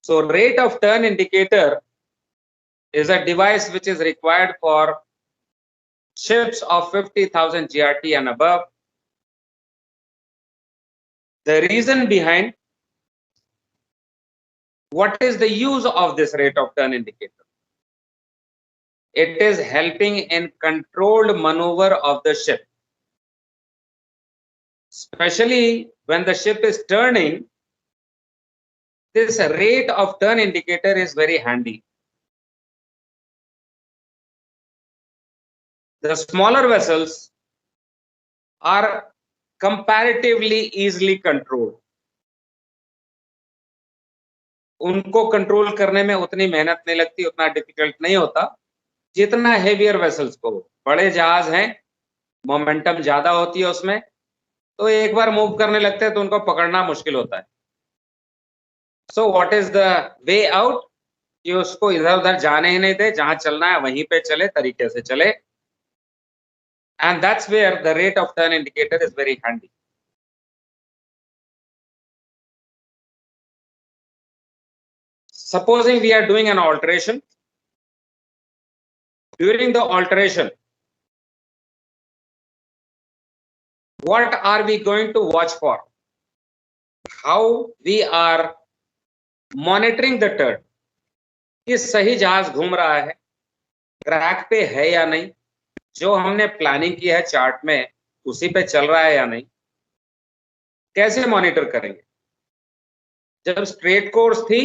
So rate of turn indicator is a device which is required for ships of 50,000 GRT and above. The reason behind, what is the use of this rate of turn indicator? It is helping in controlled maneuver of the ship. Especially when the ship is turning, this rate of turn indicator is very handy. The smaller vessels are comparatively easily controlled. उनको control करने में उतनी मेहनत नहीं लगती, उतना difficult नहीं होता जितना हेवियर वेसल्स को। बड़े जहाज हैं, मोमेंटम ज्यादा होती है उसमें, तो एक बार मूव करने लगते हैं तो उनको पकड़ना मुश्किल होता है। So what is the way out? कि उसको इधर उधर जाने ही नहीं दे, जहां चलना है वहीं पे चले, तरीके से चले। And that's where the rate of turn indicator is very handy. Supposing we are doing an alteration. During the alteration, what are we going to watch for? How we are monitoring the turn. कि सही जहाज घूम रहा है, track पे है या नहीं, जो हमने प्लानिंग की है चार्ट में उसी पे चल रहा है या नहीं, कैसे मॉनिटर करेंगे? जब स्ट्रेट कोर्स थी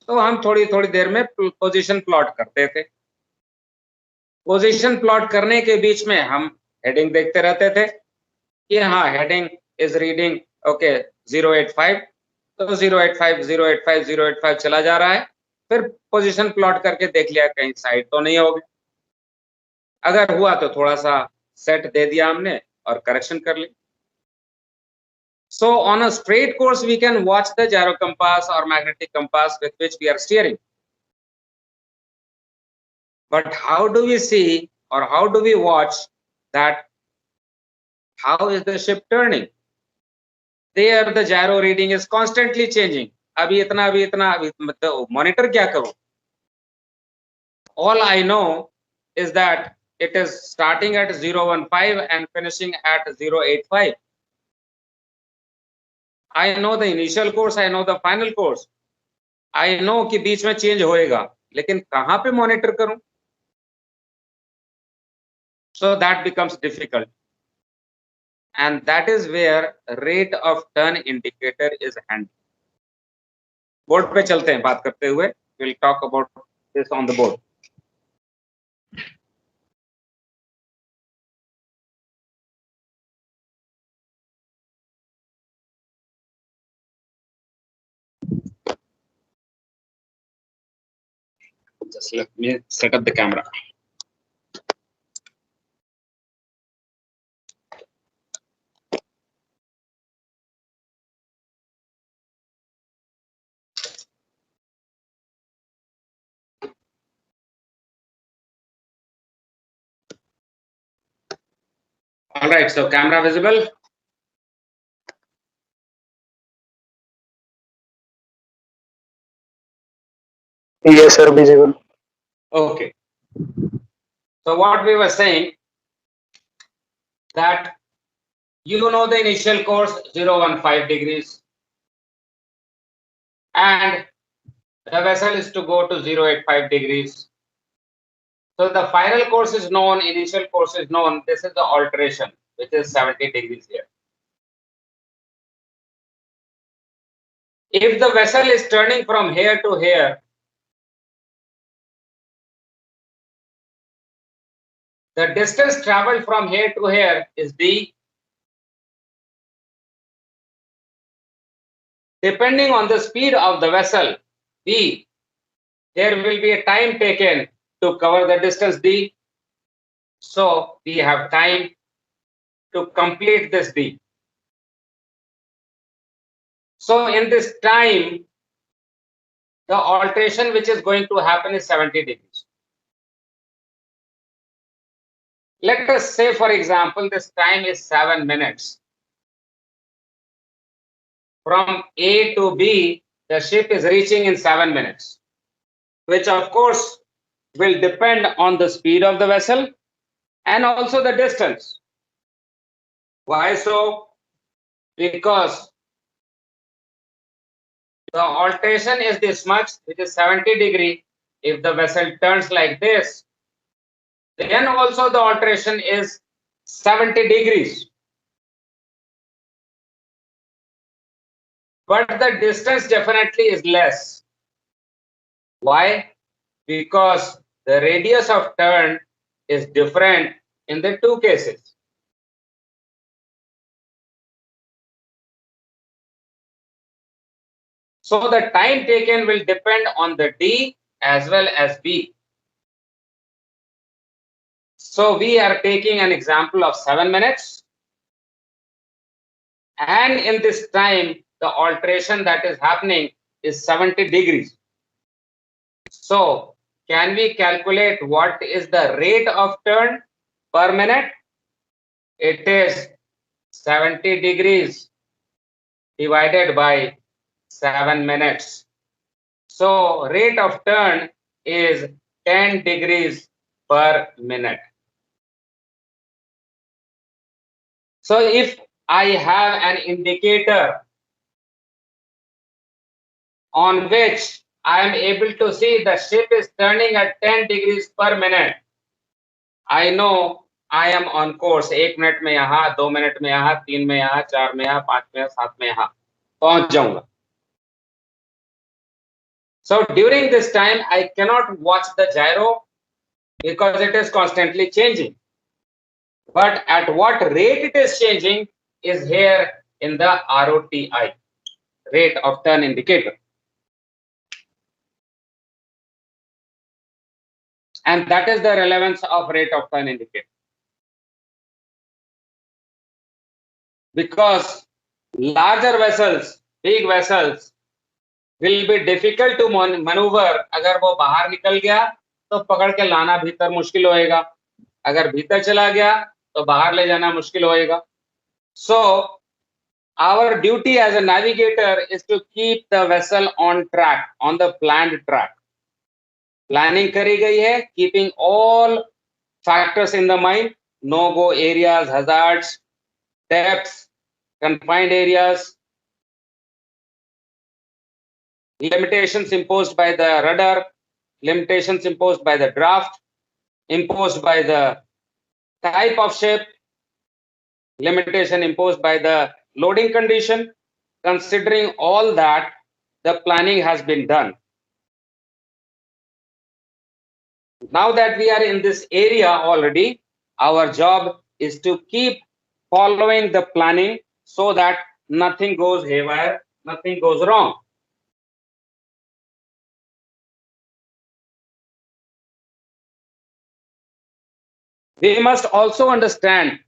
तो हम थोड़ी थोड़ी देर में पोजीशन प्लॉट करते थे। पोजीशन प्लॉट करने के बीच में हम हेडिंग देखते रहते थे कि हाँ, हेडिंग इज रीडिंग ओके 085, तो 085 085 085 चला जा रहा है। फिर पोजीशन प्लॉट करके देख लिया कहीं साइड तो नहीं होगी, अगर हुआ तो थोड़ा सा सेट दे दिया हमने और करेक्शन कर ली। So on a straight course we can watch the gyro compass or magnetic compass with which we are steering. But how do we see or how do we watch that how is the ship turning? There the gyro reading is constantly changing. अभी इतना मतलब monitor क्या करूं? All I know is that it is starting at 015 and finishing at 085. I know the initial course, I know the final course. I know कि बीच में change होएगा, लेकिन कहां पे मॉनिटर करूं? So that becomes difficult, and that is where rate of turn indicator is handy. Board पे चलते हैं बात करते हुए. We'll talk about this on the board. Just let me set up the camera. All right, so camera visible? Yes, sir, visible. Okay. So what we were saying, that you know the initial course 015 degrees, and the vessel is to go to 085 degrees. So the final course is known, initial course is known. This is the alteration, which is 70 degrees here. If the vessel is turning from here to here, the distance traveled from here to here is d. Depending on the speed of the vessel, b, there will be a time taken to cover the distance d. So we have time to complete this d. So in this time, the alteration which is going to happen is 70 degrees. Let us say, for example, this time is 7 minutes. From A to B, the ship is reaching in 7 minutes, which of course will depend on the speed of the vessel and also the distance. Why so? Because the alteration is this much, which is 70 degree. If the vessel turns like this, then also the alteration is 70 degrees. But the distance definitely is less. Why? Because the radius of turn is different in the two cases. So the time taken will depend on the D as well as B. So we are taking an example of 7 minutes. And in this time, the alteration that is happening is 70 degrees. So can we calculate what is the rate of turn per minute? It is 70 degrees divided by 7 minutes. So rate of turn is 10 degrees per minute. So if I have an indicator on which I am able to see the ship is turning at 10 degrees per minute, I know I am on course. 1 minute में यहाँ, 2 minute में यहाँ, 3 में यहाँ, 4 में यहाँ, 5 में यहाँ, 7 में यहाँ पहुंच जाऊंगा. So during this time, I cannot watch the gyro because it is constantly changing. But at what rate it is changing is here in the ROTI, rate of turn indicator. And that is the relevance of rate of turn indicator. Because larger vessels, big vessels, will be difficult to maneuver. अगर वो बाहर निकल गया तो पकड़ के लाना भीतर मुश्किल होएगा. अगर भीतर चला गया तो बाहर ले जाना मुश्किल होएगा. So our duty as a navigator is to keep the vessel on track, on the planned track. Planning करी गई है, keeping all factors in the mind, no-go areas, hazards, depths, confined areas, limitations imposed by the rudder, limitations imposed by the draft, imposed by the type of ship, limitation imposed by the loading condition. Considering all that, the planning has been done. Now that we are in this area already, our job is to keep following the planning so that nothing goes haywire, nothing goes wrong. We must also understand,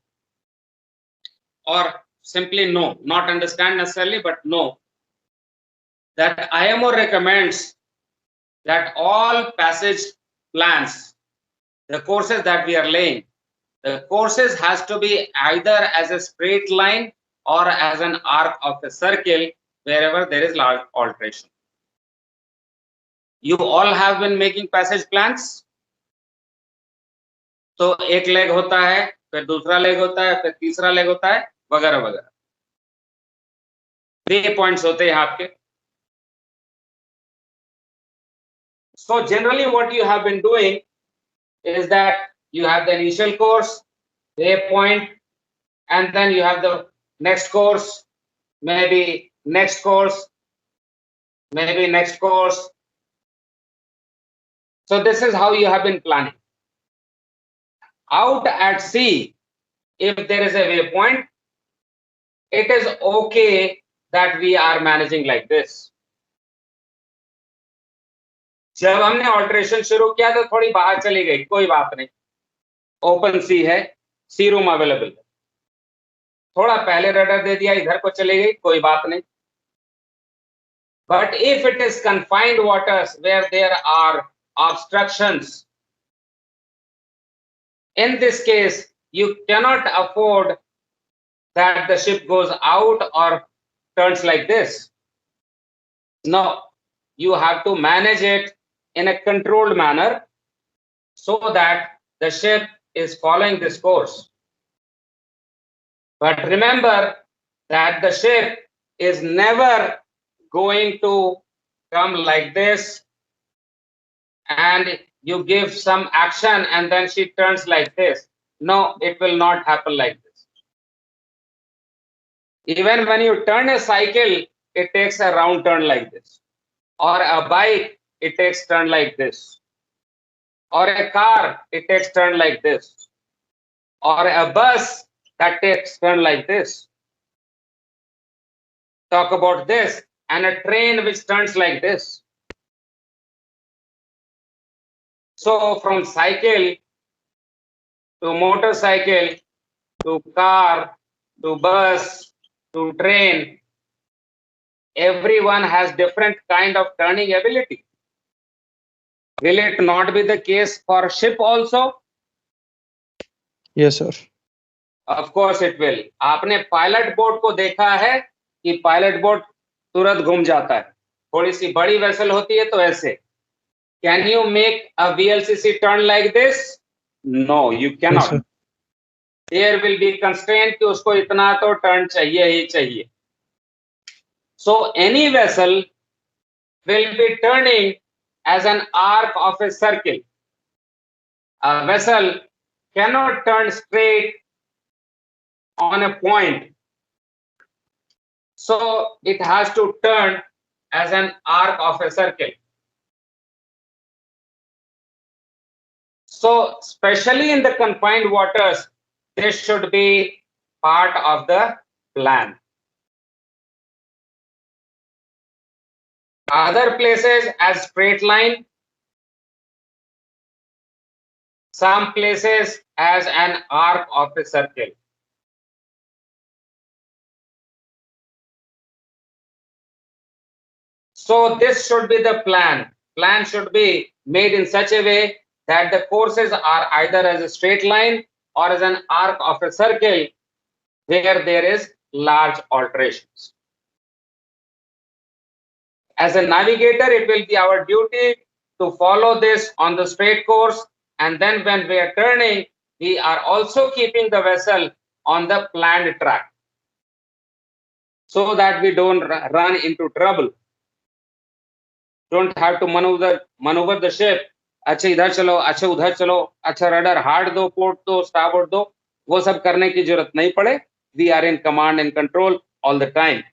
or simply know, not understand necessarily, but know that IMO recommends that all passage plans, the courses that we are laying, the courses has to be either as a straight line or as an arc of a circle wherever there is large alteration. You all have been making passage plans. तो एक leg होता है, फिर दूसरा leg होता है, फिर तीसरा लेग होता है, वगैरह वगैरह. वे पॉइंट्स होते हैं आपके. So generally what you have been doing is that you have the initial course, waypoint, and then you have the next course, maybe next course, maybe next course. So this is how you have been planning. Out at sea, if there is a waypoint, it is okay that we are managing like this. जब हमने alteration शुरू किया तो थोड़ी बाहर चली गई, कोई बात नहीं, ओपन सी है, सी रूम अवेलेबल है. थोड़ा पहले रडर दे दिया, इधर को चली गई, कोई बात नहीं. But if it is confined waters where there are obstructions, in this case, you cannot afford that the ship goes out or turns like this. No, you have to manage it in a controlled manner so that the ship is following this course. But remember that the ship is never going to come like this and you give some action and then she turns like this. No, it will not happen like this. Even when you turn a cycle, it takes a round turn like this. Or a bike, it takes turn like this. Or a car, it takes turn like this. Or a bus that takes turn like this. Talk about this. And a train which turns like this. So from cycle to motorcycle to car to bus to train, everyone has different kind of turning ability. Will it not be the case for ship also? Yes, sir. Of course it will. आपने pilot boat को देखा है कि pilot boat तुरंत घूम जाता है. थोड़ी सी बड़ी वेसल होती है तो ऐसे. Can you make a VLCC turn like this? No, you Yes, cannot. sir. There will be constraint कि उसको इतना तो turn चाहिए ही चाहिए. So any vessel will be turning as an arc of a circle. A vessel cannot turn straight on a point. So it has to turn as an arc of a circle. So especially in the confined waters, this should be part of the plan. Other places as straight line, some places as an arc of a circle. So this should be the plan. Plan should be made in such a way that the courses are either as a straight line or as an arc of a circle where there is large alterations. As a navigator, it will be our duty to follow this on the straight course, and then when we are turning, we are also keeping the vessel on the planned track so that we don't run into trouble. Don't have to maneuver the ship. अच्छा इधर चलो, अच्छा उधर चलो, अच्छा rudder hard दो, port दो, starboard दो, वो सब करने की जरूरत नहीं पड़े. We are in command and control all the time.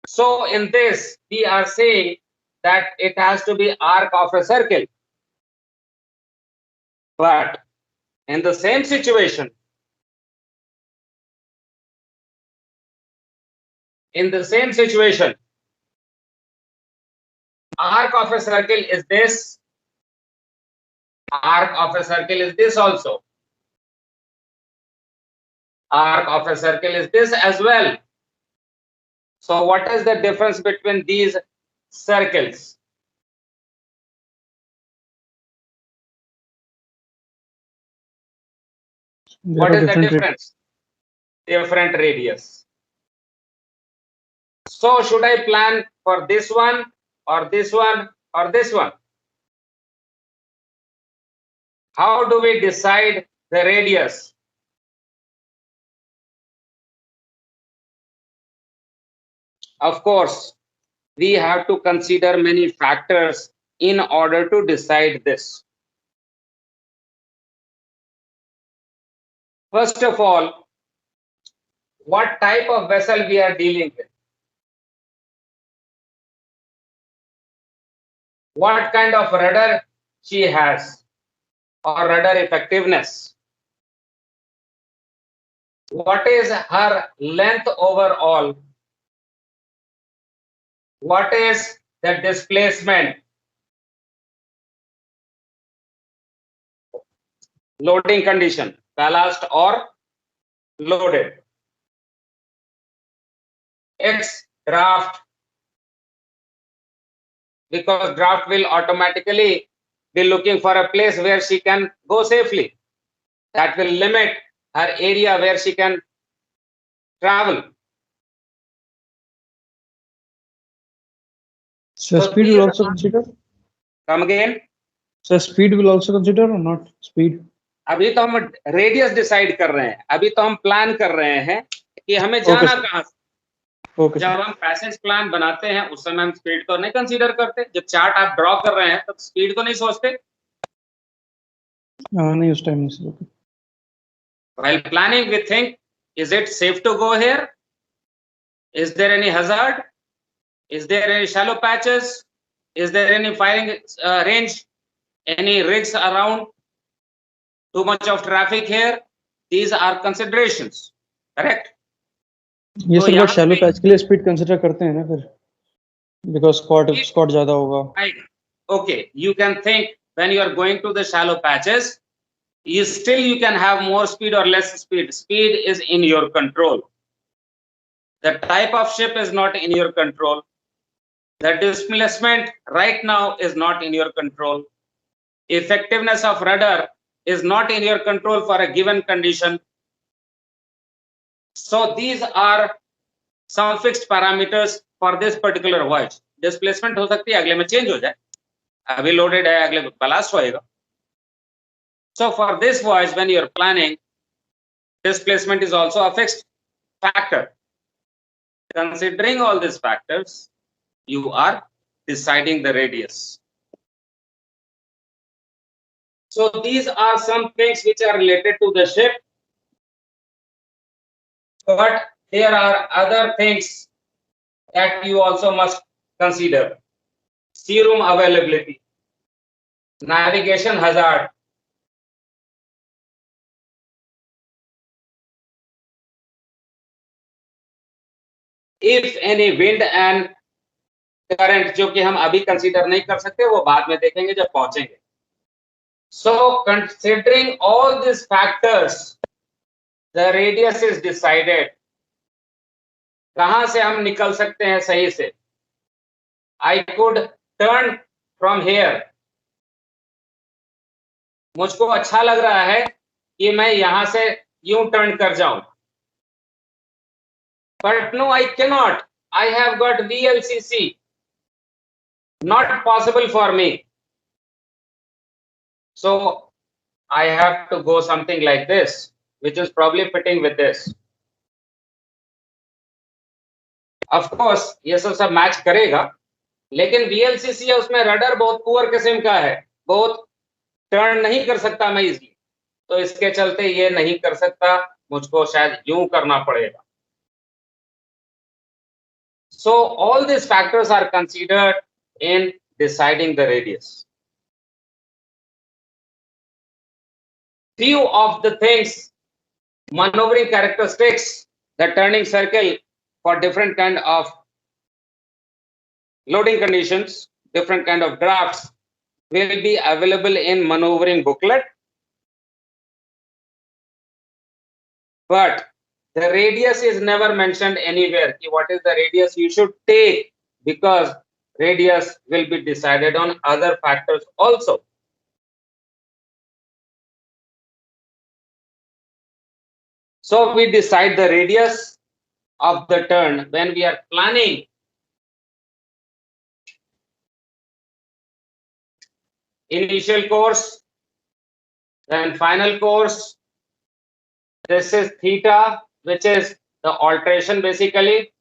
So in this, we are saying that it has to be arc of a circle. But in the same situation, arc of a circle is this, arc of a circle is this also. Arc of a circle is this as well. So what is the difference between these circles? What is the difference? Different radius. So should I plan for this one or this one or this one? How do we decide the radius? Of course, we have to consider many factors in order to decide this. First of all, what type of vessel we are dealing with? What kind of rudder she has or rudder effectiveness? What is her length overall? What is the displacement? Loading condition, ballast or loaded. Its draft, because draft will automatically be looking for a place where she can go safely. That will limit her area where she can travel. So So speed these will also are- consider? Come again. So speed will also consider or not speed? अभी तो हम radius decide कर रहे हैं, अभी तो हम plan कर रहे हैं कि हमें जाना sir. कहाँ से। Okay, जब sir. हम पैसेज प्लान बनाते हैं उस समय हम स्पीड को नहीं कंसीडर करते, जब चार्ट आप ड्रॉ कर रहे हैं तब स्पीड को नहीं सोचते। नहीं उस टाइम नहीं sir. Okay. While planning we think, is it safe to go here? Is there any hazard? Is there any shallow patches? Is there any firing range? Any rigs around? Too much of traffic here? These are considerations, correct? ये तो sir यहाँ but shallow पे patch के लिए speed consider करते हैं ना फिर, बिकॉज स्क्वाड ज्यादा होगा। Okay, you can think when you are going to the shallow patches, you can have more speed or less speed. Speed is in your control. The type of ship is not in your control. The displacement right now is not in your control. Effectiveness of rudder is not in your control for a given condition. So these are some fixed parameters for this particular voyage. Displacement हो सकती है अगले में change हो जाए, अभी loaded है अगले बलास्ट होएगा. So for this voyage when you are planning, displacement is also a fixed factor. Considering all these factors, you are deciding the radius. So these are some things which are related to the ship, but there are other things that you also must consider. Sea room availability, navigation hazard, if any wind and current, जो कि हम अभी consider नहीं कर सकते, वो बाद में देखेंगे जब पहुंचेंगे. So considering all these factors, the radius is decided. कहां से हम निकल सकते हैं सही से? I could turn from here. मुझको अच्छा लग रहा है कि मैं यहां से यूं टर्न कर जाऊं, but no, I cannot. I have got VLCC. Not possible for me. So I have to go something like this, which is probably fitting with this. Of course, ये सब मैच करेगा, लेकिन VLCC है उसमें rudder बहुत poor किस्म का है, बहुत टर्न नहीं कर सकता मैं इजीली, तो इसके चलते ये नहीं कर सकता, मुझको शायद यूं करना पड़ेगा. So all these factors are considered in deciding the radius. Few of the things, maneuvering characteristics, the turning circle for different kind of loading conditions, different kind of drafts will be available in maneuvering booklet. But the radius is never mentioned anywhere. What is the radius you should take? Because radius will be decided on other factors also. So we decide the radius of the turn when we are planning initial course, then final course. This is theta, which is the alteration basically.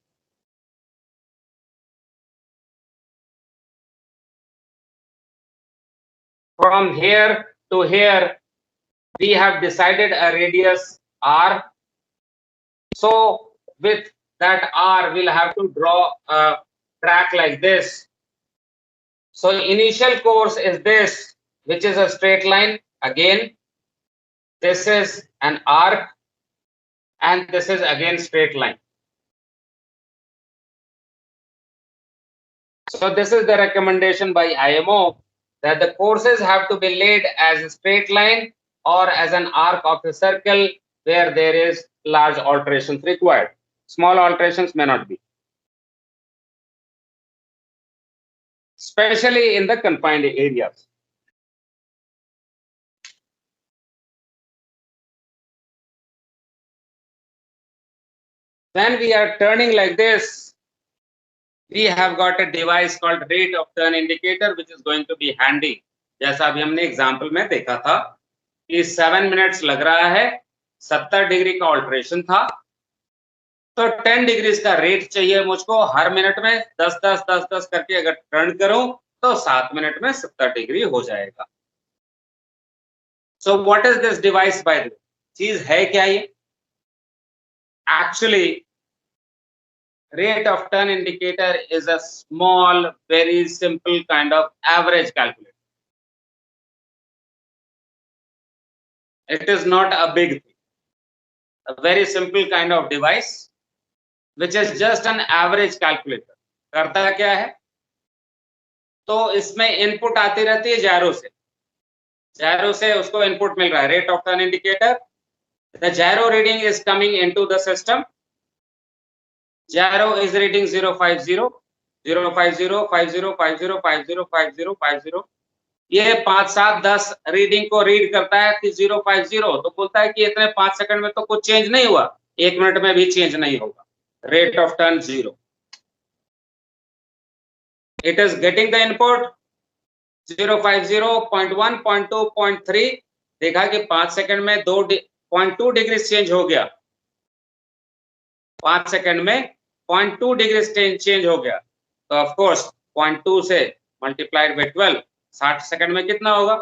From here to here, we have decided a radius r. So with that r, we'll have to draw a track like this. So initial course is this, which is a straight line. Again, this is an arc, and this is again straight line. So this is the recommendation by IMO, that the courses have to be laid as a straight line or as an arc of a circle where there is large alterations required. Small alterations may not be, especially in the confined areas. when we are turning like this, we have got a device called rate of turn indicator, which is going to be handy. जैसा अभी हमने example में देखा था कि 7 minutes लग रहा है, 70 डिग्री का ऑल्ट्रेशन था, तो 10 डिग्रीज का रेट चाहिए मुझको, हर मिनट में 10 10 10 10 करके अगर टर्न करूं तो 7 मिनट में 70 डिग्री हो जाएगा. So what is this device by the way? चीज है क्या ये? Actually rate of turn indicator is a small, very simple kind of average calculator. It is not a big thing. A very simple kind of device, which is just an average calculator. करता क्या है? तो इसमें input आती रहती है जायरो से उसको इनपुट मिल रहा है rate of turn indicator. The gyro reading is coming into the system. Gyro is reading 050, 050, 50, 50, 50, 50, 50. ये 5 7 10 रीडिंग को रीड करता है कि 050, तो बोलता है कि इतने 5 सेकंड में तो कुछ चेंज नहीं हुआ, 1 मिनट में भी चेंज नहीं होगा. Rate of turn 0. It is getting the input 050, 0.1, 0.2, 0.3. देखा कि 5 सेकंड में 0.2 डिग्री चेंज हो गया. 5 सेकंड में 0.2 डिग्री चेंज हो गया. तो ऑफ कोर्स 0.2 से मल्टीप्लाइड बाय 12, 60 सेकंड में कितना होगा?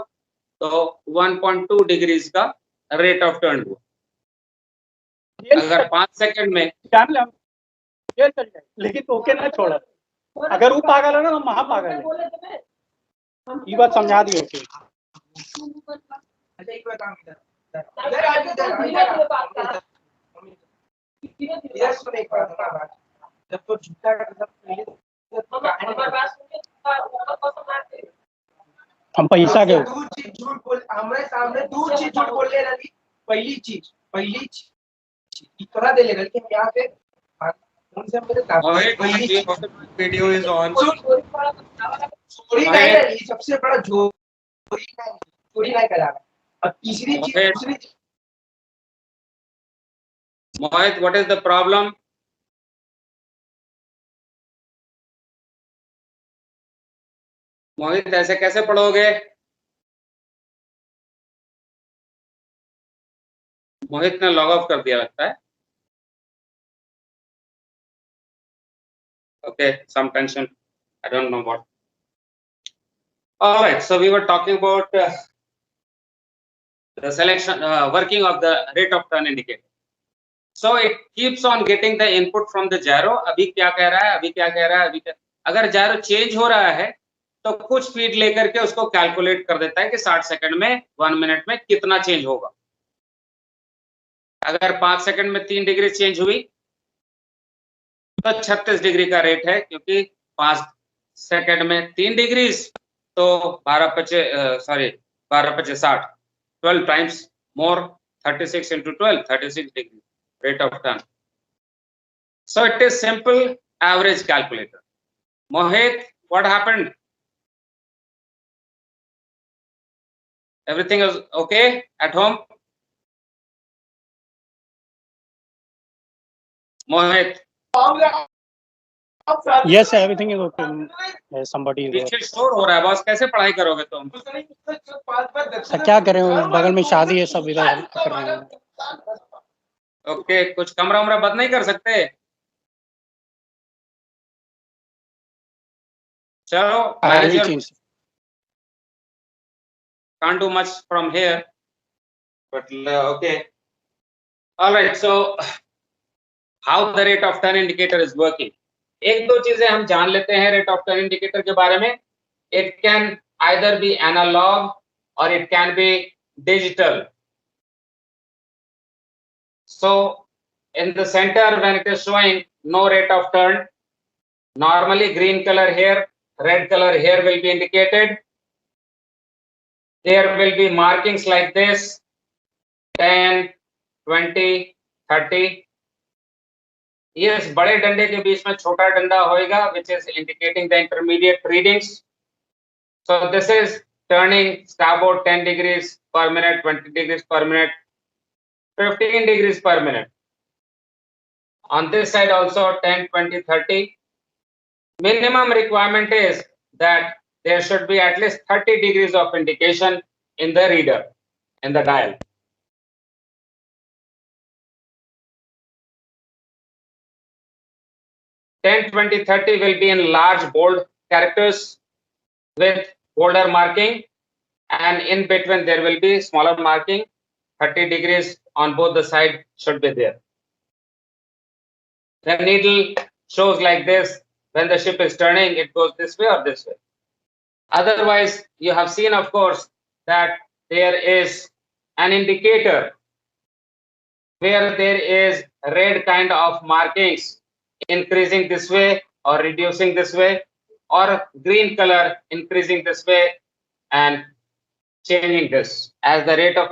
तो 1.2 डिग्रीज का रेट ऑफ टर्न हुआ. अगर 5 सेकंड में चल जाए, लेकिन ओके ना छोड़ा. अगर वो पागल है ना, हम वहां पागल है. ये बात समझा दी. ओके हम पैसा के झूठ बोल हमारे सामने दूर चीज झूठ बोल ले रही. पहली चीज इतना दे ले रही यहाँ पे उनसे वीडियो इज ऑन. चोरी नहीं रही, सबसे बड़ा चोरी नहीं करा. और तीसरी चीज दूसरी चीज. मोहित, व्हाट इज द प्रॉब्लम? मोहित, ऐसे कैसे पढ़ोगे? मोहित ने लॉग ऑफ कर दिया लगता है. Okay, some tension. I don't know what. All right, so we were talking about the selection, working of the rate of turn indicator. So it keeps on getting the input from the gyro. अभी क्या कह रहा है? अगर gyro change हो रहा है तो कुछ फीड लेकर के उसको कैलकुलेट कर देता है कि 60 सेकंड में 1 मिनट में कितना चेंज होगा. अगर 5 सेकंड में 3 डिग्री चेंज हुई तो 36 डिग्री का रेट है, क्योंकि 5 सेकंड में 3 डिग्री तो 12 पचे 60, 12 times more, 36 into 12, 36 degree rate of turn. So it is simple average calculator. Mohit, what happened? Everything is okay at home? Mohit? Yes, everything is okay. Somebody is there. पीछे शोर हो रहा है boss, कैसे पढ़ाई करोगे तुम? तो क्या करें, बगल में शादी है, सब इधर कर रहे हैं. ओके, कुछ कमरा बंद नहीं कर सकते? चलो, manager can't do much from here, but okay. All right, so how the rate of turn indicator is working? एक दो चीजें हम जान लेते हैं रेट ऑफ टर्न इंडिकेटर के बारे में. It can either be analog or it can be digital. So in the center, when it is showing no rate of turn, normally green color here, red color here will be indicated. There will be markings like this: 10, 20, 30. Yes, बड़े डंडे के बीच में छोटा डंडा होएगा, which is indicating the intermediate readings. So this is turning starboard 10 degrees per minute, 20 degrees per minute, 15 degrees per minute. On this side also 10, 20, 30. Minimum requirement is that there should be at least 30 degrees of indication in the reader, in the dial. Ten, 20, 30 will be in large bold characters with bolder marking, and in between there will be smaller marking. 30 degrees on both the side should be there. The needle shows like this. When the ship is turning, it goes this way or this way. Otherwise, you have seen, of course, that there is an indicator where there is red kind of markings increasing this way or reducing this way, or green color increasing this way and changing this. As the rate of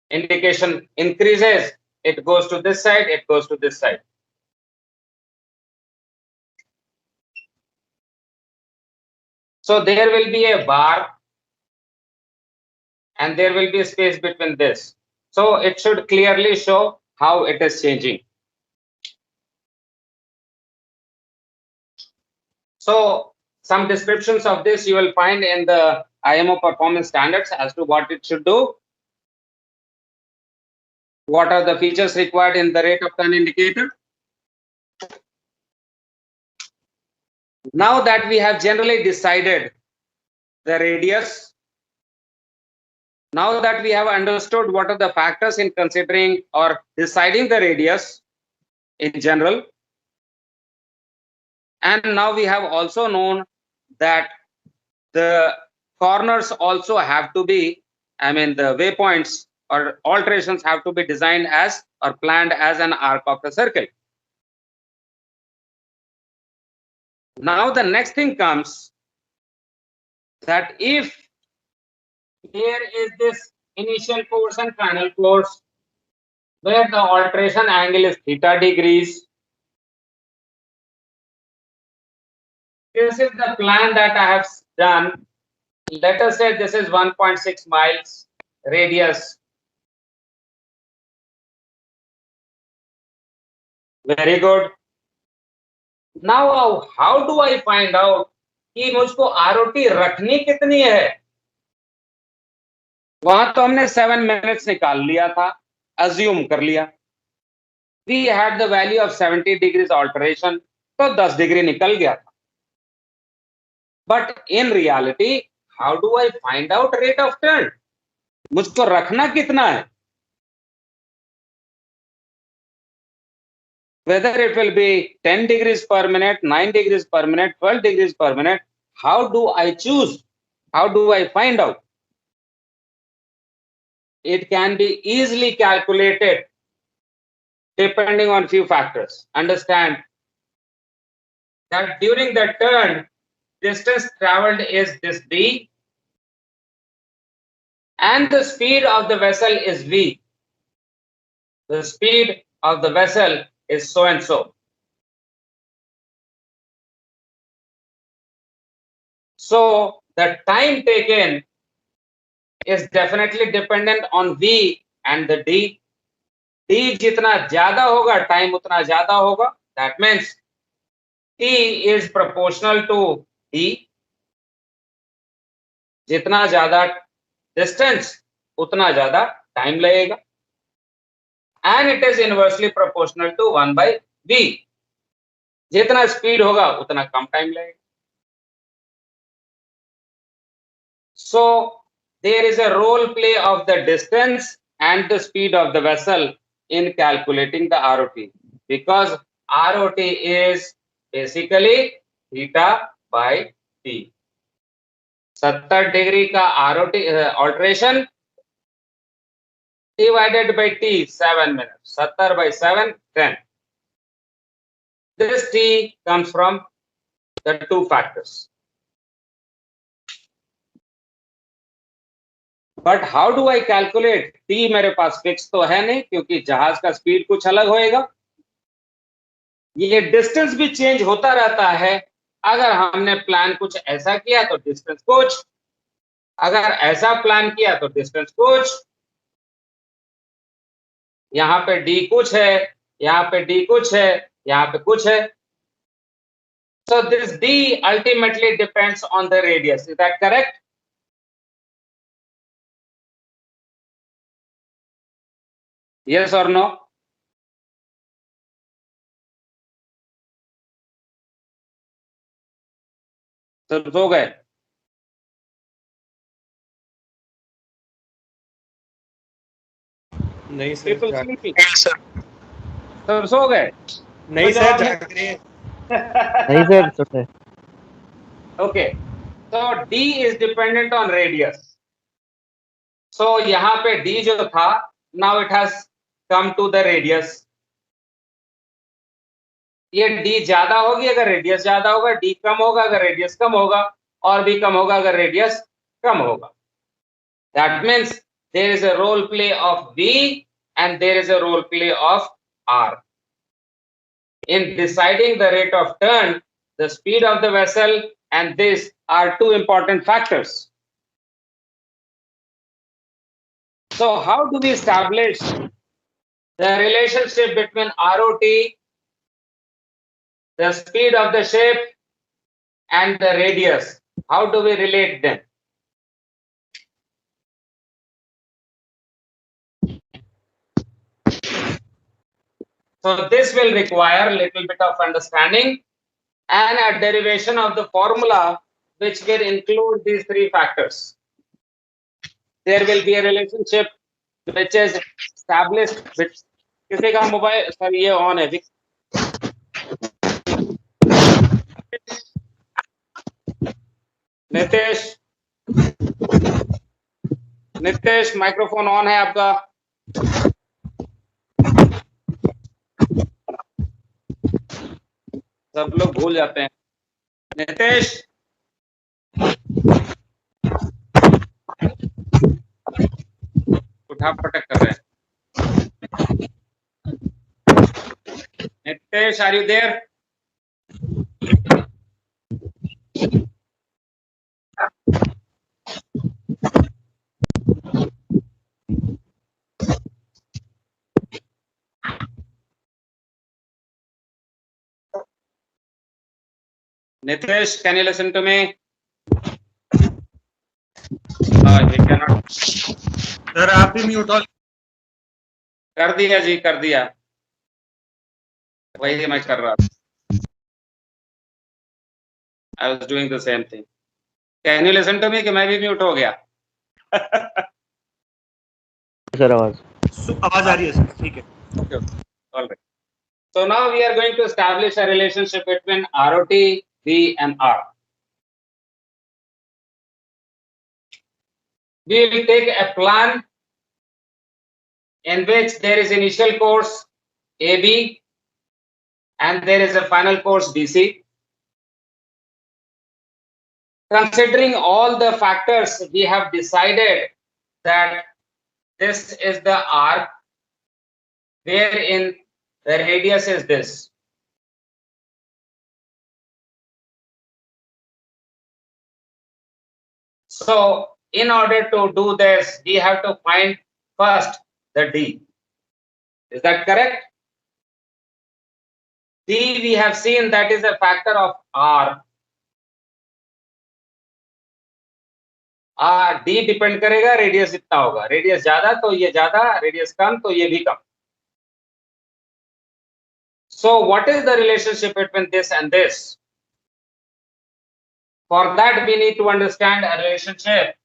indication increases, it goes to this side, it goes to this side. So there will be a bar and there will be a space between this. So it should clearly show how it is changing. So some descriptions of this you will find in the IMO performance standards as to what it should do. What are the features required in the rate of turn indicator? Now that we have generally decided the radius, now that we have understood what are the factors in considering or deciding the radius in general, and now we have also known that the corners also have to be, the waypoints or alterations have to be designed as or planned as an arc of the circle. Now the next thing comes that if there is this initial course and final course where the alteration angle is theta degrees, this is the plan that I have done. Let us say this is 1.6 miles radius. Very good. Now how do I find out कि मुझको ROT रखनी कितनी है? वहां तो हमने 7 minutes निकाल लिया था, assume कर लिया. We had the value of 70 degrees alteration, तो 10 डिग्री निकल गया था. But in reality, how do I find out rate of turn? मुझको रखना कितना है? Whether it will be 10 degrees per minute, 9 degrees per minute, 12 degrees per minute, how do I choose? How do I find out? It can be easily calculated depending on few factors. Understand that during the turn, distance traveled is this d, and the speed of the vessel is v. The speed of the vessel is so and so. So the time taken is definitely dependent on v and the d. d जितना ज्यादा होगा, time उतना ज्यादा होगा. That means t is proportional to d. जितना ज्यादा distance उतना ज्यादा time लगेगा. And it is inversely proportional to 1 by v. जितना speed होगा उतना कम time लगेगा. So there is a role play of the distance and the speed of the vessel in calculating the ROT, because ROT is basically theta by t. 70 degree का ROT alteration divided by t, 7 minutes. 70 by 7, 10. This t comes from the two factors. But how do I calculate? t मेरे पास fix तो है नहीं, क्योंकि जहाज का speed कुछ अलग होएगा. ये डिस्टेंस भी चेंज होता रहता है. अगर हमने प्लान कुछ ऐसा किया तो डिस्टेंस कुछ, अगर ऐसा प्लान किया तो डिस्टेंस कुछ. यहाँ पे d कुछ है, यहाँ पे d कुछ है, यहाँ पे कुछ है. So this d ultimately depends on the radius. Is that correct? Yes or no? सब सो गए? नहीं सर People जाग sleeping. सब सो गए? नहीं तो सर जवाब जाग रहे हैं। नहीं sir soon Okay. So d is dependent on radius. So यहाँ पे d जो था, now it has come to the radius. ये d ज्यादा होगी अगर रेडियस ज्यादा होगा, d कम होगा अगर रेडियस कम होगा, और भी कम होगा अगर रेडियस कम होगा. That means there is a role play of v and there is a role play of r. In deciding the rate of turn, the speed of the vessel and this are two important factors. So how do we establish the relationship between ROT, the speed of the ship, and the radius? How do we relate them? So this will require a little bit of understanding and a derivation of the formula which will include these three factors. There will be a relationship which is established with किसी का mobile sir ये on है Nitesh Nitesh microphone on है आपका सब लोग भूल जाते हैं नितेश उठा पटक कर रहे हैं Nitesh are you there Nitesh, can you listen to me? He cannot. Sir आप भी म्यूट ऑल कर दिया जी कर दिया वही मैं कर रहा था I was doing the same thing. Can you listen to me कि मैं भी म्यूट हो गया सर आवाज आवाज आ रही है सर ठीक है Okay, all right. So now we are going to establish a relationship between ROT, V and R. We will take a plan in which there is initial course AB and there is a final course BC. Considering all the factors, we have decided that this is the arc wherein the radius is this. So in order to do this, we have to find first the D. Is that correct? D we have seen that is a factor of R. D depend करेगा radius इतना होगा radius ज्यादा तो ये ज्यादा radius कम तो ये भी कम so what is the relationship between this and this for that we need to understand a relationship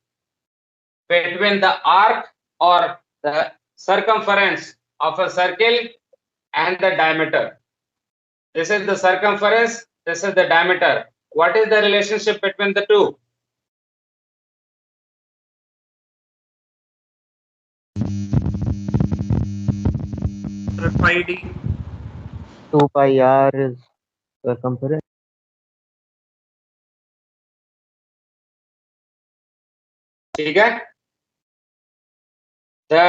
between the arc or the circumference of a circle and the diameter. This is the circumference, this is the diameter. What is the relationship between the two? Sir 5D 2 pi r is circumference ठीक है the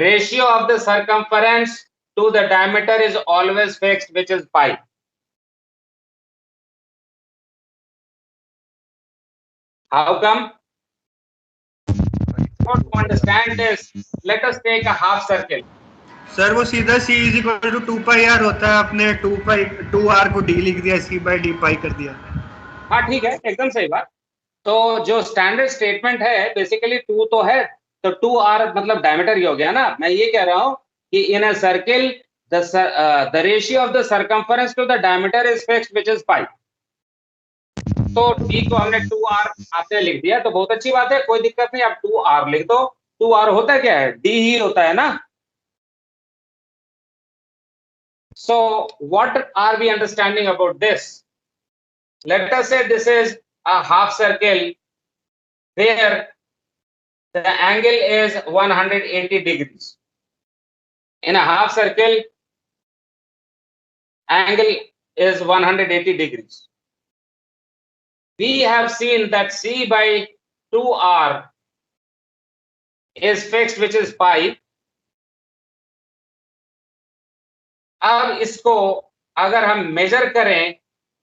ratio of the circumference to the diameter is always fixed which is pi. How come? To understand this, let us take a half circle. Sir वो सीधा c is equal to 2 pi r होता है, आपने 2r को d लिख दिया, c bye D पाई कर दिया। हाँ ठीक है, एकदम सही बात। तो जो स्टैंडर्ड स्टेटमेंट है बेसिकली 2 तो है, तो 2r मतलब डायमीटर ही हो गया ना। मैं ये कह रहा हूँ कि in a circle the ratio of the circumference to the diameter is fixed which is pi. तो d को हमने 2r आपने लिख दिया, तो बहुत अच्छी बात है, कोई दिक्कत नहीं, आप 2r लिख दो। 2r होता क्या है, d ही होता है ना। So what are we understanding about this? Let us say this is a half circle where the angle is 180 degrees. In a half circle, angle is 180 degrees. We have seen that c by 2r is fixed, which is pi. अब इसको अगर हम measure करें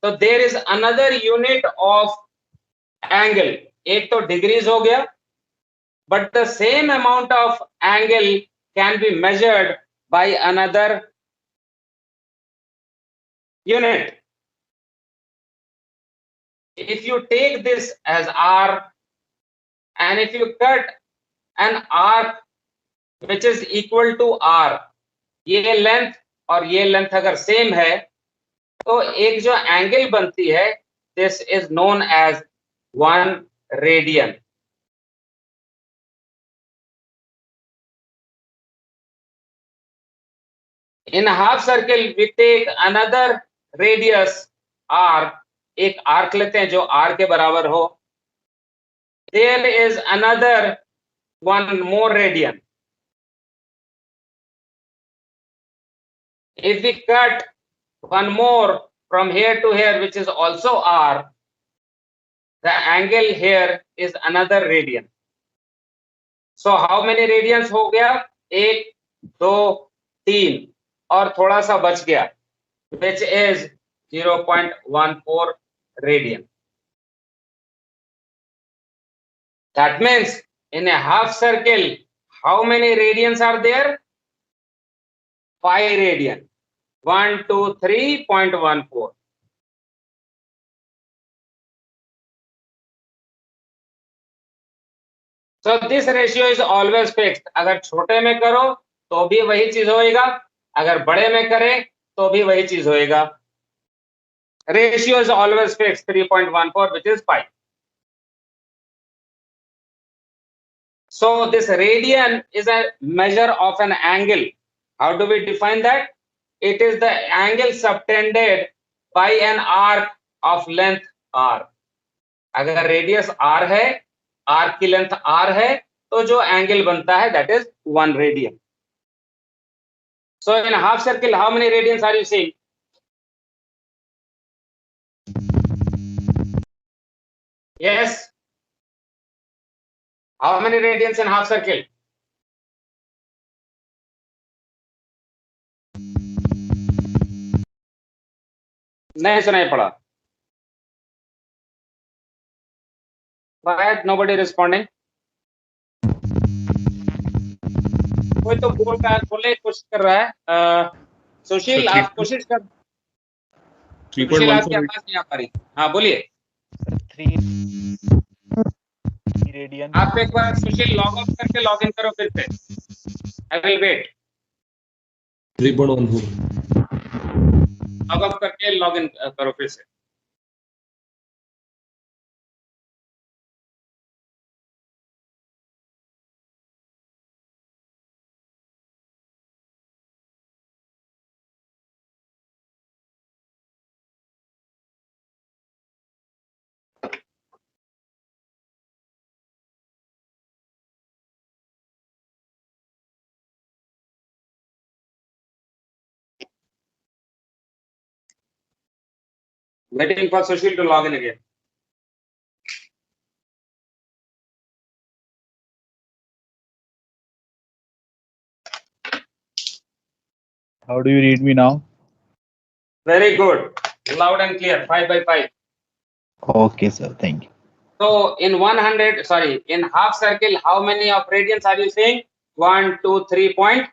तो there is another unit of angle. एक तो degrees हो गया, but the same amount of angle can be measured by another unit. if you take this as r and if you cut an arc which is equal to r, ये length और ये length अगर same है तो एक जो angle बनती है this is known as 1 radian. In half circle we take another radius r, एक आर्क लेते हैं जो r के बराबर हो। There is another 1 more radian. If we cut one more from here to here, which is also r, the angle here is another radian. So how many radians हो गया, 1 2 3 और थोड़ा सा बच गया, which is 0.14 radian. That means in a half circle, how many radians are there? 5 radian. 123.14. So this ratio is always fixed. अगर छोटे में करो तो भी वही चीज होएगा, अगर बड़े में करें तो भी वही चीज होएगा। Ratio is always fixed 3.14, which is pi. So this radian is a measure of an angle. How do we define that? It is the angle subtended by an arc of length r. अगर radius r है, arc की length r है, तो जो angle बनता है that is 1 radian. So in half circle how many radians are you seeing? Yes, how many radians in half circle? नहीं सुनाई पड़ा। Why nobody responding? कोई तो बोल रहा है, बोलने की कोशिश कर रहा है। सुशील आप कोशिश कर। सुशील आपकी आवाज नहीं आ पा रही। हाँ बोलिए। 3 रेडियन। आप एक बार सुशील लॉग आउट करके लॉग इन करो फिर से। I will wait. 3.14 log out करके लॉग इन करो फिर से। Waiting for Sushil to log in again. How do you read me now? Very good. Loud and clear. 5 by 5. Okay, sir. Thank you. So in 100, sorry, in half circle, how many of radians are you saying? 1, 2, 3 point.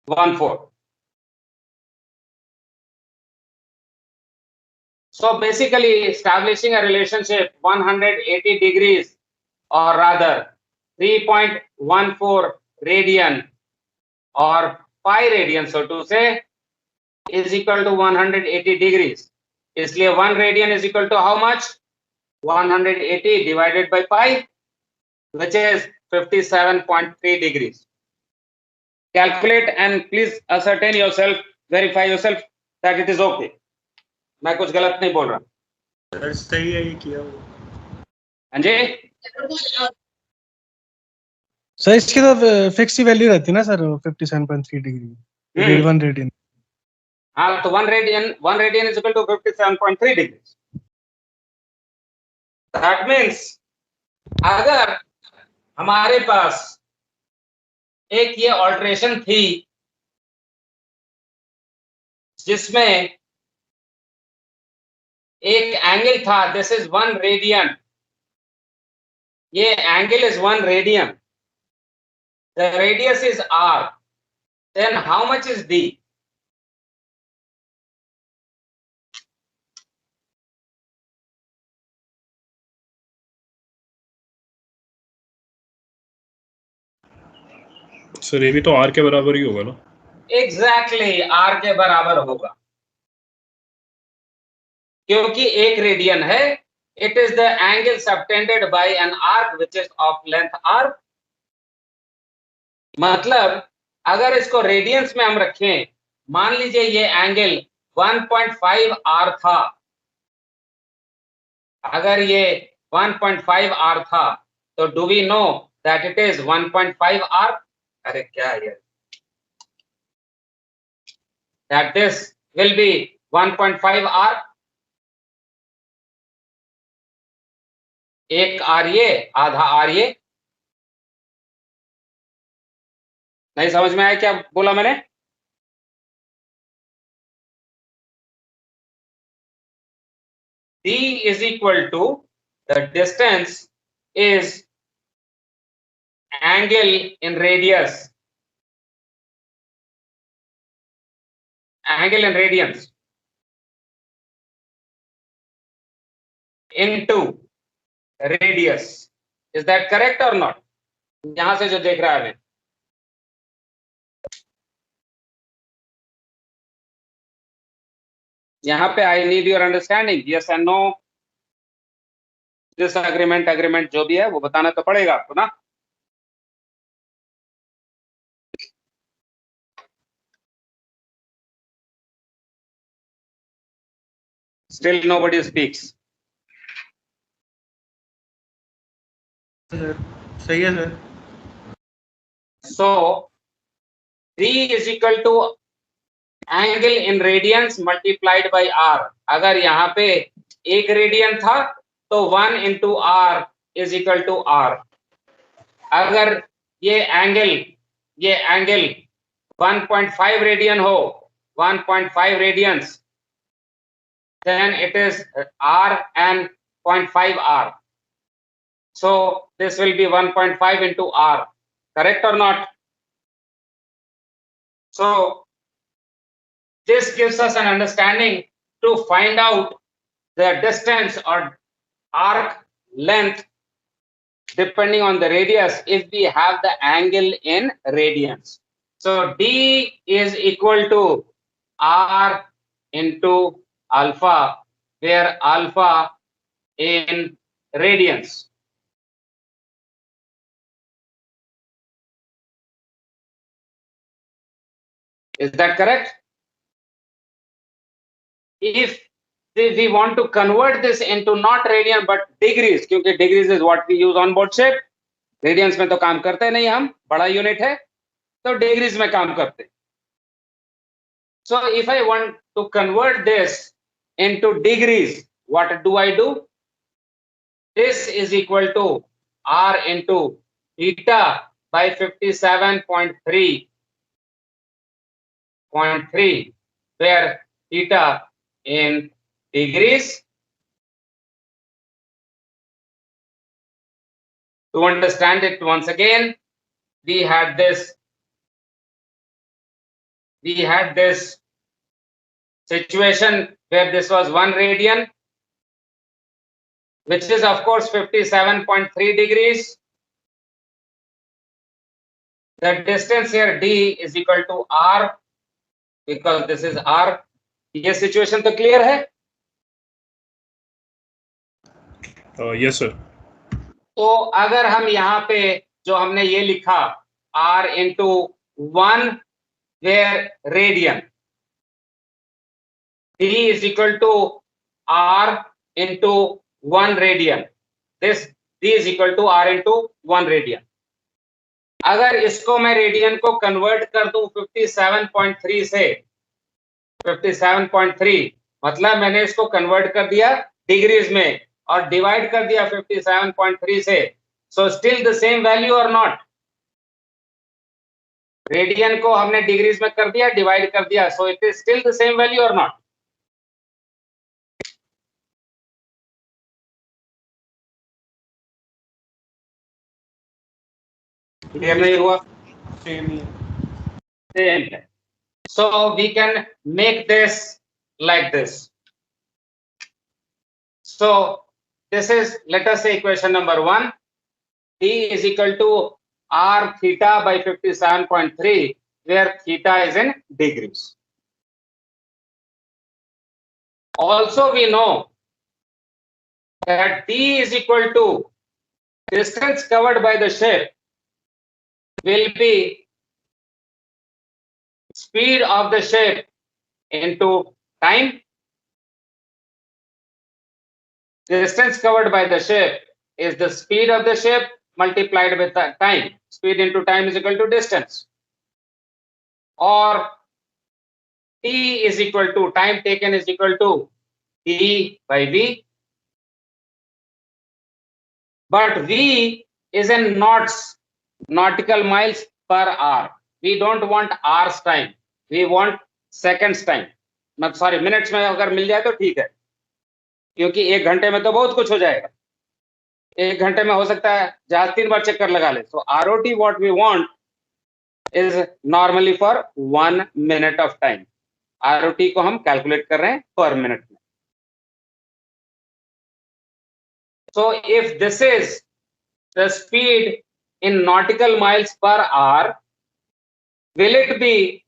1/4. So basically establishing a relationship 180 degrees, or rather 3.14 radian or pi radian, so to say, is equal to 180 degrees. इसलिए 1 radian is equal to how much? 180 divided by pi, which is 57.3 degrees. Calculate and please ascertain yourself, verify yourself that it is okay. मैं कुछ गलत नहीं बोल रहा. Sir सही है ये किया हुआ. हाँ जी. सर इसकी तो फिक्स ही वैल्यू रहती है ना सर 57.3 डिग्री 1 रेडियन. हाँ तो 1 radian is equal to 57.3 degrees. That means अगर हमारे पास एक ये ऑल्ट्रेशन थी जिसमें एक एंगल था, दिस इज 1 रेडियन, ये angle is 1 radian, the radius is r, then how much is d? Sir ये भी तो r के बराबर ही होगा ना? एग्जैक्टली r के बराबर होगा, क्योंकि एक रेडियन है. It is the angle subtended bye an arc which is of length r. मतलब अगर इसको रेडियंस में हम रखें, मान लीजिए ये एंगल 1.5 r था, अगर ये 1.5 r था, तो do we know that it is 1.5 r? अरे क्या है ये? That this will be 1.5 r. एक r ये, आधा r ये. नहीं समझ में आया क्या बोला मैंने? D is equal to the distance is angle in radius, angle in radians into radius. Is that correct or not? यहां से जो देख रहा है मैं, यहाँ पे I need your understanding, yes and no, disagreement agreement जो भी है वो बताना तो पड़ेगा आपको ना. Still nobody speaks. सही है sir. So D is equal to angle in radians multiplied by r. अगर यहाँ पे एक रेडियन था तो 1 into r is equal to r. अगर ये एंगल 1.5 रेडियन हो, 1.5 radiance, then it is r and 0.5 r. So this will be 1.5 into r. Correct or not? So this gives us an understanding to find out the distance or arc length depending on the radius if we have the angle in radians. So D is equal to r into alpha, where alpha in radians. Is that correct? If we want to convert this into not radian but degrees, क्योंकि degrees is what we use on board ship, radians में तो काम करते नहीं हम, बड़ा unit है, तो degrees में काम करते. So if I want to convert this into degrees, what do I do? This is equal to r into theta by 57.3, where theta in degrees. To understand it once again, we had this we had this situation where this was 1 radian, which is of course 57.3 degrees. The distance here d is equal to r, because this is r. ये situation तो clear है? Yes sir. तो अगर हम यहाँ पे जो हमने ये लिखा r into 1 where radian, d is equal to r into 1 radian. This d is equal to r into 1 radian. अगर इसको मैं रेडियन को कन्वर्ट कर दूं 57.3 से 57.3, मतलब मैंने इसको कन्वर्ट कर दिया डिग्रीज में और डिवाइड कर दिया 57.3 से. So still the same value और नॉट? रेडियन को हमने डिग्रीज में कर दिया, डिवाइड कर दिया, so it is still the same value और नॉट? क्लियर नहीं हुआ? सेम ही Same है. So we can make this like this. So this is, let us say, equation number 1. D is equal to r theta by 57.3, where theta is in degrees. Also we know that D is equal to distance covered by the ship will be speed of the ship into time. Distance covered by the ship is the speed of the ship multiplied with the time. Speed into time is equal to distance. Or T is equal to, time taken is equal to D by V. But V is in knots, nautical miles per hour. We don't want hours time, we want seconds time. Sorry, minutes में अगर मिल जाए तो ठीक है, क्योंकि 1 घंटे में तो बहुत कुछ हो जाएगा. 1 घंटे में हो सकता है जहाज 3 बार चक्कर लगा ले. सो ROT what we want is normally for 1 minute of time. ROT को हम कैलकुलेट कर रहे हैं पर मिनट में. So if this is the speed in nautical miles per hour, will it be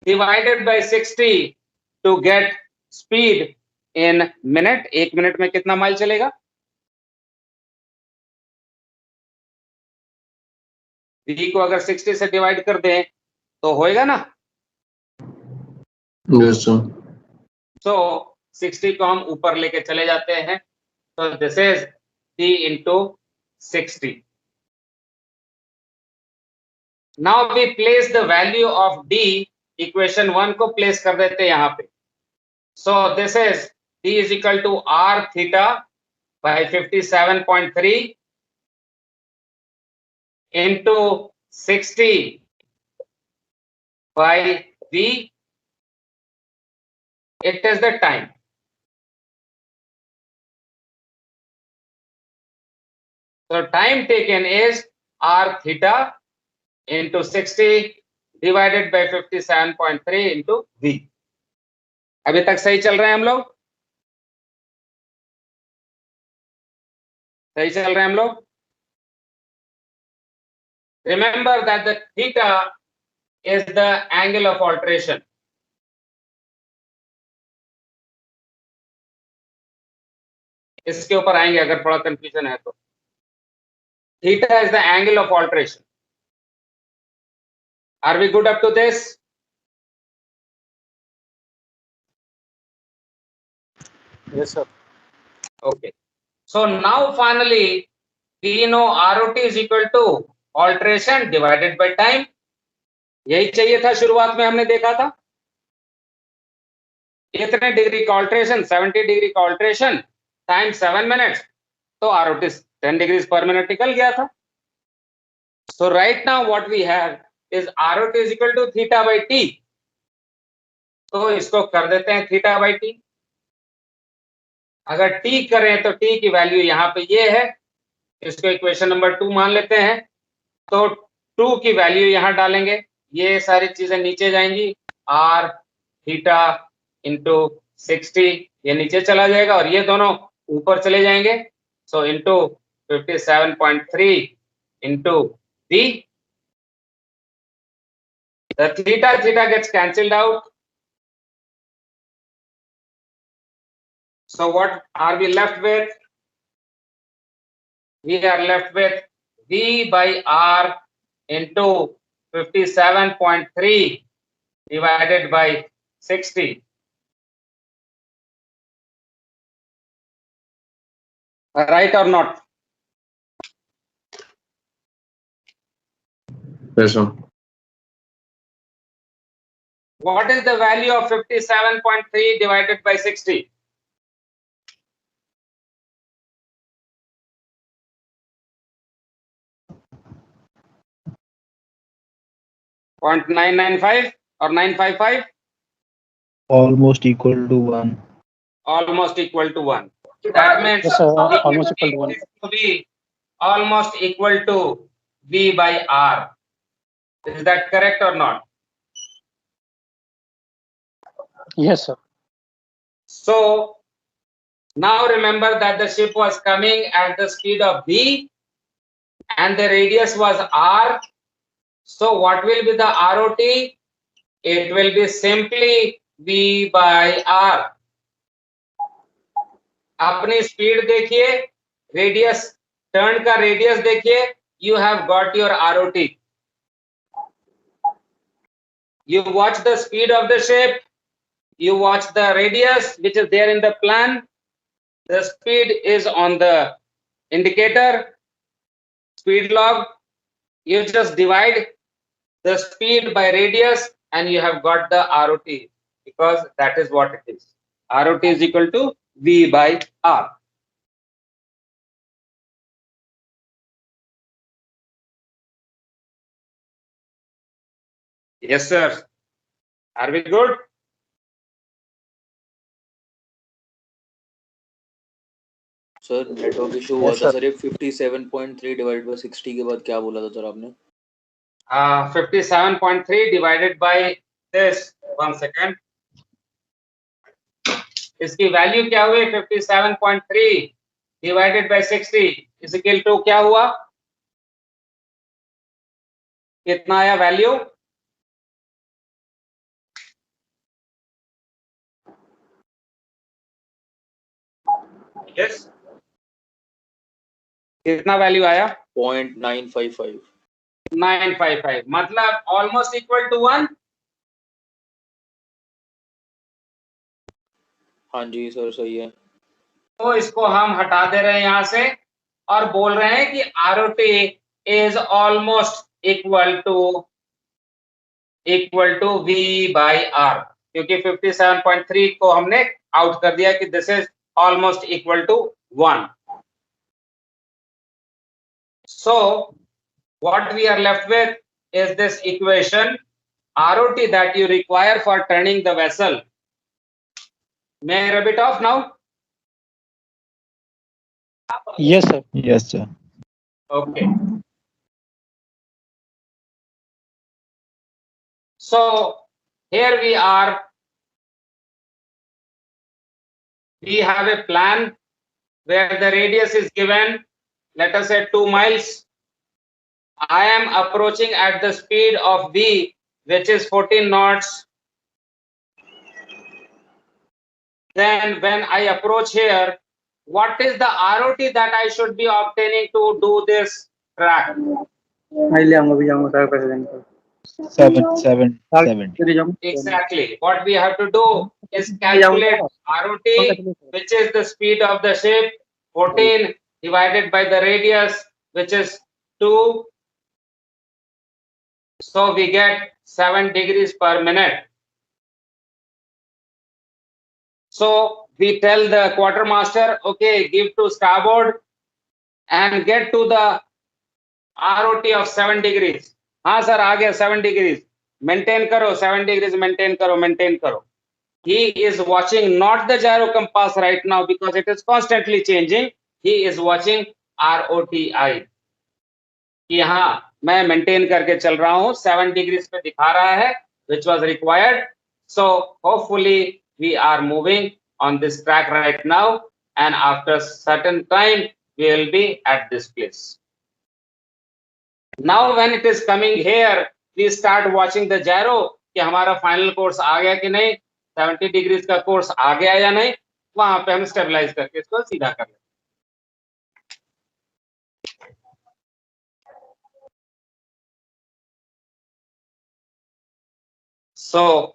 divided by 60 to get speed in minute? 1 minute में कितना mile चलेगा? V को अगर 60 से डिवाइड कर दें तो होएगा ना? Yes sir. So 60 को हम ऊपर लेके चले जाते हैं. So this is D into 60. Now we place the value of D, equation 1 को प्लेस कर देते हैं यहाँ पे. So this is D is equal to r theta by 57.3 into 60 by V. It is the time. So time taken is r theta into 60 divided by 57.3 into V. अभी तक सही चल रहे हैं हम लोग? सही चल रहे हैं हम लोग? Remember that the theta is the angle of alteration. इसके ऊपर आएंगे अगर थोड़ा कंफ्यूजन है तो. Theta is the angle of alteration. Are we good up to this? Yes sir. Okay. So now finally we know ROT is equal to alteration divided by time. यही चाहिए था, शुरुआत में हमने देखा था. इतने डिग्री का ऑल्ट्रेशन, 70 डिग्री का ऑल्ट्रेशन, टाइम 7 मिनट्स, तो ROT 10 डिग्रीज पर मिनट निकल गया था. So right now what we have is ROT is equal to theta by t. तो इसको कर देते हैं theta by t. अगर t करें तो t की वैल्यू यहाँ पे ये है, इसको इक्वेशन नंबर 2 मान लेते हैं. तो 2 की वैल्यू यहाँ डालेंगे, ये सारी चीजें नीचे जाएंगी, r theta into 60, ये नीचे चला जाएगा और ये दोनों ऊपर चले जाएंगे. So into 57.3 into v. The theta gets cancelled out. So what are we left with? We are left with v by r into 57.3 divided by 60. Right or not? Yes, sir. What is the value of 57.3 divided by 60? Point 995 or 955? Almost equal to 1. Almost equal to 1. That means Yes, sir, we can almost equal to take 1. this to be almost equal to v by r. Is that correct or not? Yes, sir. So now remember that the ship was coming at the speed of v and the radius was r. So what will be the ROT? It will be simply v by r. अपनी speed देखिए, radius, turn का radius देखिए, you have got your ROT. You watch the speed of the ship, you watch the radius which is there in the plan. The speed is on the indicator, speed log. You just divide the speed by radius and you have got the ROT, because that is what it is. ROT is equal to v by r. Yes, sir. Are we good? Sir network issue हुआ था sir. ये 57.3 divide by 60 के बाद क्या बोला था sir आपने? 57.3 divided by this. 1 second. इसकी वैल्यू क्या हुई? 57.3 divided by 60 is equal to क्या हुआ? कितना आया वैल्यू? यस, कितना वैल्यू आया? 0.955. 955, मतलब ऑलमोस्ट इक्वल टू 1. हाँ जी सर, सही है. तो इसको हम हटा दे रहे हैं यहां से और बोल रहे हैं कि ROT is almost equal to v by r, क्योंकि 57.3 को हमने आउट कर दिया कि this is almost equal to 1. So what we are left with is this equation ROT that you require for turning the vessel. May I rub it off now? Yes, sir. Yes, sir. Okay. So here we are. We have a plan where the radius is given, let us say 2 miles. I am approaching at the speed of v, which is 14 knots. Then when I approach here, what is the ROT that I should be obtaining to do this track? 770. Exactly. What we have to do is calculate ROT, which is the speed of the ship, 14 divided by the radius, which is 2. So we get 7 degrees per minute. So we tell the quartermaster, okay, give to starboard and get to the ROT of 7 degrees. हाँ sir, आ गया 7 degrees. Maintain करो 7 degrees, maintain करो. He is watching not the gyro compass right now because it is constantly changing. He is watching ROTI. कि हाँ मैं maintain करके चल रहा हूँ, 7 degrees पे दिखा रहा है, which was required So hopefully we are moving on this track right now, and after certain time we will be at this place. Now when it is coming here, we start watching the gyro कि हमारा final course आ गया कि नहीं, 70 degrees का course आ गया या नहीं, वहां पे हम स्टेबलाइज करके इसको सीधा कर लें. So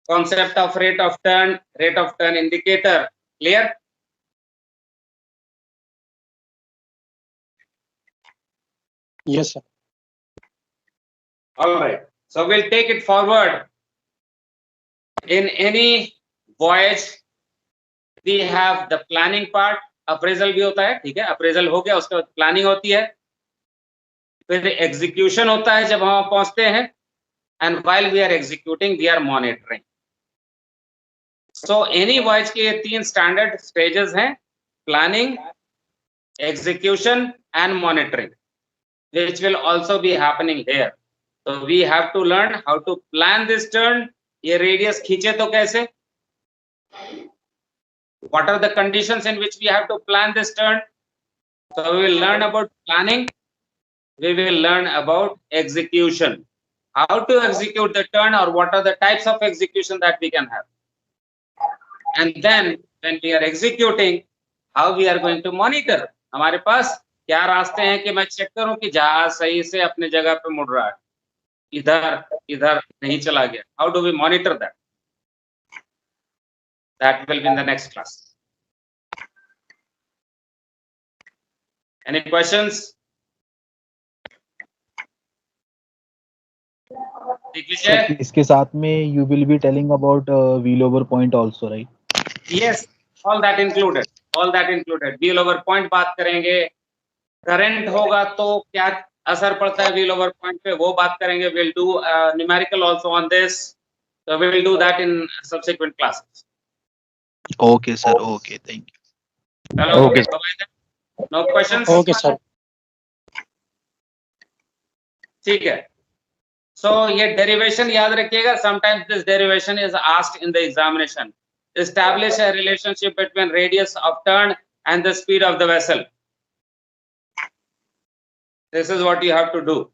concept of rate of turn indicator clear? Yes, sir. All right. So we'll take it forward. In any voyage, we have the planning part. Appraisal भी होता है, ठीक है. Appraisal हो गया, उसके बाद planning होती है. फिर execution होता है जब हम पहुंचते हैं. And while we are executing, we are monitoring. So any voyage के ये 3 standard stages हैं: planning, execution, and monitoring, which will also be happening here. So we have to learn how to plan this turn. ये radius खींचे तो कैसे? What are the conditions in which we have to plan this turn? So we will learn about planning. We will learn about execution. How to execute the turn, or what are the types of execution that we can have. And then when we are executing, how we are going to monitor. हमारे पास क्या रास्ते हैं कि मैं check करूं कि जहाज सही से अपने जगह पे मुड़ रहा है, इधर नहीं चला गया. How do we monitor that? That will be in the next class. Any questions? Sir, इसके साथ में you will be telling about wheel over point also, right? Yes, all that included. All that included. Wheel over point बात करेंगे. Current होगा तो क्या असर पड़ता है wheel over point पे, वो बात करेंगे. We'll do numerical also on this. So we will do that in subsequent classes. Okay, sir. Okay, thank you. Hello. Okay. No questions? Okay, sir. ठीक है. So ये derivation याद रखिएगा. Sometimes this derivation is asked in the examination. Establish a relationship between radius of turn and the speed of the vessel. This is what you have to do.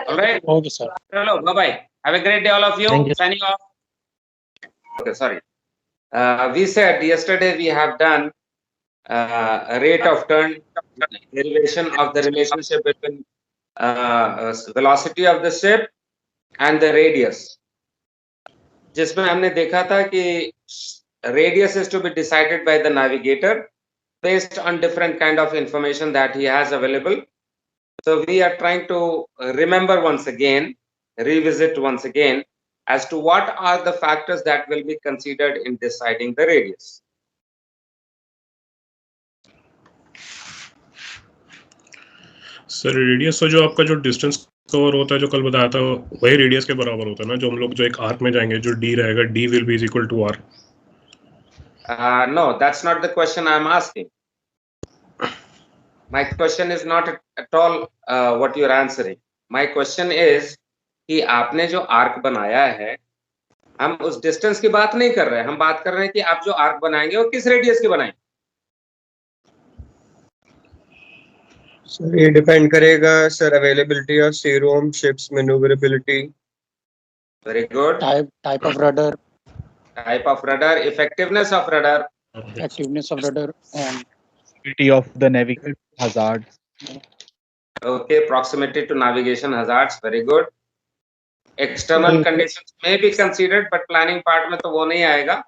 All right. Okay, sir. Hello. Bye bye. Have a great day, all of you. Thank you. Signing off. Okay, sorry. We said yesterday we have done a rate of turn, derivation of the relationship between velocity of the ship and the radius. जिसमें हमने देखा था कि radius is to be decided by the navigator based on different kind of information that he has available. So we are trying to remember once again, revisit once again, as to what are the factors that will be considered in deciding the radius. Sir radius तो जो आपका जो distance cover होता है जो कल बताया था वही रेडियस के बराबर होता है ना, जो हम लोग जो एक आर्क में जाएंगे जो डी रहेगा, D will be is equal to R. No, that's not the question I'm asking. My question is not at all what you're answering. My question is कि आपने जो आर्क बनाया है, हम उस डिस्टेंस की बात नहीं कर रहे हैं. हम बात कर रहे हैं कि आप जो आर्क बनाएंगे वो किस रेडियस की बनाएंगे. सर ये डिपेंड करेगा sir availability of sea room, ships manoeuvrability. Very good. Type of rudder, Type of rudder, effectiveness of rudder, activeness of rudder, and Proximity of the navigation hazards. okay, proximity to navigation hazards. Very good. External conditions may be considered, but planning part में तो वो नहीं आएगा.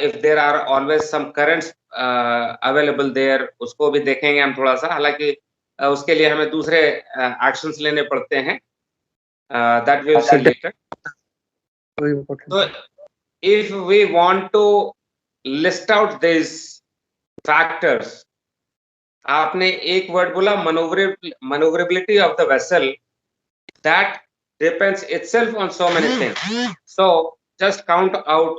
If there are always some currents available there, उसको भी देखेंगे हम थोड़ा सा. हालांकि उसके लिए हमें दूसरे actions लेने पड़ते हैं. That will see later. So if we want to list out these factors, आपने एक वर्ड बोला maneuverability of the vessel. That depends itself on so many things. So just count out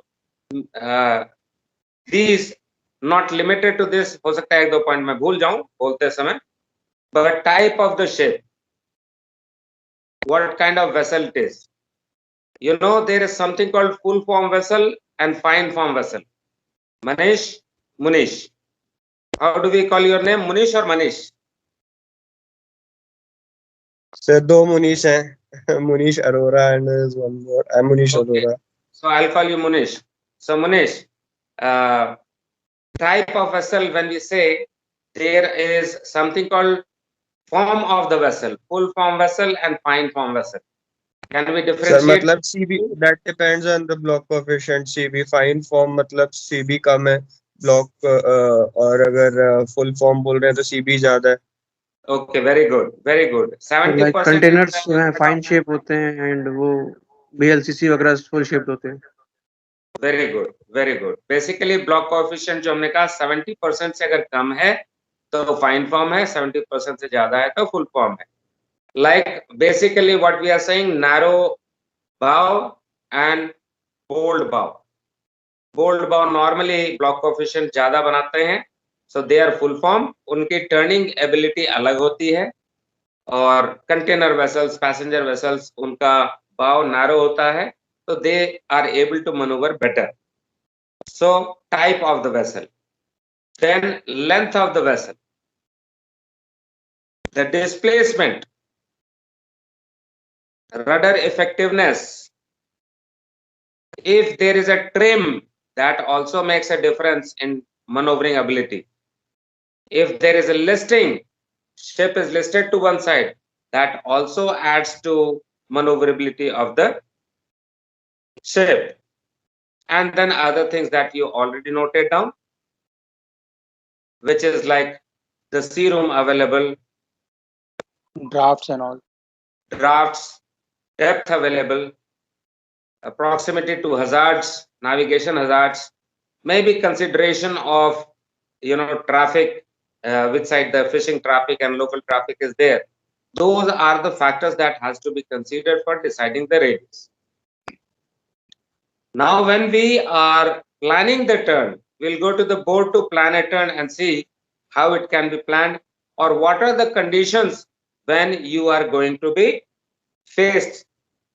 these, not limited to this. हो सकता है एक दो point मैं भूल जाऊं बोलते समय. But type of the ship, what kind of vessel it is. You know, there is something called full form vessel and fine form vessel. Manish, Munish. How do we call your name, Munish or Manish? Sir, दो मुनीश हैं. Munish Arora and there's one more. I'm Munish Okay, Arora. so I'll call you Munish. So Munish, uh, type of vessel, when we say there is something called form of the vessel, full form vessel and fine form vessel. Can we Sir, differentiate? मतलब CB that depends on the block coefficient. CB fine form मतलब CB कम है block और अगर full form बोल रहे हैं तो CB ज्यादा है. Okay, very good, very good. Like 70% containers जो है फाइन शेप होते हैं एंड वो BLCC वगैरह फुल शेप होते हैं. Very good, very good. Basically block coefficient जो हमने कहा 70% से अगर कम है तो फाइन फॉर्म है, 70% से ज्यादा है तो फुल फॉर्म है. Like basically what we are saying, narrow bow and bold bow. Bold bow normally block coefficient ज्यादा बनाते हैं, so they are full form. उनकी टर्निंग एबिलिटी अलग होती है. और कंटेनर वेसल्स, पैसेंजर वेसल्स, उनका बाव नैरो होता है, तो they are able to manoeuvre better. So type of the vessel, then length of the vessel, the displacement, rudder effectiveness. If there is a trim, that also makes a difference in maneuvering ability. If there is a listing, ship is listed to one side, that also adds to maneuverability of the ship. And then other things that you already noted down, which is like the sea room available, drafts and all. drafts, depth available, proximity to hazards, navigation hazards, maybe consideration of, you know, traffic, which side the fishing traffic and local traffic is there. Those are the factors that has to be considered for deciding the radius. Now when we are planning the turn, we'll go to the board to plan a turn and see how it can be planned, or what are the conditions when you are going to be faced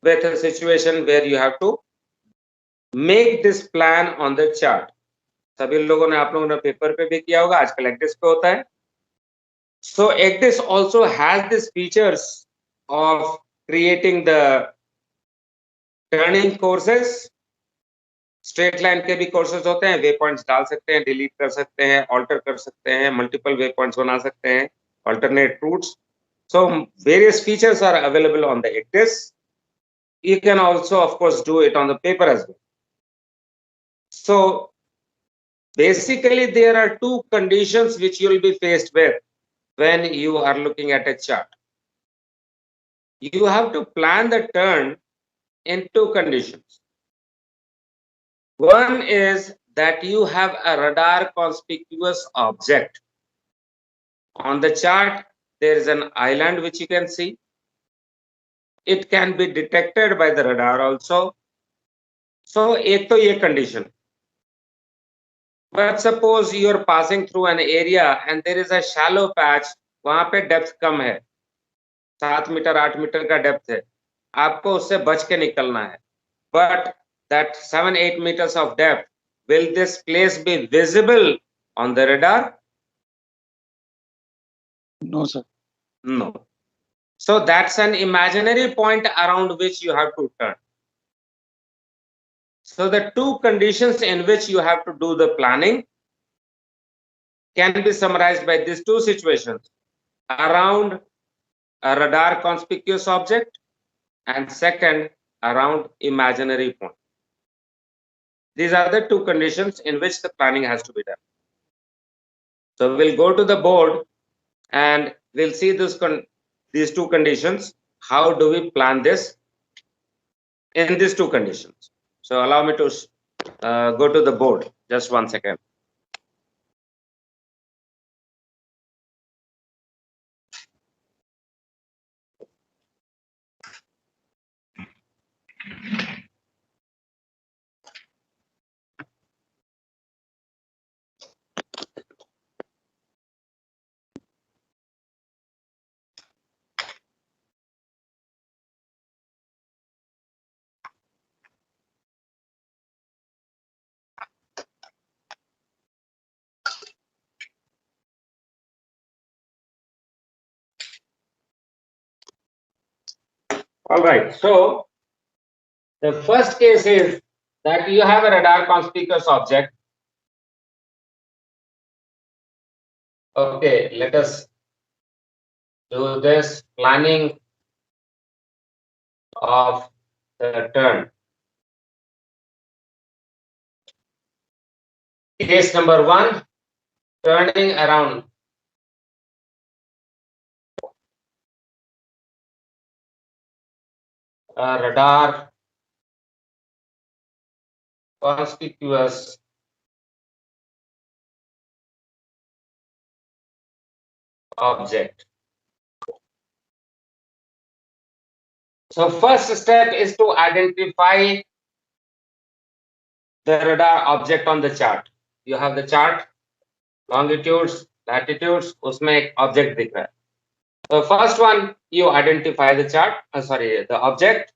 with a situation where you have to make this plan on the chart. सभी लोगों ने, आप लोगों ने paper पे भी किया होगा, आजकल एक्डिस पे होता है. So एक्डिस also has this features of creating the turning courses. Straight line के भी कोर्सेज होते हैं, वे पॉइंट्स डाल सकते हैं, डिलीट कर सकते हैं, ऑल्टर कर सकते हैं, मल्टीपल वे पॉइंट्स बना सकते हैं, alternate routes. So various features are available on the ECDIS. You can also, of course, do it on the paper as well. So basically, there are two conditions which you will be faced with when you are looking at a chart. You have to plan the turn in two conditions. One is that you have a radar conspicuous object. On the chart, there is an island which you can see. It can be detected by the radar also. So एक तो ये condition. But suppose you are passing through an area and there is a shallow patch, वहां पे depth कम है, 7 metre 8 metre का depth है, आपको उससे बच के निकलना है. But that 7-8 meters of depth, will this place be visible on the radar? No, sir. No. So that's an imaginary point around which you have to turn. So the two conditions in which you have to do the planning can be summarized by these two situations: around a radar conspicuous object, and second, around imaginary point. These are the two conditions in which the planning has to be done. So we'll go to the board and we'll see these two conditions. How do we plan this in these two conditions? So allow me to go to the board. Just one second. All right. So the first case is that you have a radar conspicuous object. Okay, let us do this planning of the turn. Case number 1, turning around. A radar conspicuous object. So first step is to identify the radar object on the chart. You have the chart, longitudes, latitudes, उसमें एक object दिख रहा है. The first one, you identify the chart, the object.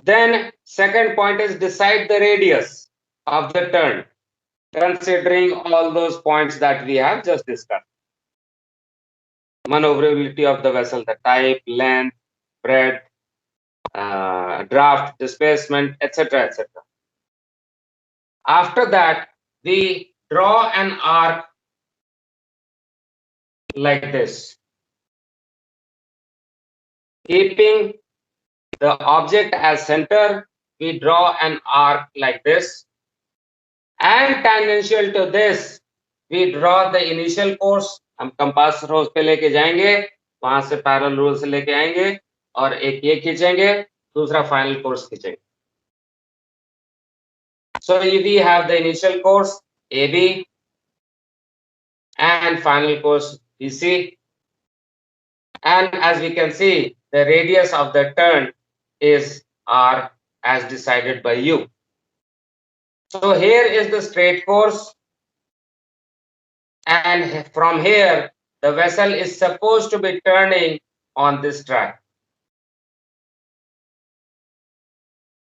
Then second point is decide the radius of the turn, considering all those points that we have just discussed. Maneuverability of the vessel, the type, length, breadth, draft, displacement, etc., etc. After that, we draw an arc like this, keeping the object as center. We draw an arc like this, and tangential to this, we draw the initial course. हम compass rose पे लेके जाएंगे, वहां से parallel rule से लेके आएंगे और एक ये खींचेंगे, दूसरा फाइनल कोर्स खींचेंगे. So we have the initial course AB and final course BC, and as we can see, the radius of the turn is R as decided by you. So here is the straight course, and from here the vessel is supposed to be turning on this track.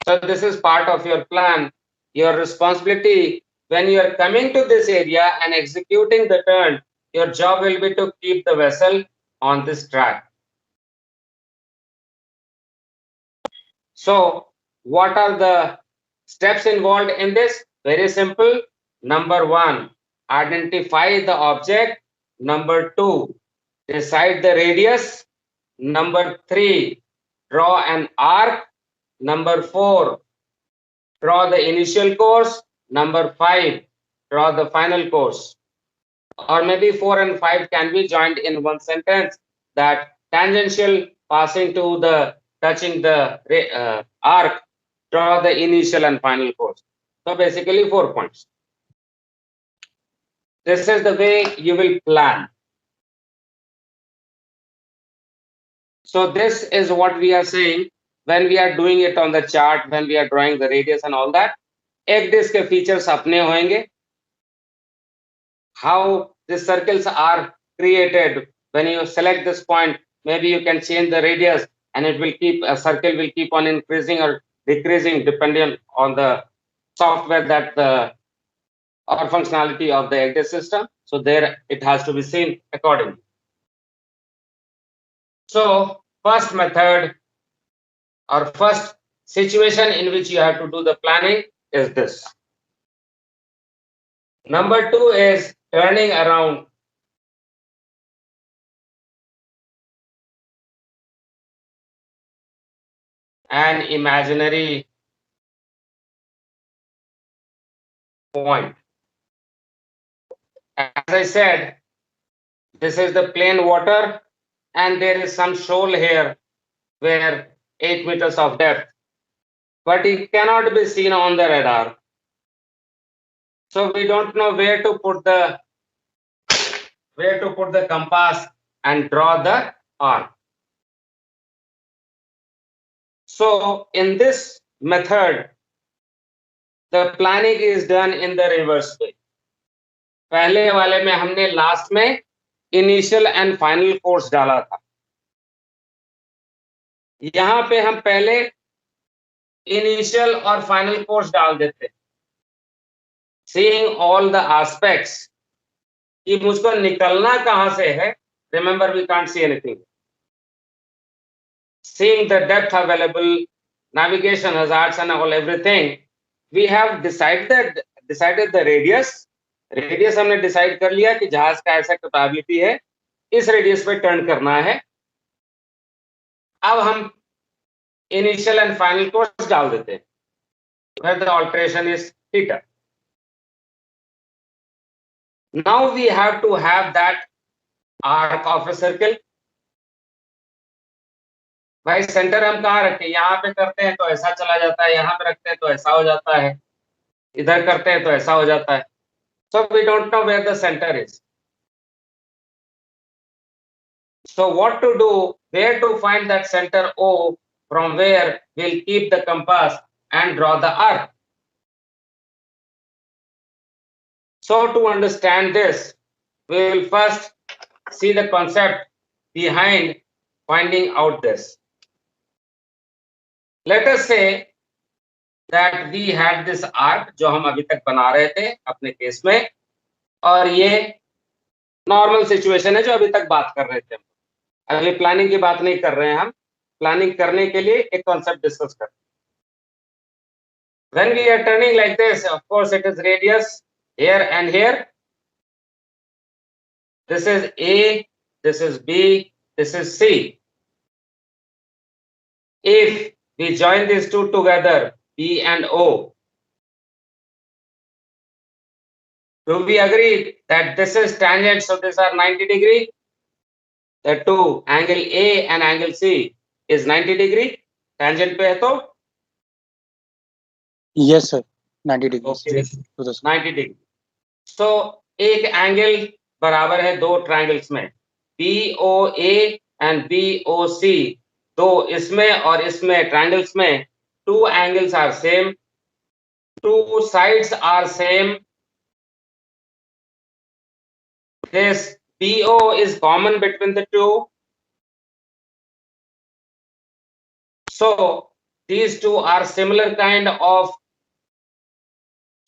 So this is part of your plan. Your responsibility when you are coming to this area and executing the turn, your job will be to keep the vessel on this track. So what are the steps involved in this? Very simple. Number 1, identify the object. Number 2, decide the radius. Number 3, draw an arc. Number 4, draw the initial course. Number 5, draw the final course. Or maybe 4 and 5 can be joined in one sentence, that tangential passing to the touching the arc, draw the initial and final course. So basically 4 points. This is the way you will plan. So this is what we are saying when we are doing it on the chart, when we are drawing the radius and all that. एक disc के features अपने होंगे. How the circles are created when you select this point, maybe you can change the radius and it will keep, a circle will keep on increasing or decreasing depending on the software that the or functionality of the EGDIS system. So there it has to be seen accordingly. So first method or first situation in which you have to do the planning is this. Number 2 is turning around. An imaginary point. As I said, this is the plain water and there is some shoal here where 8 meters of depth, but it cannot be seen on the radar. So we don't know where to put the compass and draw the arc. So in this method, the planning is done in the reverse way. पहले वाले में हमने last में initial and final course डाला था. यहां पे हम पहले इनिशियल और फाइनल कोर्स डाल देते. सीइंग ऑल द एस्पेक्ट्स कि मुझको निकलना कहां से है. Remember we can't see anything. seeing the depth available, navigation hazards and all everything, we have decided the radius. Radius हमने डिसाइड कर लिया कि जहाज का ऐसा कैपेबिलिटी है, इस रेडियस पे टर्न करना है. अब हम इनिशियल एंड फाइनल कोर्स डाल देते हैं, where the alteration is theta. Now we have to have that arc of a circle. भाई सेंटर हम कहाँ रखें? यहाँ पे करते हैं तो ऐसा चला जाता है, यहाँ पे रखते हैं तो ऐसा हो जाता है, इधर करते हैं तो ऐसा हो जाता है. So we don't know where the center is. So what to do? Where to find that center O from where we'll keep the compass and draw the arc? So to understand this, we will first see the concept behind finding out this. Let us say that we had this arc जो हम अभी तक बना रहे थे अपने case में, और ये नॉर्मल सिचुएशन है जो अभी तक बात कर रहे थे. अभी प्लानिंग की बात नहीं कर रहे हैं हम. प्लानिंग करने के लिए एक कॉन्सेप्ट डिस्कस करते हैं. When we are turning like this, of course it is radius here and here. This is A, this is B, this is C. If we join these two together, B and O, do we agree that this is tangent, so these are 90 degree? The two, angle A and angle C is 90 degree. Tangent पे है तो? Yes sir, 90 degrees. Okay, To the 90 degree. So एक angle बराबर है दो triangles में, BOA and BOC. दो इसमें और इसमें ट्रायंगल्स में, two angles are same, two sides are same. This BO is common between the two. So these two are similar kind of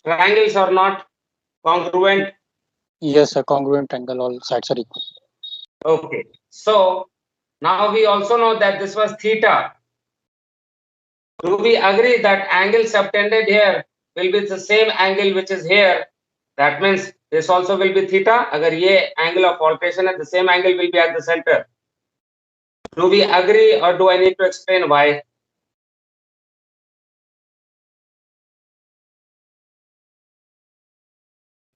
triangles or not? Congruent? Yes sir, congruent angle, all sides are equal. Okay. So now we also know that this was theta. Do we agree that angle subtended here will be the same angle which is here? That means this also will be theta. अगर ये angle of alteration है, the same angle will be at the center. Do we agree or do I need to explain why?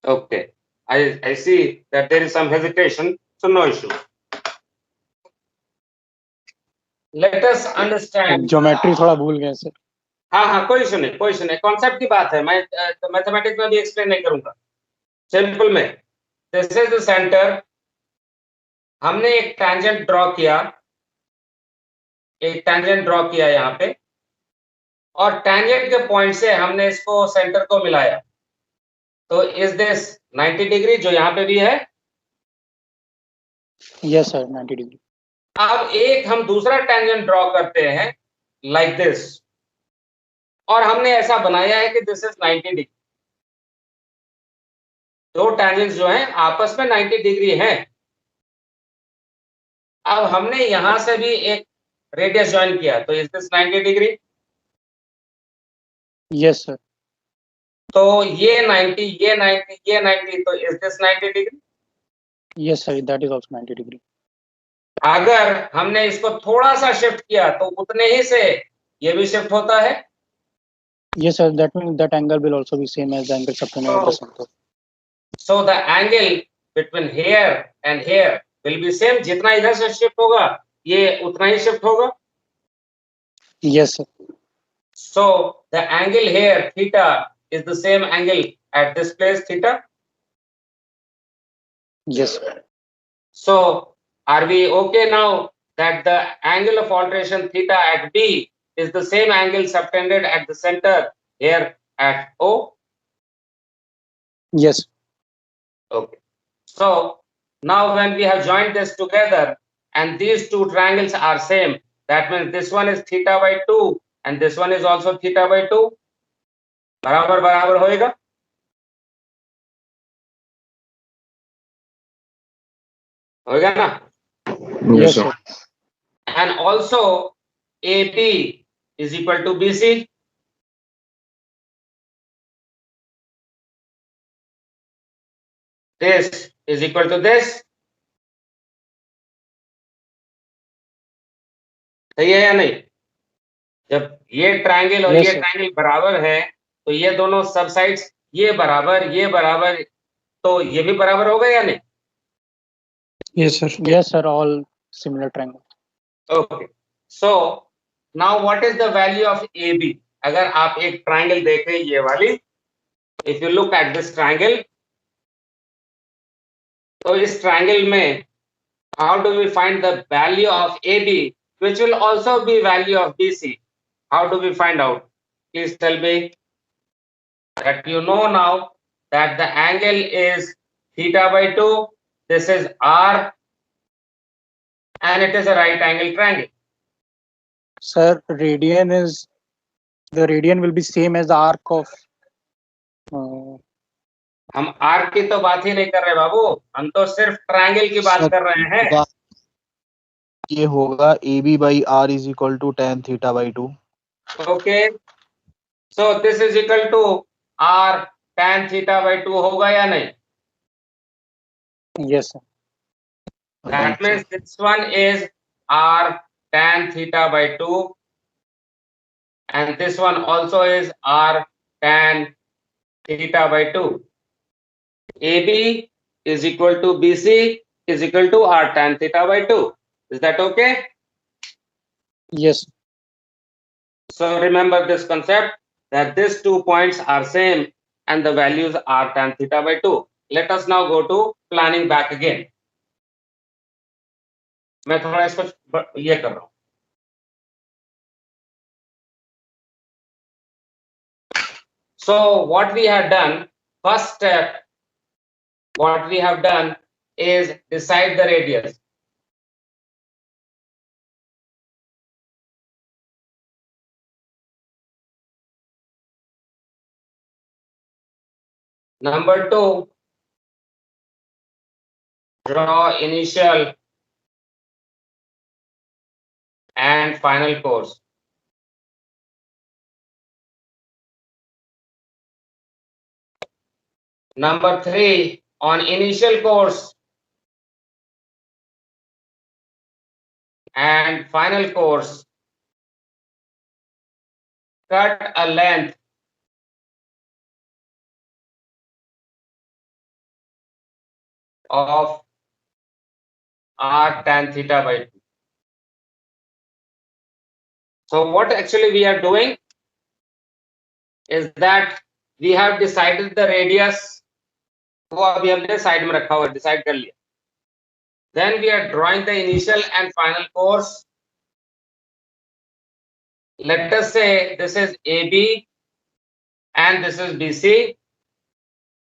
Okay. I see that there is some hesitation, so no issue. Let us understand. Geometry थोड़ा भूल गए sir. हाँ, कोई issue नहीं, concept की बात है. मैं मैथमेटिक्स में भी एक्सप्लेन नहीं करूंगा. सिंपल में, दिस इज द सेंटर. हमने एक टैंजेंट ड्रॉ किया, यहाँ पे, और टैंजेंट के पॉइंट से हमने इसको सेंटर को मिलाया. तो इज दिस 90 डिग्री जो यहाँ पे भी है? Yes sir, 90 degree. अब एक हम दूसरा टैंजेंट ड्रॉ करते हैं लाइक दिस, और हमने ऐसा बनाया है कि दिस इज 90 डिग्री. दो टैंजेंट्स जो हैं आपस में 90 डिग्री हैं. अब हमने यहां से भी एक रेडियस ज्वाइन किया, तो is this 90 degree? Yes sir. तो ये 90, ये 90, ये 90, तो is this 90 degree? Yes sir, that is also 90 degree. अगर हमने इसको थोड़ा सा शिफ्ट किया तो उतने ही से ये भी शिफ्ट होता है. Yes sir, that means that angle will also be same as the angle subtended at the center. So the angle between here and here will be same. जितना इधर से शिफ्ट होगा ये उतना ही शिफ्ट होगा. Yes sir. So the angle here theta is the same angle at this place theta. Yes sir. So are we okay now that the angle of alteration theta at B is the same angle subtended at the center here at O? Yes. Okay. So now when we have joined this together and these two triangles are same, that means this one is theta by 2 and this one is also theta by 2. बराबर बराबर होएगा. होएगा ना? Yes sir. And also AB is equal to BC. This is equal to this. सही है या नहीं? जब ये ट्रायंगल और Yes, ये sir. ट्रायंगल बराबर है तो ये दोनों सब साइड्स ये बराबर तो ये भी बराबर होगा या नहीं? Yes, sir. Yes, sir. All similar triangles. Okay. So now what is the value of AB? अगर आप एक ट्रायंगल देखें ये वाली, if you look at this triangle, तो इस ट्रायंगल में how do we find the value of AB, which will also be value of BC? How do we find out? Please tell me that you know now that the angle is theta by 2. This is R, and it is a right angle triangle. Sir, the radian will be same as the arc of. हम arc की तो बात ही नहीं कर रहे बाबू, हम तो सिर्फ ट्रायंगल की बात कर रहे हैं. ये होगा AB by R is equal to tan theta by 2. Okay, so this is equal to R tan theta by 2 होगा या नहीं? Yes, sir. That means this one is R tan theta by 2, and this one also is R tan theta by 2. AB is equal to BC is equal to R tan theta by 2. Is that okay? Yes. So remember this concept that these 2 points are same and the values are tan theta by 2. Let us now go to planning back again. मैं थोड़ा इसको ये कर रहा हूं. So what we have done, first step, what we have done is decide the radius. Number 2, draw initial and final course. Number 3, on initial course and final course, cut a length of R tan theta by 2. So what actually we are doing is that we have decided the radius. वो अभी हमने side में रखा हुआ, decide कर लिया. Then we are drawing the initial and final course. Let us say this is AB and this is BC.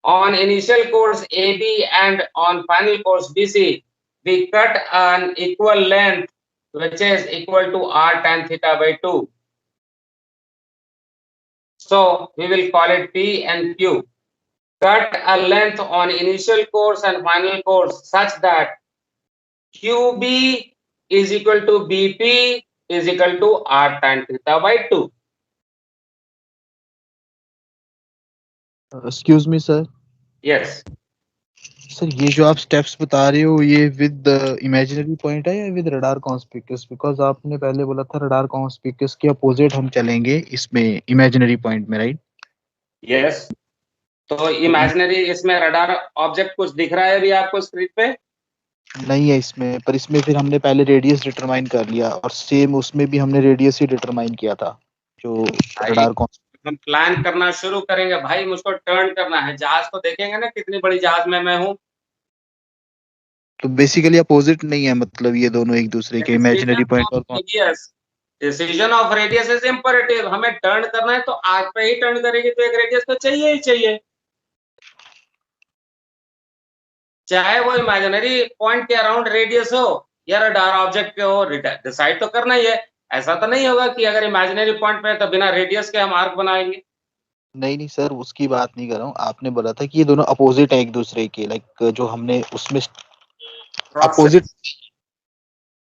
On initial course AB and on final course BC, we cut an equal length which is equal to R tan theta by 2. So we will call it P and Q. Cut a length on initial course and final course such that QB is equal to BP is equal to R tan theta by 2. Excuse me, sir. Yes. Sir ये जो आप steps बता रहे हो ये with imaginary point है या with radar conspicuous? Because आपने पहले बोला था रडार कॉन्स्पिकस के अपोजिट हम चलेंगे इसमें इमेजिनरी पॉइंट में, राइट? यस. तो इमेजिनरी इसमें रडार ऑब्जेक्ट कुछ दिख रहा है अभी आपको स्क्रीन पे? नहीं है इसमें, पर इसमें फिर हमने पहले रेडियस डिटरमाइन कर लिया और सेम उसमें भी हमने रेडियस ही डिटरमाइन किया था जो रडार हम प्लान करना शुरू करेंगे भाई, मुझको टर्न करना है. जहाज को देखेंगे ना कितनी बड़ी जहाज में मैं हूँ. तो बेसिकली अपोजिट नहीं है, मतलब ये दोनों एक दूसरे के इमेजिनरी पॉइंट और decision of radius is imperative. हमें टर्न करना है तो आग पे ही टर्न करेगी तो एक रेडियस तो चाहिए ही चाहिए, चाहे वो इमेजिनरी पॉइंट के अराउंड रेडियस हो या रडार ऑब्जेक्ट के हो. डिसाइड तो करना ही है. ऐसा तो नहीं होगा कि अगर इमेजिनरी पॉइंट पे तो बिना रेडियस के हम आर्क बनाएंगे. नहीं सर उसकी बात नहीं कर रहा हूँ. आपने बोला था कि ये दोनों अपोजिट है एक दूसरे के, लाइक जो हमने उसमें opposite.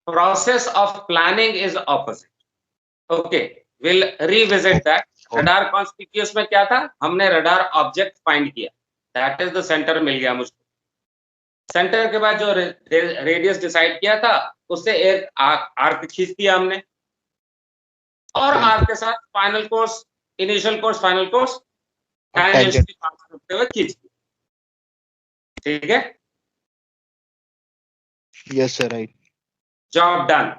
Process of planning is opposite. Okay, will revisit that. Radar conspicuous में क्या था, हमने रडार ऑब्जेक्ट फाइंड किया, दैट इज द सेंटर मिल गया मुझको. सेंटर के बाद जो रेडियस डिसाइड किया था उससे एक आर्क खींच दिया हमने, और आर्क के साथ final course, initial course, final course tangentially pass करते हुए खींच दिया. ठीक है, yes sir, right. job done.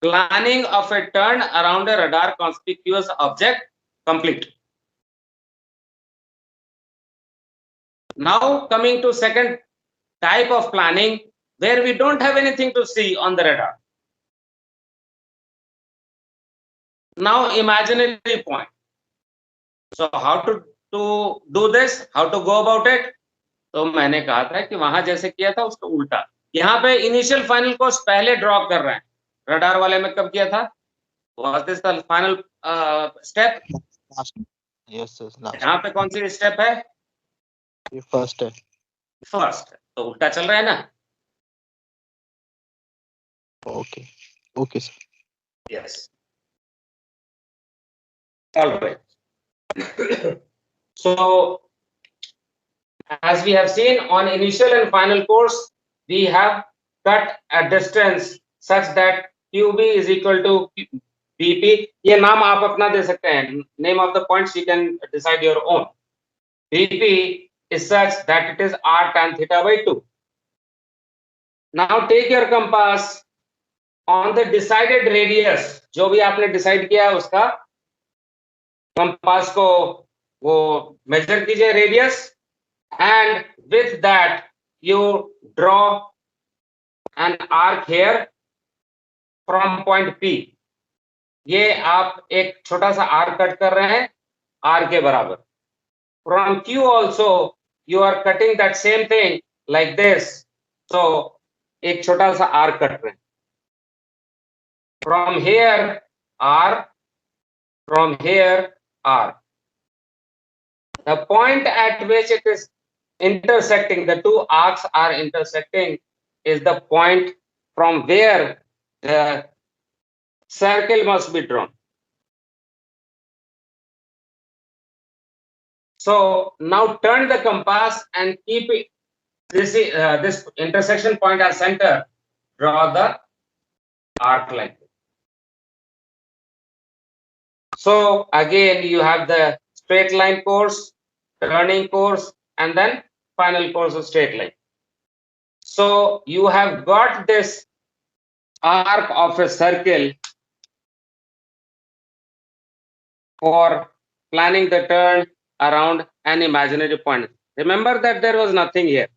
Planning of a turn around a radar conspicuous object complete. Now coming to second type of planning, where we don't have anything to see on the radar. Now imaginary point. So how to do this, how to go about it? तो मैंने कहा था कि वहां जैसे किया था उसको उल्टा, यहाँ पे इनिशियल फाइनल कोर्स पहले ड्रॉ कर रहे हैं. रडार वाले में कब किया था, was this the final step? Yes sir, यहाँ पे कौन सी स्टेप है, ये फर्स्ट है. फर्स्ट. तो उल्टा चल रहा है ना. Okay, okay sir. Yes. All right. So, as we have seen on initial and final course, we have cut a distance such that QB is equal to BP. ये नाम आप अपना दे सकते हैं. Name of the points you can decide your own. BP is such that it is r tan theta by 2. Now take your compass on the decided radius. जो भी आपने decide किया है उसका कंपास को वो मेजर कीजिए radius, and with that you draw an arc here from point P. ये आप एक छोटा सा आर्क कट कर रहे हैं R के बराबर. From Q also you are cutting that same thing like this. So एक छोटा सा आर्क कट रहे हैं. From here R, from here R. The point at which it is intersecting, the two arcs are intersecting, is the point from where the circle must be drawn. So now turn the compass and keep it, this intersection point as center. Draw the arc like this. So again you have the straight line course, turning course, and then final course of straight line. So you have got this arc of a circle for planning the turn around an imaginary point. Remember that there was nothing here.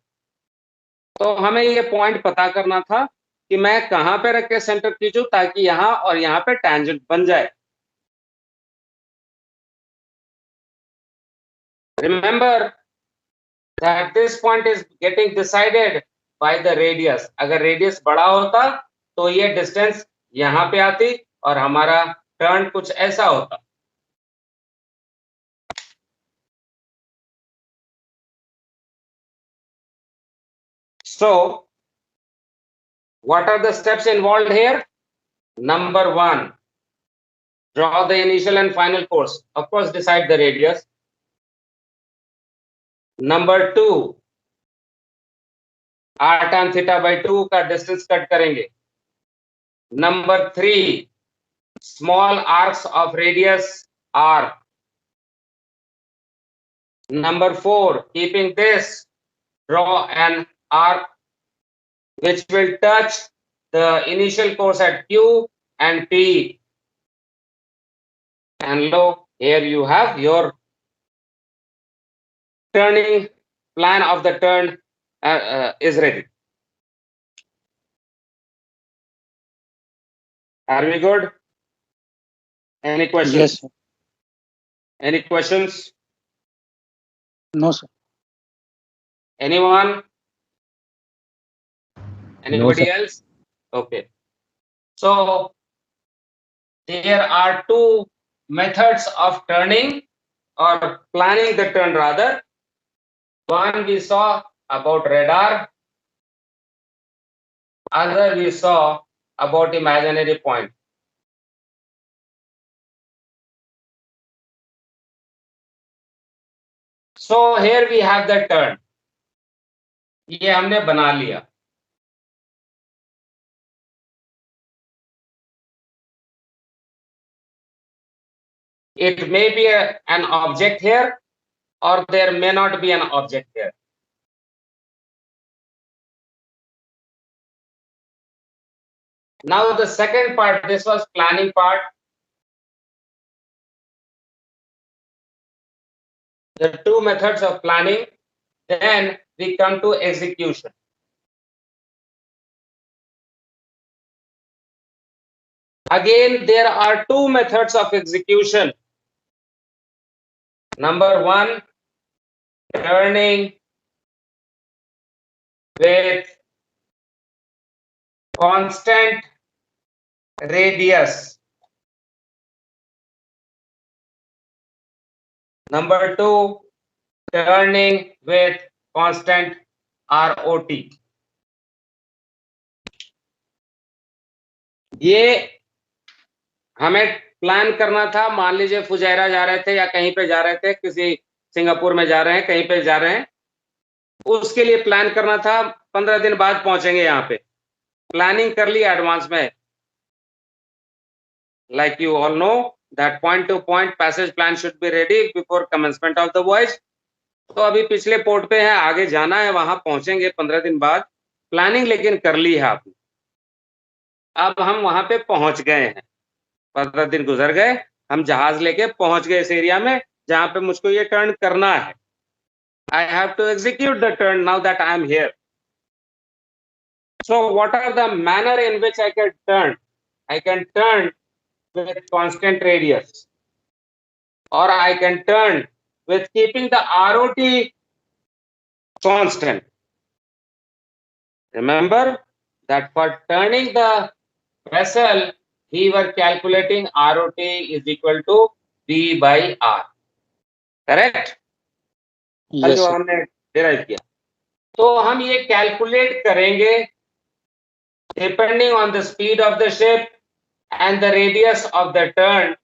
तो हमें ये point पता करना था कि मैं कहां पे रख के सेंटर खींचूं ताकि यहां और यहां पे टैंजेंट बन जाए. Remember that this point is getting decided by the radius. अगर रेडियस बड़ा होता तो ये डिस्टेंस यहां पे आती और हमारा टर्न कुछ ऐसा होता. So what are the steps involved here? Number 1, draw the initial and final course. Of course, decide the radius. Number 2, r tan theta by 2 का डिस्टेंस कट करेंगे. Number 3, small arcs of radius r. Number 4, keeping this, draw an arc which will touch the initial course at Q and P. And lo, here you have your turning plan of the turn is ready. Are we good? Any questions? Yes, sir. Any questions? No, sir. Anyone? Anybody else? Okay. So there are two methods of turning or planning the turn rather. One we saw about radar, other we saw about imaginary point. So here we have the turn. ये हमने बना लिया. It may be an object here, or there may not be an object here. Now the second part, this was planning part. The two methods of planning. Then we come to execution. Again, there are two methods of execution. Number one, turning with constant radius. Number two, turning with constant ROT. ये हमें plan करना था. मान लीजिए Fujairah जा रहे थे या कहीं पे जा रहे थे, किसी सिंगापुर में जा रहे हैं, कहीं पे जा रहे हैं, उसके लिए प्लान करना था. 15 दिन बाद पहुंचेंगे यहाँ पे. प्लानिंग कर ली एडवांस में. Like you all know that point to point passage plan should be ready before commencement of the voyage. तो अभी पिछले पोर्ट पे है, आगे जाना है, वहां पहुंचेंगे 15 दिन बाद. प्लानिंग लेकिन कर ली है आपने. अब हम वहां पे पहुंच गए हैं. 15 दिन गुजर गए, हम जहाज लेके पहुंच गए इस एरिया में जहां पे मुझको ये टर्न करना है. I have to execute the turn now that I am here. So what are the manner in which I can turn? I can turn with constant radius, or I can turn with keeping the ROT constant. Remember that for turning the vessel, we were calculating ROT is equal to V by R. Correct? Yes, जो sir. हमने derive किया. तो हम ये calculate करेंगे depending on the speed of the ship and the radius of the turn.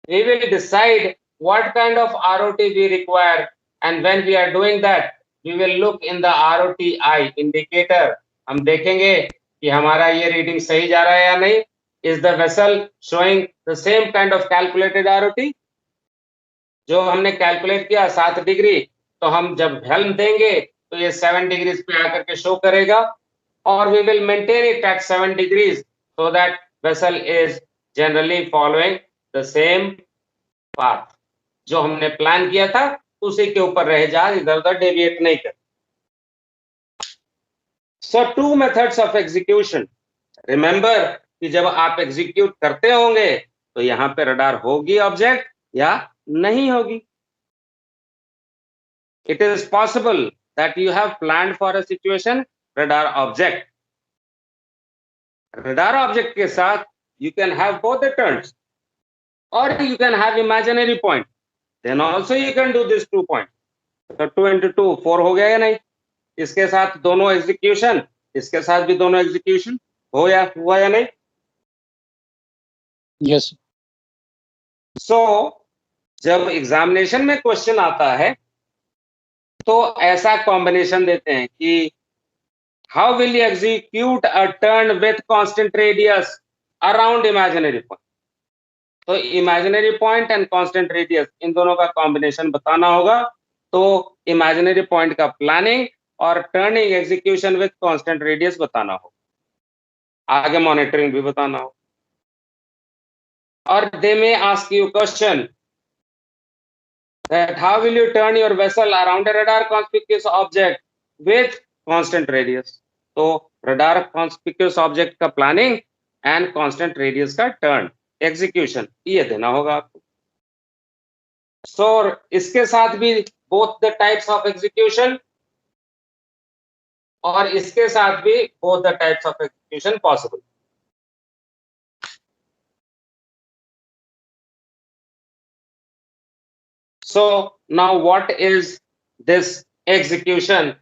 We will decide what kind of ROT we require, and when we are doing that, we will look in the ROTI indicator. हम देखेंगे कि हमारा ये reading सही जा रहा है या नहीं. Is the vessel showing the same kind of calculated ROT? जो हमने कैलकुलेट किया 7 डिग्री, तो हम जब हेल्म देंगे तो ये 7 डिग्रीज पे आकर के शो करेगा. और we will maintain it at 7 degrees so that vessel is generally following the same path. जो हमने प्लान किया था उसी के ऊपर रहे जहाज, इधर उधर डेविएट नहीं कर. So two methods of execution. Remember कि जब आप एग्जीक्यूट करते होंगे तो यहाँ पे रडार होगी ऑब्जेक्ट या नहीं होगी. It is possible that you have planned for a situation radar object. Radar object के साथ you can have both the turns, or you can have imaginary point. Then also you can do this 2 point. So 2 into 2 4 हो गया या नहीं. इसके साथ दोनों execution, इसके साथ भी दोनों एग्जीक्यूशन हो या हुआ या नहीं. Yes. So जब एग्जामिनेशन में क्वेश्चन आता है तो ऐसा कॉम्बिनेशन देते हैं कि how will you execute a turn with constant radius around imaginary point. तो imaginary point and constant radius इन दोनों का कॉम्बिनेशन बताना होगा. तो imaginary point का प्लानिंग और turning execution with constant radius बताना हो. आगे मॉनिटरिंग भी बताना हो. और they may ask you question that how will you turn your vessel around a radar conspicuous object with constant radius. तो radar conspicuous object का प्लानिंग एंड constant radius का टर्न एग्जीक्यूशन ये देना होगा आपको. सो इसके साथ भी both the types of execution और इसके साथ भी both the types of execution possible. So now what is this execution?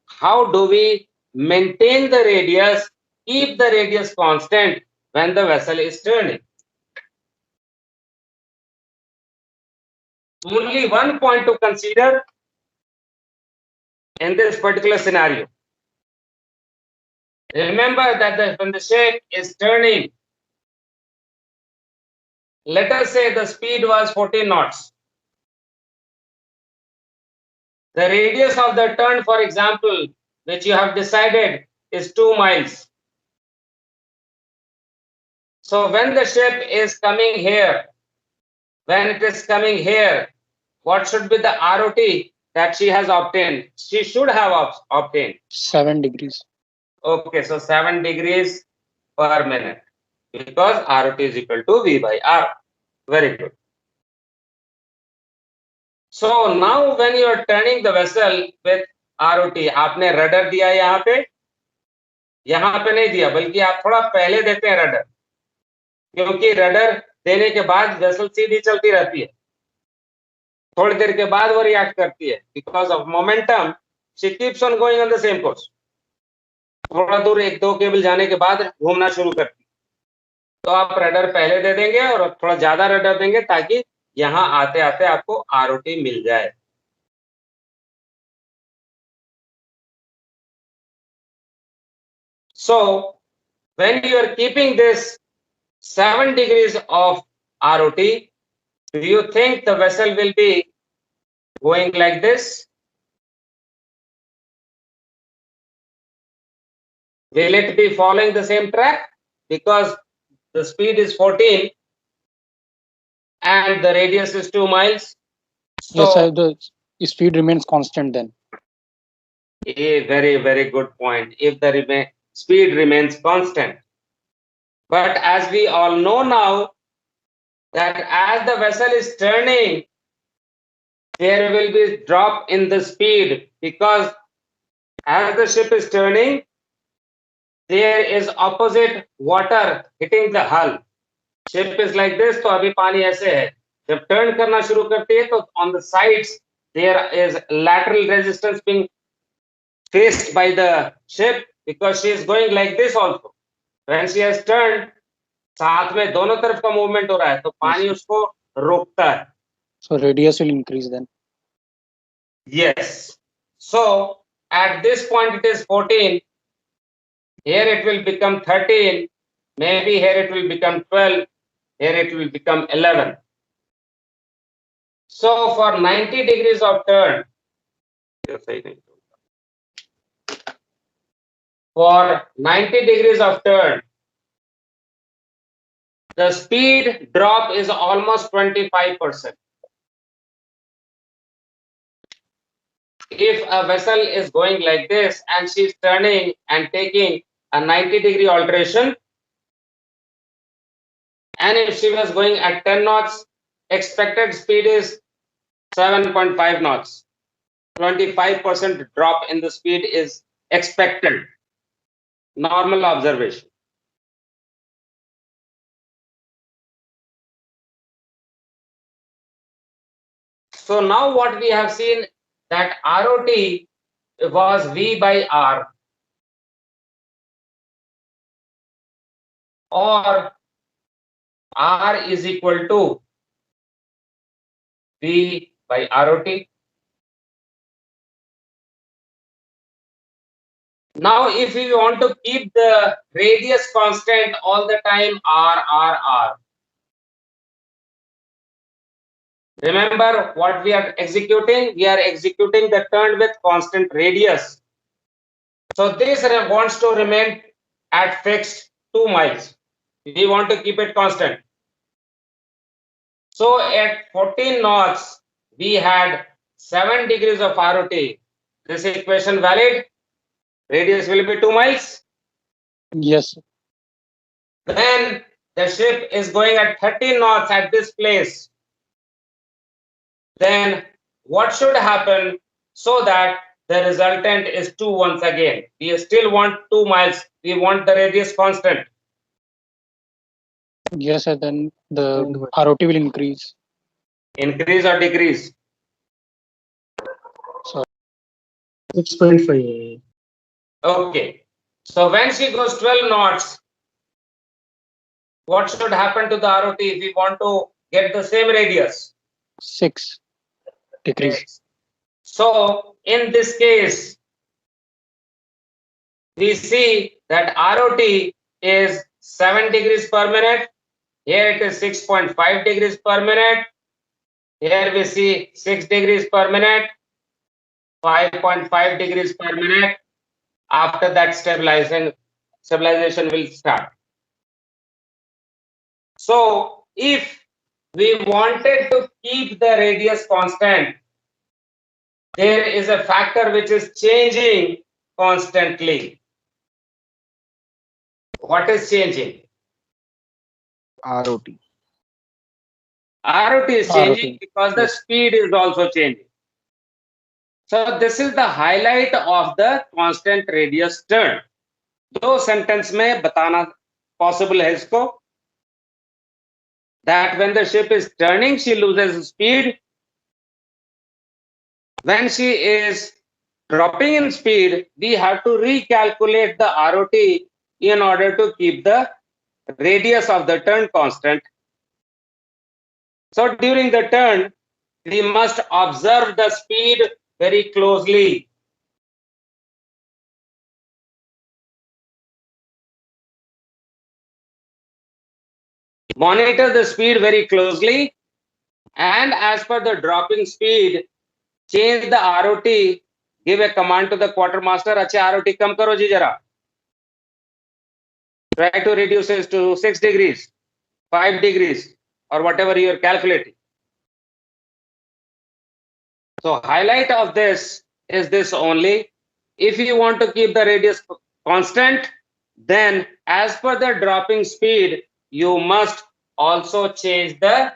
How do we maintain the radius, keep the radius constant when the vessel is turning? Only one point to consider in this particular scenario. Remember that when the ship is turning, let us say the speed was 14 knots. The radius of the turn, for example, which you have decided is 2 miles. So when the ship is coming here, when it is coming here, what should be the ROT that she has obtained? She should have obtained 7 degrees. Okay, so 7 degrees per minute, because ROT is equal to V by R. Very good. So now when you are turning the vessel with ROT, आपने rudder दिया यहाँ पे नहीं दिया, बल्कि आप थोड़ा पहले देते हैं रडर, क्योंकि रडर देने के बाद वेसल सीधी चलती रहती है, थोड़ी देर के बाद वो रिएक्ट करती है, because of momentum she keeps on going on the same course. थोड़ा दूर 1-2 केबल जाने के बाद घूमना शुरू करती है. तो आप रडर पहले दे देंगे और थोड़ा ज्यादा रडर देंगे ताकि यहाँ आते आते आपको ROT मिल जाए. So when you are keeping this 7 degrees of ROT, do you think the vessel will be going like this? Will it be following the same track? Because the speed is 14 and the radius is 2 miles. So, Yes, sir, the speed remains constant then. a very, very good point. If the speed remains constant. But as we all know now, that as the vessel is turning, there will be a drop in the speed, because as the ship is turning, there is opposite water hitting the hull. Ship is like this, तो अभी पानी ऐसे है. जब turn करना शुरू करती है, तो on the sides there is lateral resistance being faced by the ship, because she is going like this also. When she has turned, साथ में दोनों तरफ का मूवमेंट हो रहा है, तो पानी उसको रोकता है. So radius will increase then. Yes. So at this point it is 14. Here it will become 13. Maybe here it will become 12. Here it will become 11. So for 90 degrees of turn, for 90 degrees of turn, the speed drop is almost 25%. If a vessel is going like this and she is turning and taking a 90-degree alteration, and if she was going at 10 knots, expected speed is 7.5 knots. 25% drop in the speed is expected. Normal observation. So now what we have seen, that ROT was V by R, or R is equal to V by ROT. Now if we want to keep the radius constant all the time, R. Remember what we are executing? We are executing the turn with constant radius. So this wants to remain at fixed 2 miles. We want to keep it constant. So at 14 knots, we had 7 degrees of ROT. This equation valid? Radius will be 2 miles? Yes. Then the ship is going at 13 knots at this place. Then what should happen so that the resultant is 2 once again? We still want 2 miles. We want the radius constant. Yes, sir, then the ROT will increase. Increase or decrease? 6.5. Okay. So when she goes 12 knots, what should happen to the ROT if we want to get the same radius? 6 degrees. So in this case, we see that ROT is 7 degrees per minute. Here it is 6.5 degrees per minute. Here we see 6 degrees per minute, 5.5 degrees per minute. After that, stabilization will start. So if we wanted to keep the radius constant, there is a factor which is changing constantly. What is changing? ROT. ROT is changing because the speed is also changing. So this is the highlight of the constant radius turn. दो sentence में बताना possible है इसको, that when the ship is turning, she loses speed. When she is dropping in speed, we have to recalculate the ROT in order to keep the radius of the turn constant. So during the turn, we must observe the speed very closely. Monitor the speed very closely, and as per the dropping speed, change the ROT. Give a command to the quartermaster. अच्छा ROT कम करो जी जरा. Try to reduce it to 6 degrees, 5 degrees, or whatever you are calculating. So highlight of this is this only. If you want to keep the radius constant, then as per the dropping speed, you must also change the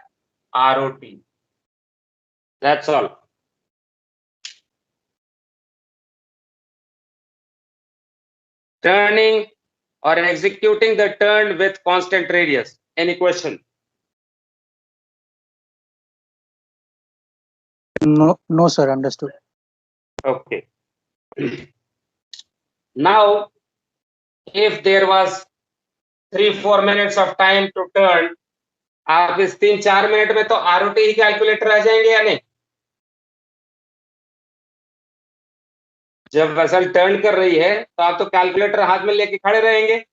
ROT. That's all. Turning or executing the turn with constant radius. Any question? No, sir. Understood. Okay. Now, if there was 3-4 minutes of time to turn, आप इस 3-4 minute में तो ROT ही calculator आ जाएंगे या नहीं? जब vessel turn कर रही है तो आप तो कैलकुलेटर हाथ में लेके खड़े रहेंगे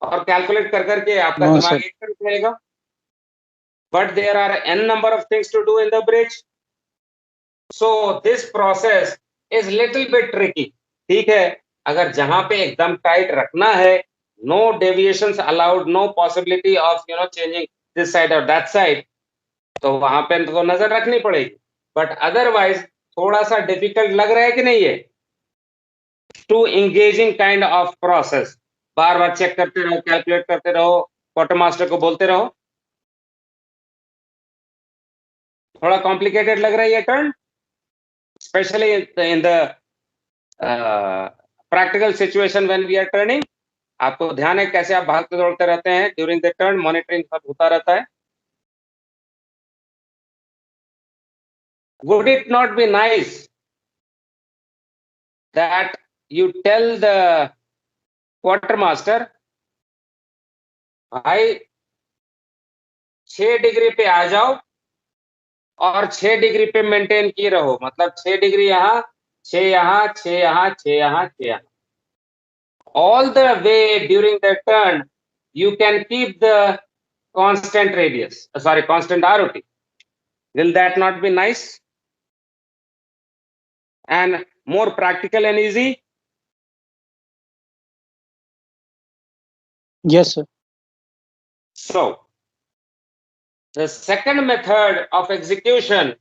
और कैलकुलेट कर करके आपका दिमाग एक तरफ रहेगा. But there are n number of things to do in the bridge. So this process is little bit tricky. ठीक है, अगर जहां पे एकदम टाइट रखना है, no deviations allowed, no possibility of changing this side or that side, तो वहां पे तो नजर रखनी पड़ेगी. बट अदरवाइज थोड़ा सा डिफिकल्ट लग रहा है कि नहीं है? Too engaging kind of process. बार बार चेक करते रहो, कैलकुलेट करते रहो, क्वार्टर मास्टर को बोलते रहो. थोड़ा कॉम्प्लिकेटेड लग रहा है ये turn, especially in the practical situation when we are turning. आपको ध्यान है कैसे आप भागते दौड़ते रहते हैं ड्यूरिंग द टर्न, मॉनिटरिंग सब होता रहता है. Would it not be nice that you tell the quartermaster, भाई 6 डिग्री पे आ जाओ और 6 डिग्री पे मेंटेन किए रहो, मतलब 6 डिग्री यहाँ, 6 यहाँ, 6 यहाँ, 6 यहाँ, 6 यहाँ. All the way during the turn, you can keep the constant radius, constant ROT. Will that not be nice? And more practical and easy? Yes, sir. So, the second method of execution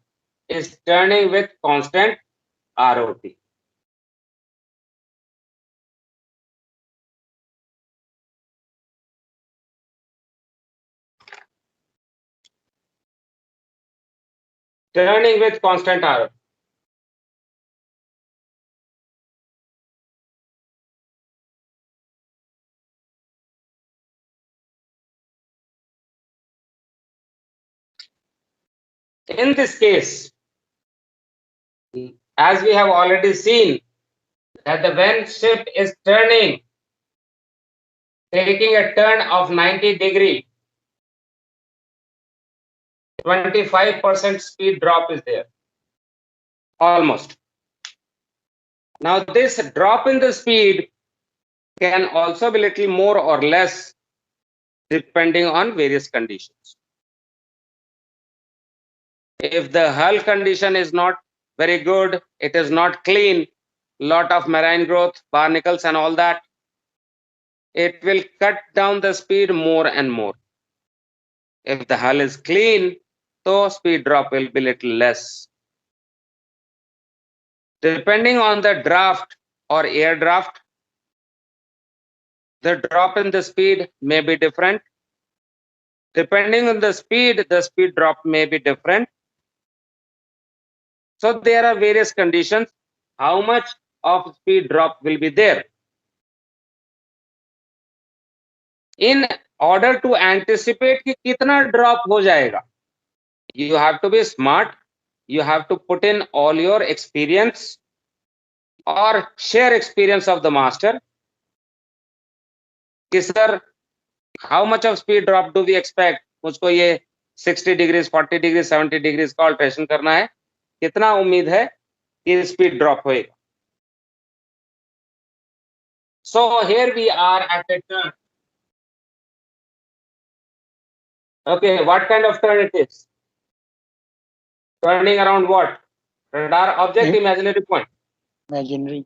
is turning with constant ROT. Turning with constant ROT. In this case, as we have already seen, that the when ship is turning, taking a turn of 90 degree, 25% speed drop is there. almost. Now this drop in the speed can also be little more or less depending on various conditions. If the hull condition is not very good, it is not clean, lot of marine growth, barnacles and all that, it will cut down the speed more and more. If the hull is clean, so speed drop will be little less. Depending on the draft or air draft, the drop in the speed may be different. Depending on the speed drop may be different. So there are various conditions. How much of speed drop will be there? In order to anticipate कि कितना drop हो जाएगा, you have to be smart. You have to put in all your experience or share experience of the master. कि sir, how much of speed drop do we expect? मुझको ये 60 degrees, 40 degrees, 70 degrees का alteration करना है. कितना उम्मीद है कि speed drop होएगा? So here we are at a turn. Okay, what kind of turn it is? Turning around what? Radar object, imaginary point. Imaginary.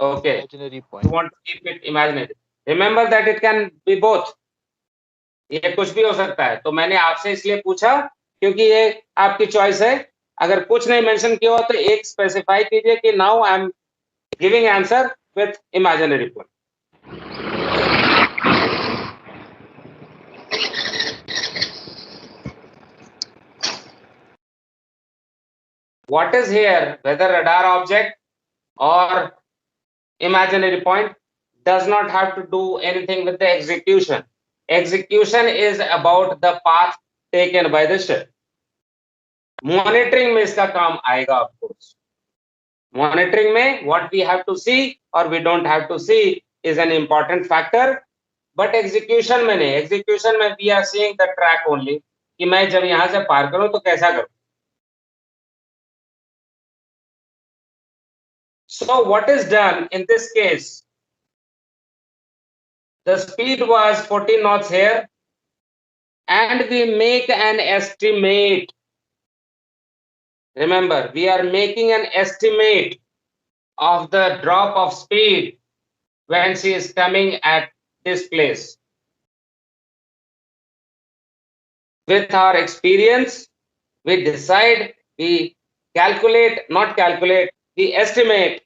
Okay. Imaginary You point. want to keep it imaginary. Remember that it can be both. ये कुछ भी हो सकता है. तो मैंने आपसे इसलिए पूछा क्योंकि ये आपकी चॉइस है. अगर कुछ नहीं मेंशन किया हो तो एक स्पेसिफाई कीजिए कि now I am giving answer with imaginary point. What is here, whether radar object or imaginary point, does not have to do anything with the execution. Execution is about the path taken by the ship. Monitoring में इसका काम आएगा of course. Monitoring में what we have to see or we don't have to see is an important factor. But execution में नहीं. Execution में we are seeing the track only. कि मैं जब यहाँ से पार करूँ तो कैसा करूँ. So what is done in this case? The speed was 14 knots here, and we make an estimate. Remember, we are making an estimate of the drop of speed when she is coming at this place. With our experience, we decide, we calculate, not calculate, we estimate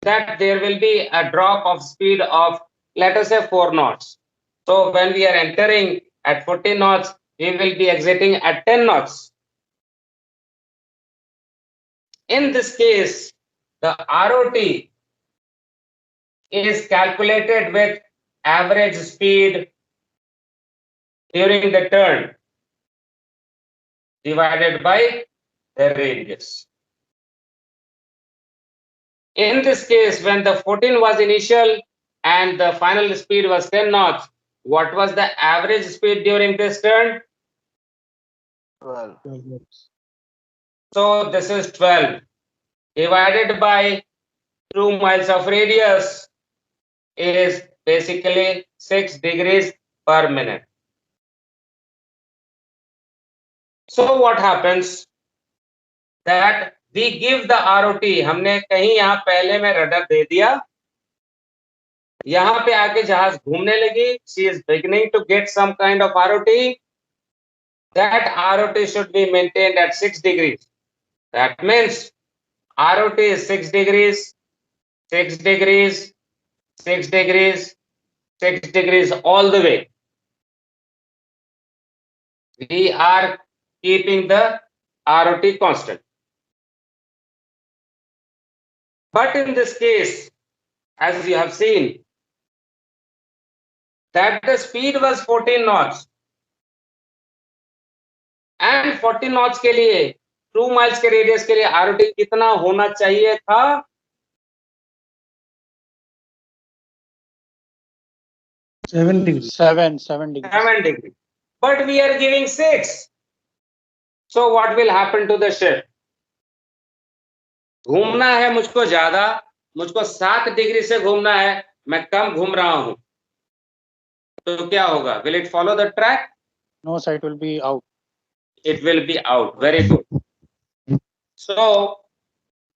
that there will be a drop of speed of, let us say, 4 knots. So when we are entering at 14 knots, we will be exiting at 10 knots. In this case, the ROT is calculated with average speed during the turn divided by the radius. In this case, when the 14 was initial and the final speed was 10 knots, what was the average speed during this turn? 12. So this is 12 divided by 2 miles of radius is basically 6 degrees per minute. So what happens that we give the ROT, हमने कहीं यहाँ पहले में rudder दे दिया, यहाँ पे आके जहाज घूमने लगी, she is beginning to get some kind of ROT. That ROT should be maintained at 6 degrees. That means ROT is 6 degrees, 6 degrees, 6 degrees, 6 degrees all the way. We are keeping the ROT constant. But in this case, as you have seen, that the speed was 14 knots. And 14 knots के लिए 2 miles के radius के लिए ROT कितना होना चाहिए था? 7 degrees. 7 degrees. 7 degrees. But we are giving 6. So what will happen to the ship? घूमना है मुझको ज्यादा, मुझको 7 डिग्री से घूमना है, मैं कम घूम रहा हूं, तो क्या होगा? Will it follow the track? No, sir, it will be out. It will be out. Very good. So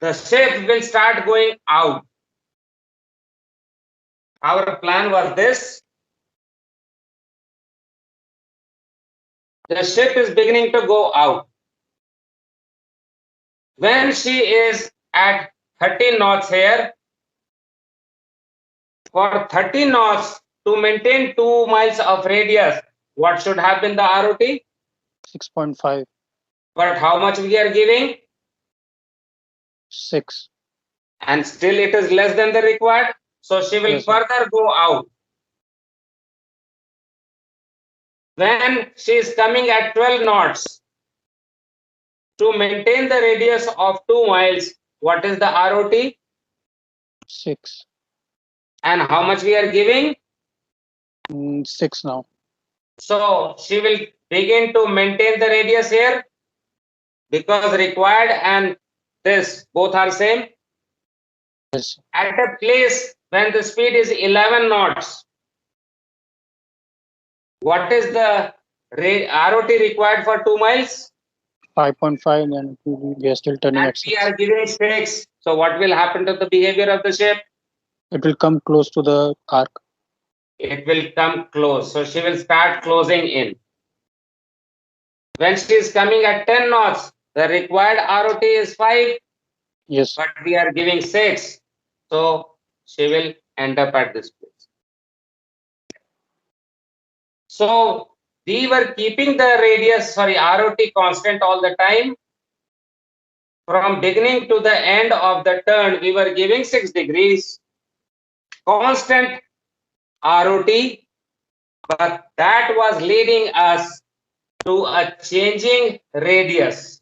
the ship will start going out. Our plan was this. The ship is beginning to go out. When she is at 30 knots here, for 30 knots to maintain 2 miles of radius, what should have been the ROT? 6.5. But how much we are giving? 6. And still it is less than the required. So she will Yes, sir. further go out. When she is coming at 12 knots, to maintain the radius of 2 miles, what is the ROT? 6. And how much we are giving? 6 now. So she will begin to maintain the radius here, because required and this both are same. Yes. At a place when the speed is 11 knots, what is the ROT required for 2 miles? 5.5, and we are still turning And at we 6. are giving 6. So what will happen to the behavior of the ship? It will come close to the arc. It will come close. So she will start closing in. When she is coming at 10 knots, the required ROT is 5, Yes. but we are giving 6. So she will end up at this place. So we were keeping the radius, ROT constant all the time. From beginning to the end of the turn, we were giving 6 degrees, constant ROT, but that was leading us to a changing radius.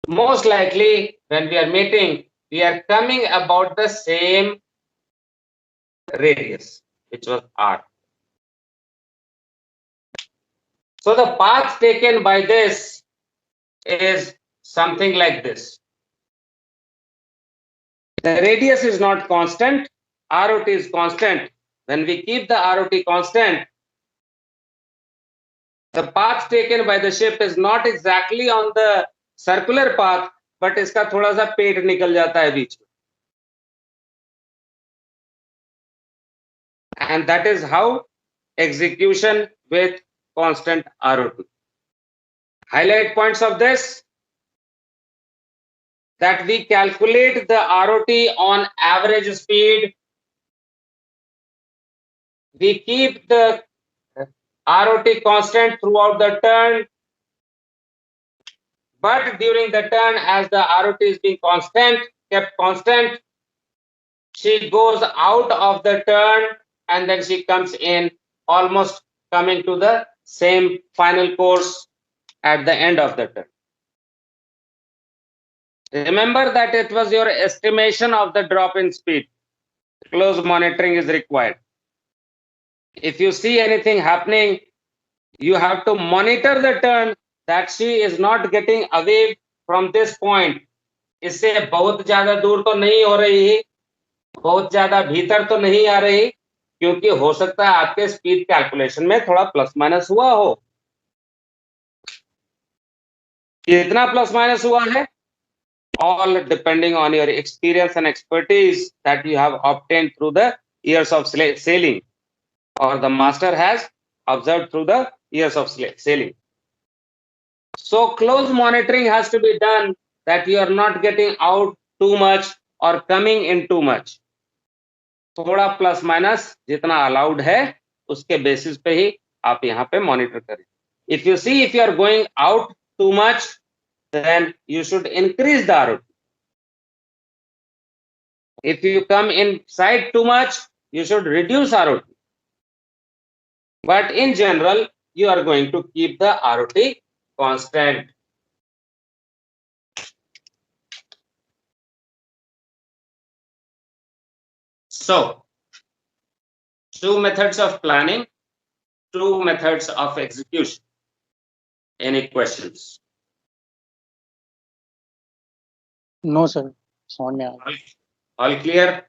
Most likely, when we are meeting, we are coming about the same radius, which was R. So the path taken by this is something like this. The radius is not constant, ROT is constant. When we keep the ROT constant, the path taken by the ship is not exactly on the circular path, but इसका थोड़ा सा पेट निकल जाता है बीच में. And that is how execution with constant ROT. Highlight points of this: that we calculate the ROT on average speed. We keep the ROT constant throughout the turn, but during the turn, as the ROT is being kept constant, she goes out of the turn and then she comes in, almost coming to the same final course at the end of the turn. Remember that it was your estimation of the drop in speed. Close monitoring is required. If you see anything happening, you have to monitor the turn, that she is not getting away from this point. इससे बहुत ज्यादा दूर तो नहीं हो रही, बहुत ज्यादा भीतर तो नहीं आ रही, क्योंकि हो सकता है आपके स्पीड कैलकुलेशन में थोड़ा प्लस माइनस हुआ हो. कितना प्लस माइनस हुआ है? All depending on your experience and expertise that you have obtained through the years of sailing, or the master has observed through the years of sailing. So close monitoring has to be done, that you are not getting out too much or coming in too much. थोड़ा plus minus जितना allowed है उसके basis पे ही आप यहाँ पे monitor करें. If you see if you are going out too much, then you should increase the ROT. If you come inside too much, you should reduce ROT. But in general, you are going to keep the ROT constant. So two methods of planning, two methods of execution. Any questions? No, sir. समझ में आ गया. All clear?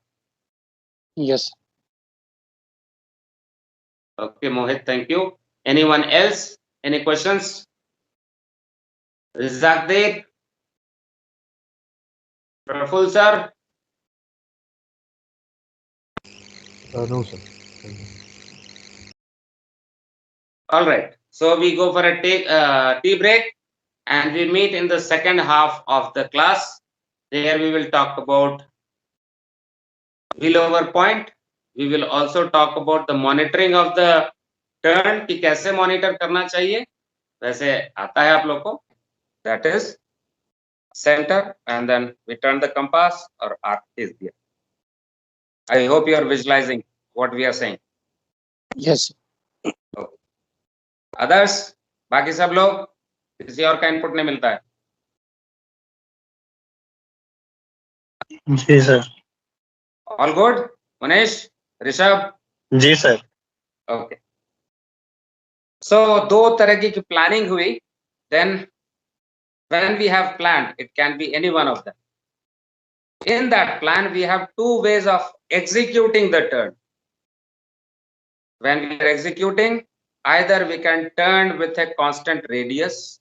Yes. Okay, Mohit, thank you. Anyone else? Any questions? Zakdeep? Praful sir? No, sir. All right. So we go for a tea break and we meet in the second half of the class. There we will talk about will-over point. We will also talk about the monitoring of the turn कि कैसे monitor करना चाहिए. वैसे आता है आप लोग को. That is center and then we turn the compass or arc is there. I hope you are visualizing what we are saying. Yes. Okay. Others, बाकी सब लोग किसी और का इनपुट नहीं मिलता है. जी sir. All good? Manish, Rishabh? जी सर. Okay. So दो तरह की planning हुई. Then when we have planned, it can be any one of them. In that plan, we have two ways of executing the turn. When we are executing, either we can turn with a constant radius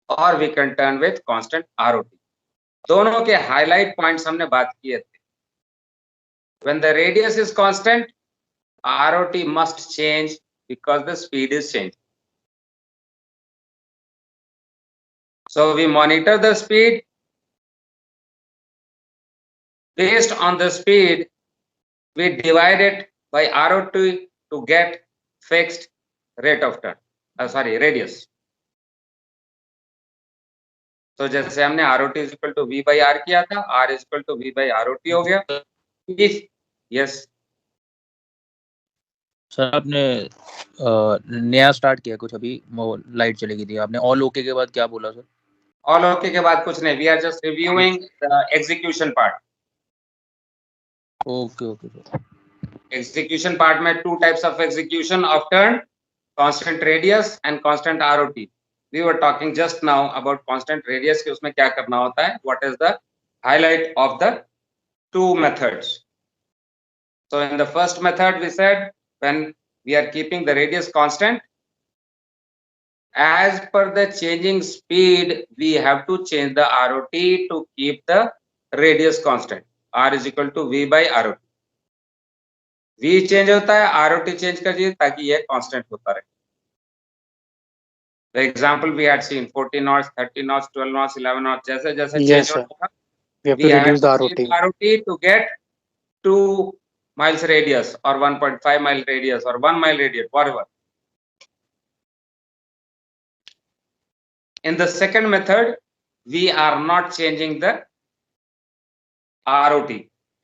or we can turn with constant ROT. दोनों के highlight points हमने बात किए थे. When the radius is constant, ROT must change because the speed is changing. So we monitor the speed. Based on the speed, we divide it by ROT to get fixed rate of turn. Radius. So जैसे हमने ROT is equal to V by R किया था, R is equal to V by ROT हो गया. Yes. Sir आपने नया start किया कुछ अभी लाइट चली गई थी आपने ऑल ओके के बाद क्या बोला सर? All okay के बाद कुछ नहीं. We are just reviewing the execution part. Okay sir. Execution part में two types of execution of turn, constant radius and constant ROT. We were talking just now about constant radius कि उसमें क्या करना होता है. What is the highlight of the two methods? So in the first method we said when we are keeping the radius constant, as per the changing speed we have to change the ROT to keep the radius constant. R is equal to V by ROT. V change होता है, ROT change कर दीजिए ताकि ये constant होता रहे. The example we had seen 14 knots, 30 knots, 12 knots, 11 knots जैसे जैसे Yes, change sir. होता था, We have we to have reduce the to change ROT. ROT to get 2 miles radius or 1.5 mile radius or 1 mile radius, whatever. In the second method, we are not changing the ROT.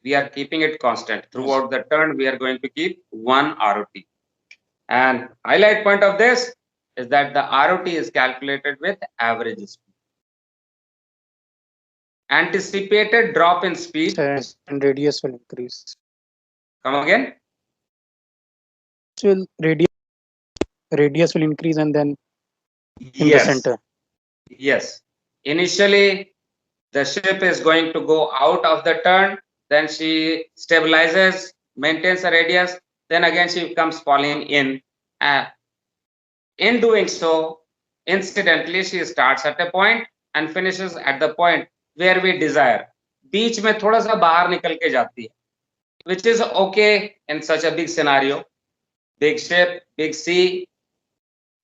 We are keeping it constant. Throughout the turn, we are going to keep 1 ROT. And highlight point of this is that the ROT is calculated with average speed. Anticipated drop in speed. And radius will increase. Come again? Radius will increase and then in Yes. the center. Yes. Initially, the ship is going to go out of the turn, then she stabilizes, maintains a radius, then again she comes falling in. In doing so, incidentally, she starts at a point and finishes at the point where we desire. बीच में थोड़ा सा बाहर निकल के जाती है, which is okay in such a big scenario. Big ship, big sea,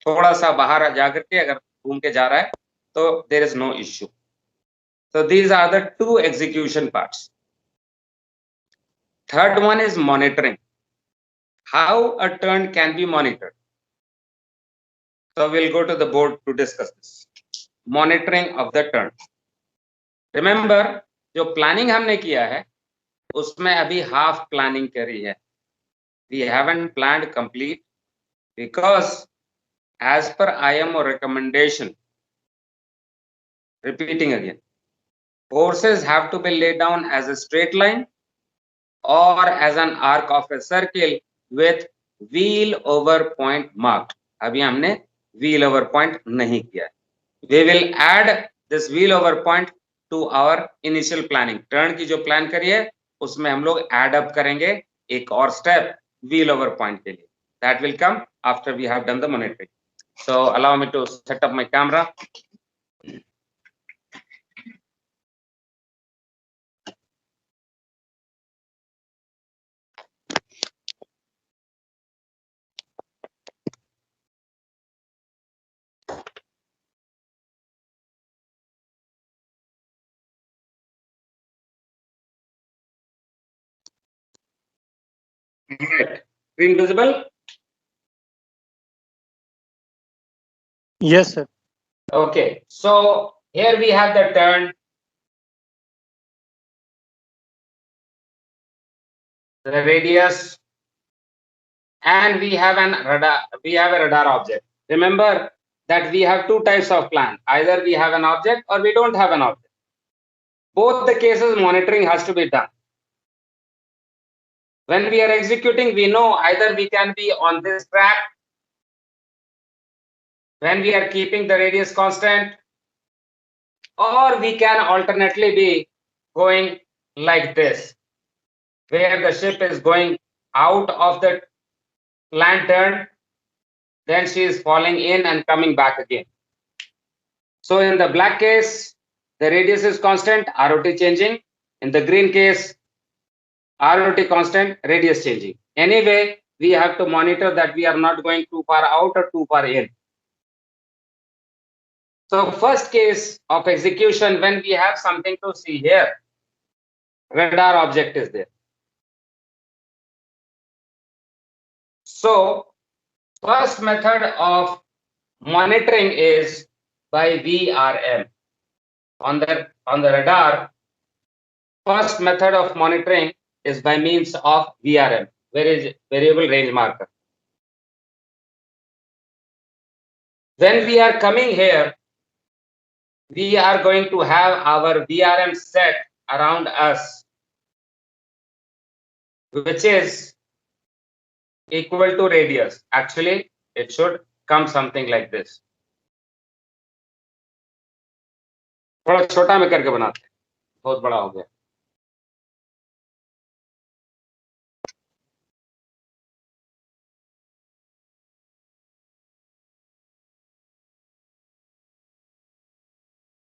थोड़ा सा बाहर जाकर के अगर घूम के जा रहा है, तो there is no issue. So these are the two execution parts. Third one is monitoring. How a turn can be monitored. So we'll go to the board to discuss this. Monitoring of the turn. Remember, जो planning हमने किया है, उसमें अभी half planning करी है. We haven't planned complete because as per IMO recommendation, repeating again, forces have to be laid down as a straight line or as an arc of a circle with wheel over point marked. अभी हमने wheel over point नहीं किया है. We will add this wheel over point to our initial planning. Turn की जो plan करी है उसमें हम लोग एड अप करेंगे एक और स्टेप wheel over point के लिए. That will come after we have done the monitoring. So allow me to set up my camera. Screen visible? Yes, sir. Okay, so here we have the turn, the radius, and we have an radar. We have a radar object. Remember that we have two types of plan. Either we have an object or we don't have an object. Both the cases monitoring has to be done. When we are executing, we know either we can be on this track when we are keeping the radius constant, or we can alternately be going like this, where the ship is going out of the land turn, then she is falling in and coming back again. So in the black case, the radius is constant, ROT changing. In the green case, ROT constant, radius changing. Anyway, we have to monitor that we are not going too far out or too far in. So first case of execution, when we have something to see here, radar object is there. So first method of monitoring is by VRM. On the radar, first method of monitoring is by means of VRM, variable range marker. When we are coming here, we are going to have our VRM set around us, which is equal to radius. Actually, it should come something like this. थोड़ा छोटा में करके बनाते हैं, बहुत बड़ा हो गया.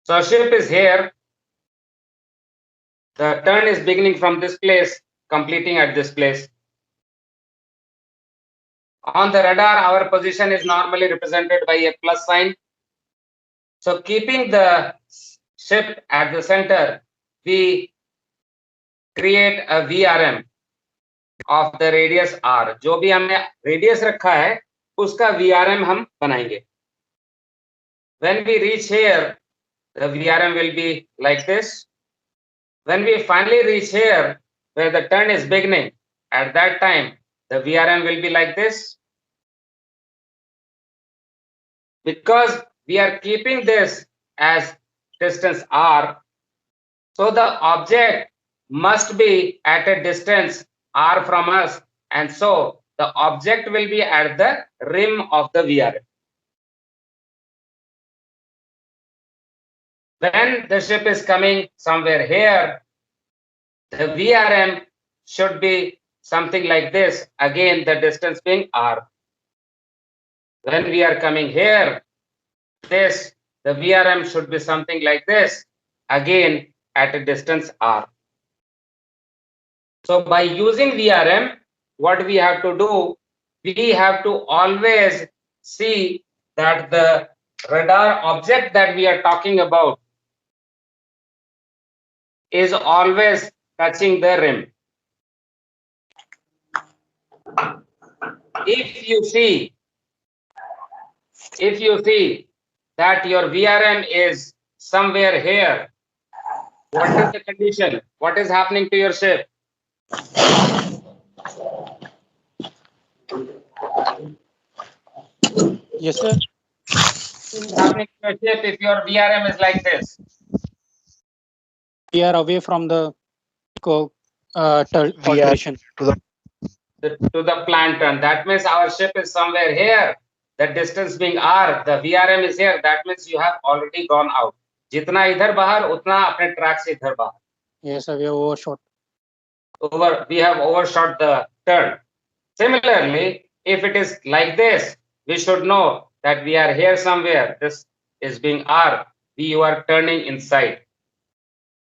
So ship is here. The turn is beginning from this place, completing at this place. On the radar, our position is normally represented by a plus sign. So keeping the ship at the center, we create a VRM of the radius R. जो भी हमने radius रखा है, उसका VRM हम बनाएंगे. When we reach here, the VRM will be like this. When we finally reach here, where the turn is beginning, at that time, the VRM will be like this. Because we are keeping this as distance R, so the object must be at a distance R from us, and so the object will be at the rim of the VRM. When the ship is coming somewhere here, the VRM should be something like this, again the distance being R. When we are coming here, the VRM should be something like this, again at a distance R. So by using VRM, what we have to do, we have to always see that the radar object that we are talking about is always touching the rim. If you see that your VRM is somewhere here, what is the condition? What is happening to your ship? Yes, sir. What is happening to your ship if your VRM is like this? We are away from the We are alteration. to the to the planned turn. That means our ship is somewhere here. The distance being r, the VRM is here. That means you have already gone out. जितना इधर बाहर उतना अपने track से इधर बाहर. Yes, sir, we have overshot. We have overshot the turn. Similarly, if it is like this, we should know that we are here somewhere. This is being R. You are turning inside.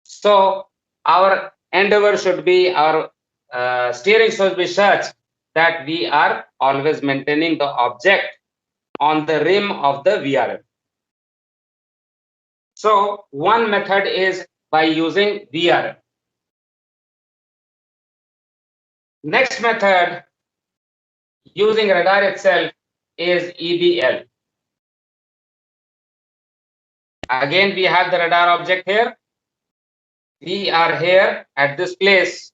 So our endeavor should be, our steering should be such that we are always maintaining the object on the rim of the VRM. So one method is by using VRM. Next method using radar itself is EBL. Again, we have the radar object here. We are here at this place.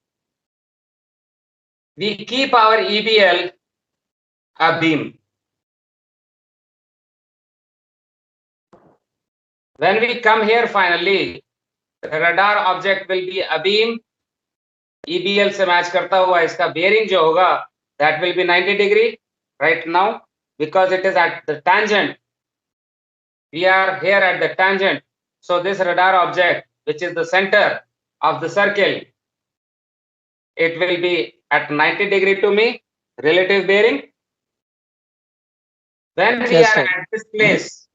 We keep our EBL abeam. When we come here finally, the radar object will be abeam. EBL से match करता हुआ इसका bearing जो होगा, that will be 90 degree right now because it is at the tangent. We are here at the tangent. So this radar object, which is the center of the circle, it will be at 90 degree to me, relative bearing. When we Yes, are sir. at this place,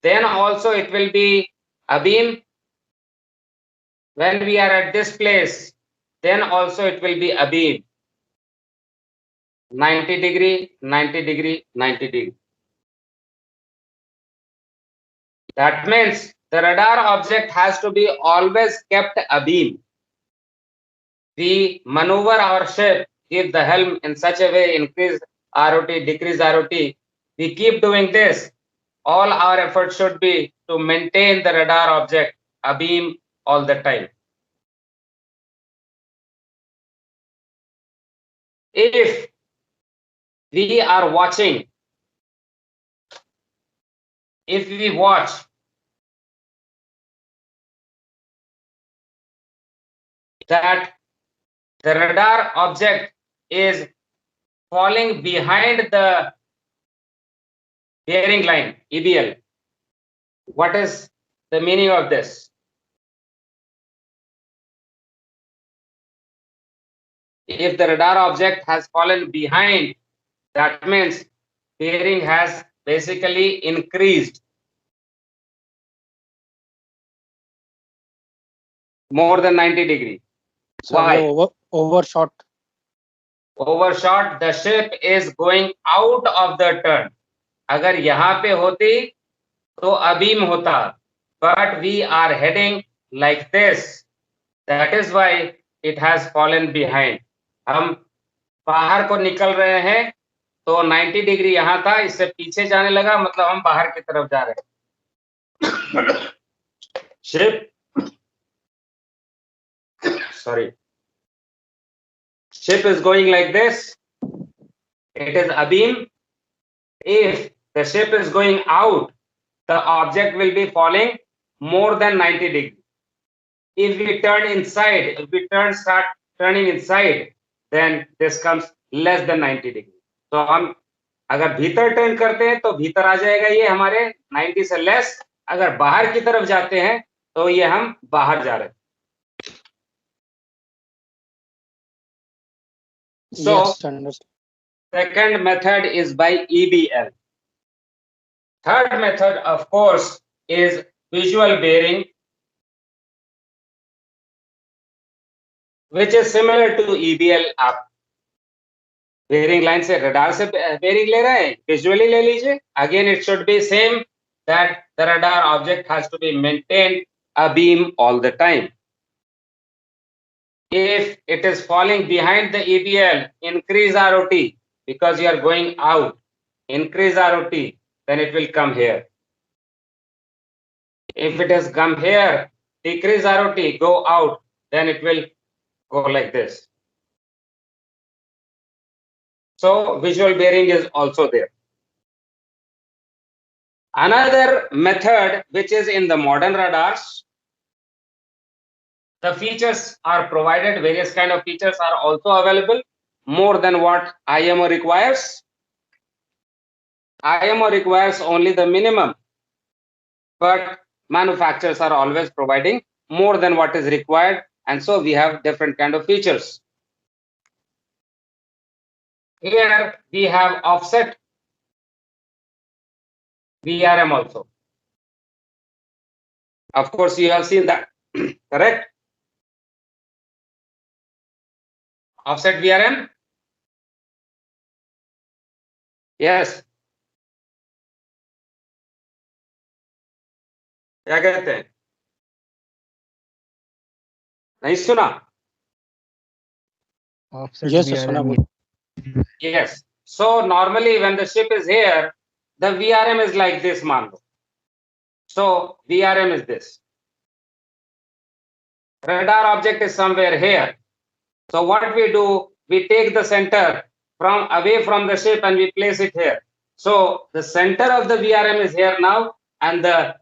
then also it will be abeam. When we are at this place, then also it will be abeam. 90 degree, 90 degree, 90 degree. That means the radar object has to be always kept abeam. We maneuver our ship, keep the helm in such a way, increase ROT, decrease ROT. We keep doing this. All our effort should be to maintain the radar object abeam all the time. If we are watching, if we watch that the radar object is falling behind the bearing line, EBL, what is the meaning of this? If the radar object has fallen behind, that means bearing has basically increased more than 90 degree. So we Why? have overshot. Overshot, the ship is going out of the turn. अगर यहाँ पे होती तो अबीम होता, but we are heading like this. That is why it has fallen behind. हम बाहर को निकल रहे हैं तो 90 डिग्री यहाँ था, इससे पीछे जाने लगा, मतलब हम बाहर की तरफ जा रहे हैं. Ship is going like this. It is abeam. If the ship is going out, the object will be falling more than 90 degree. If we turn inside, start turning inside, then this comes less than 90 degree. तो हम अगर भीतर turn करते हैं तो भीतर आ जाएगा ये हमारे 90 से लेस. अगर बाहर की तरफ जाते हैं तो ये हम बाहर जा रहे हैं. So Yes, second method is by EBL. Third method, of course, is visual bearing, which is similar to EBL. आप bearing line से radar से bearing ले रहे हैं, visually ले लीजिए. Again, it should be same, that the radar object has to be maintained abeam all the time. If it is falling behind the EBL, increase ROT because you are going out. Increase ROT, then it will come here. If it has come here, decrease ROT, go out, then it will go like this. So visual bearing is also there. Another method which is in the modern radars, the features are provided, various kind of features are also available. more than what IMO requires? IMO requires only the minimum, but manufacturers are always providing more than what is required, and so we have different kind of features. Here we have offset VRM also. Of course, you have seen that, correct? Offset VRM? Yes. क्या कहते हैं? नहीं सुना? Offset Yes, sir, VRM. सुना Yes. So normally when the ship is here, the VRM is like this, मान लो. So VRM is this. Radar object is somewhere here. So what we do, we take the center from away from the ship and we place it here. So the center of the VRM is here now, and the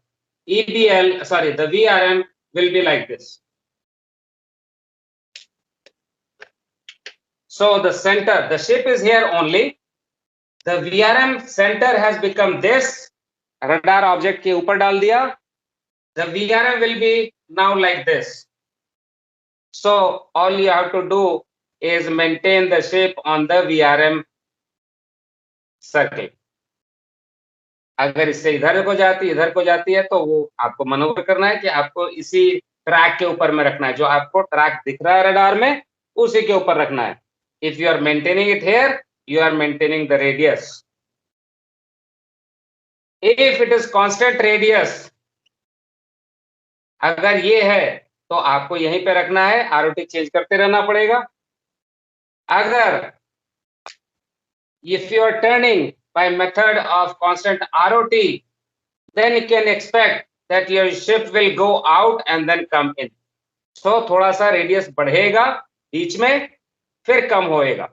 the VRM will be like this. So the center, the ship is here only. The VRM center has become this. Radar object के ऊपर डाल दिया. The VRM will be now like this. So all you have to do is maintain the shape on the VRM circle. अगर इससे इधर को जाती है तो वो आपको मनोवर करना है कि आपको इसी ट्रैक के ऊपर में रखना है. जो आपको ट्रैक दिख रहा है रडार में, उसी के ऊपर रखना है. If you are maintaining it here, you are maintaining the radius. If it is constant radius, अगर ये है तो आपको यहीं पे रखना है, ROT चेंज करते रहना पड़ेगा. अगर if you are turning by method of constant ROT, then you can expect that your ship will go out and then come in. So थोड़ा सा रेडियस बढ़ेगा बीच में, फिर कम होएगा.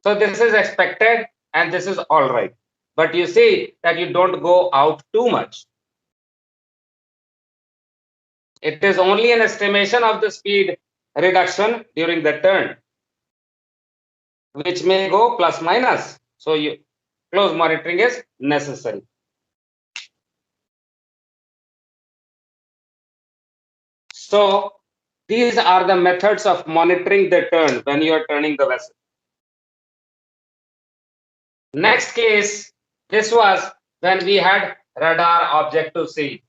So this is expected and this is all right. But you see that you don't go out too much. It is only an estimation of the speed reduction during the turn, which may go plus minus. So close monitoring is necessary. So these are the methods of monitoring the turn when you are turning the vessel. Next case, this was when we had radar object to see.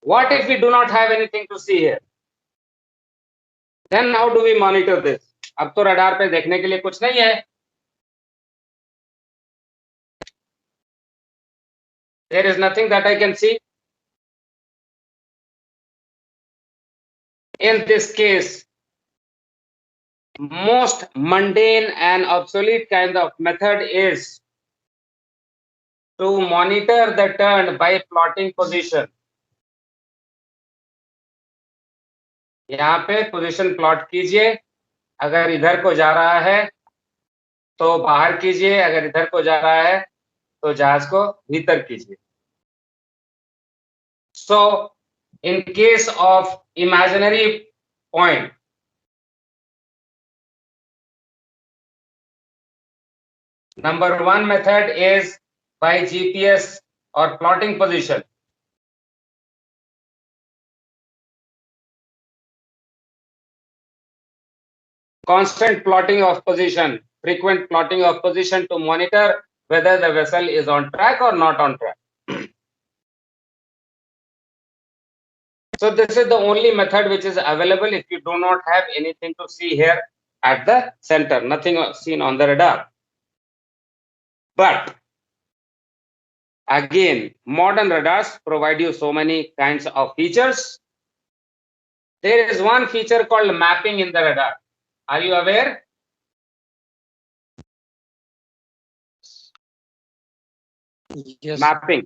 What if we do not have anything to see here? Then how do we monitor this? अब तो radar पे देखने के लिए कुछ नहीं है. There is nothing that I can see. In this case, most mundane and obsolete kind of method is to monitor the turn by plotting position. यहाँ पे पोजीशन प्लॉट कीजिए. अगर इधर को जा रहा है तो बाहर कीजिए, अगर इधर को जा रहा है तो जहाज को भीतर कीजिए. So in case of imaginary point, number one method is by GPS or plotting position. Constant plotting of position, frequent plotting of position to monitor whether the vessel is on track or not on track. So this is the only method which is available if you do not have anything to see here at the center, nothing seen on the radar. But again, modern radars provide you so many kinds of features. There is one feature called mapping in the radar. Are you aware? Yes. Mapping.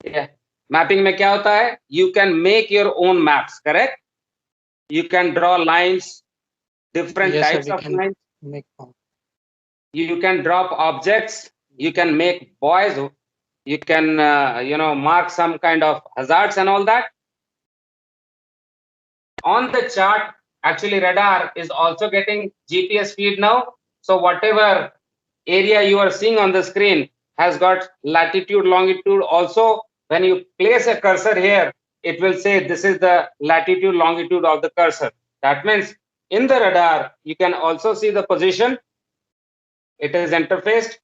Yeah. Mapping में क्या होता है? You can make your own maps, correct? You can draw lines, different Yes, sir, types we of can lines. make. You can drop objects. You can make buoys. You can, mark some kind of hazards and all that. on the chart, actually radar is also getting GPS feed now. So whatever area you are seeing on the screen has got latitude, longitude. Also, when you place a cursor here, it will say this is the latitude, longitude of the cursor. That means in the radar, you can also see the position. It is interfaced.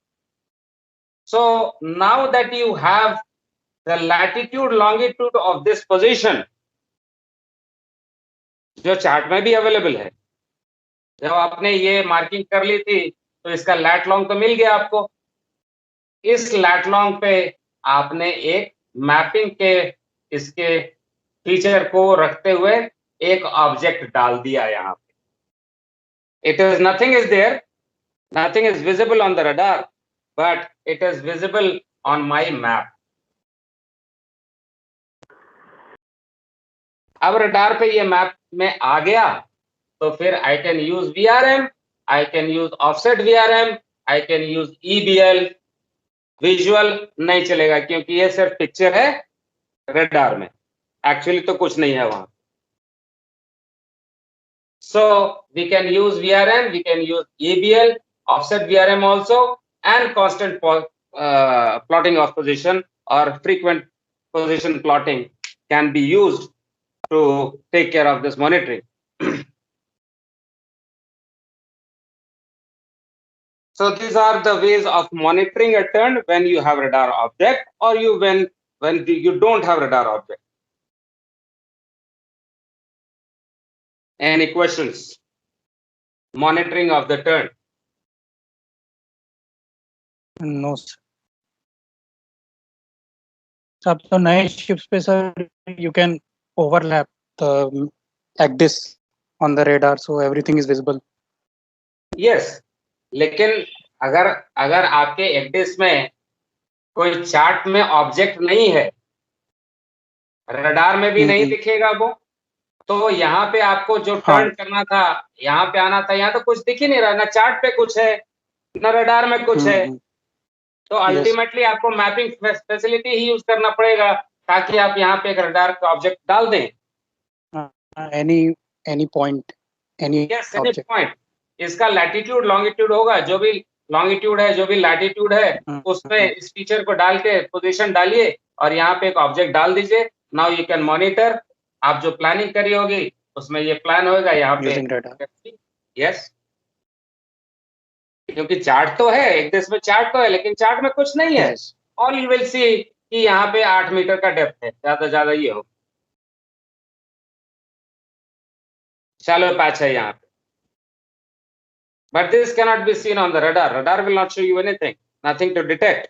So now that you have the latitude, longitude of this position, जो chart में भी available है, जब आपने ये marking कर ली थी तो इसका लैट लॉन्ग तो मिल गया आपको। इस लैट लॉन्ग पे आपने एक मैपिंग के इसके फीचर को रखते हुए एक ऑब्जेक्ट डाल दिया यहाँ पे। It is nothing is there, nothing is visible on the radar, but it is visible on my map. अब रडार पे ये मैप में आ गया तो फिर I can use VRM, I can use offset VRM, I can use EBL। Visual नहीं चलेगा क्योंकि ये सिर्फ पिक्चर है रडार में, एक्चुअली तो कुछ नहीं है वहां। So we can use VRM, we can use EBL, offset VRM also, and constant plotting of position or frequent position plotting can be used to take care of this monitoring. So these are the ways of monitoring a turn when you have radar object, or when you don't have radar object. Any questions? Monitoring of the turn. No sir. अब तो नए ships पे sir you can overlap the axis on the radar, so everything is visible. Yes, लेकिन अगर आपके axis में कोई chart में ऑब्जेक्ट नहीं है, रडार में भी नहीं दिखेगा वो, तो यहाँ पे आपको जो टर्न करना था, यहाँ पे आना था, यहाँ तो कुछ दिख ही नहीं रहा, ना चार्ट पे कुछ है ना रडार में कुछ है। तो अल्टीमेटली आपको मैपिंग फैसिलिटी ही यूज करना पड़ेगा ताकि आप यहाँ पे एक रडार का ऑब्जेक्ट डाल दें। Any point, any point. इसका लैटिट्यूड लॉन्गिट्यूड होगा, जो भी लॉन्गिट्यूड है जो भी लैटिट्यूड है उसमें इस फीचर को डाल के पोजीशन डालिए और यहाँ पे एक ऑब्जेक्ट डाल दीजिए। Now you can monitor. आप जो प्लानिंग करी होगी उसमें ये प्लान होगा यहाँ पे। यस, क्योंकि चार्ट तो है, एक देश में चार्ट तो है लेकिन चार्ट में कुछ नहीं है। ऑल यू विल सी कि यहाँ पे 8 मीटर का डेप्थ है, ज्यादा ये हो। चलो पैच है यहाँ पे, but this cannot be seen on the radar. Radar will not show you anything, nothing to detect.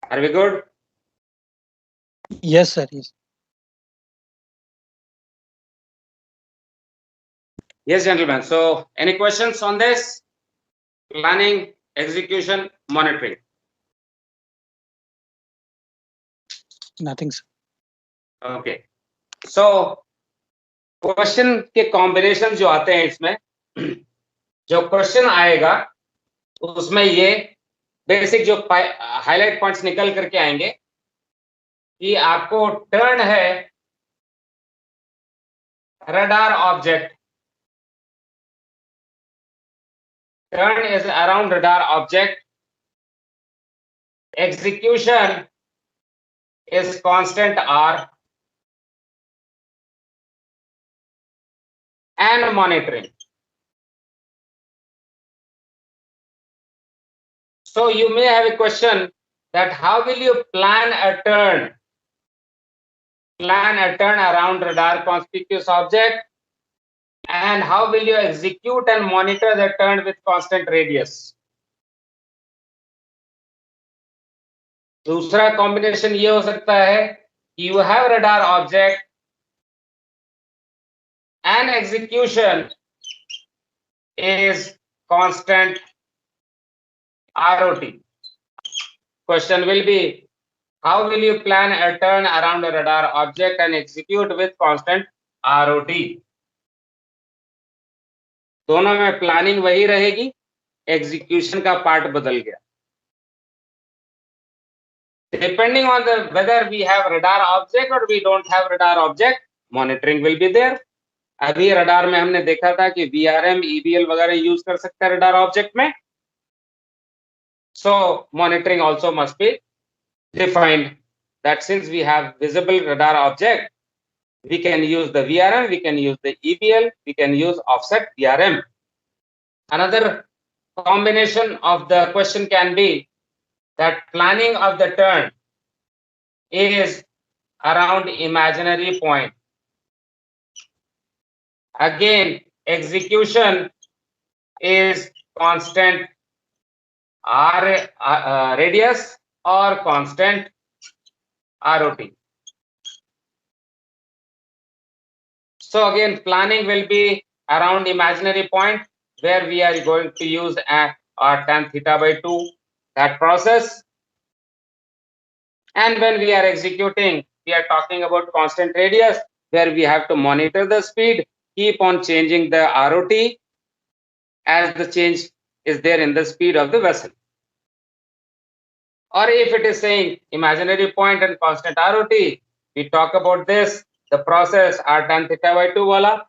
Are we good? Yes sir, yes. Yes gentlemen, so any questions on this? Planning, execution, monitoring. Nothing sir. Okay, so question के combination जो आते हैं इसमें, जो question आएगा उसमें ये basic जो हाईलाइट पॉइंट्स निकल करके आएंगे कि आपको टर्न है radar object, turn is around radar object, execution is constant R, and monitoring. So you may have a question that how will you plan a turn around radar conspicuous object, and how will you execute and monitor the turn with constant radius? दूसरा combination ये हो सकता है कि you have radar object and execution is constant ROT. Question will be, how will you plan a turn around a radar object and execute with constant ROT? दोनों में planning वही रहेगी, एग्जीक्यूशन का पार्ट बदल गया। Depending on whether we have radar object or we don't have radar object, monitoring will be there. अभी radar में हमने देखा था कि VRM, EBL वगैरह यूज कर सकते हैं रडार ऑब्जेक्ट में. So monitoring also must be defined that since we have visible radar object, we can use the VRM, we can use the EBL, we can use offset VRM. Another combination of the question can be that planning of the turn is around imaginary point. Again, execution is constant radius or constant ROT. So again, planning will be around imaginary point where we are going to use our tan theta by 2, that process. And when we are executing, we are talking about constant radius where we have to monitor the speed, keep on changing the ROT as the change is there in the speed of the vessel. Or if it is saying imaginary point and constant ROT, we talk about this, the process R tan theta by 2 wala.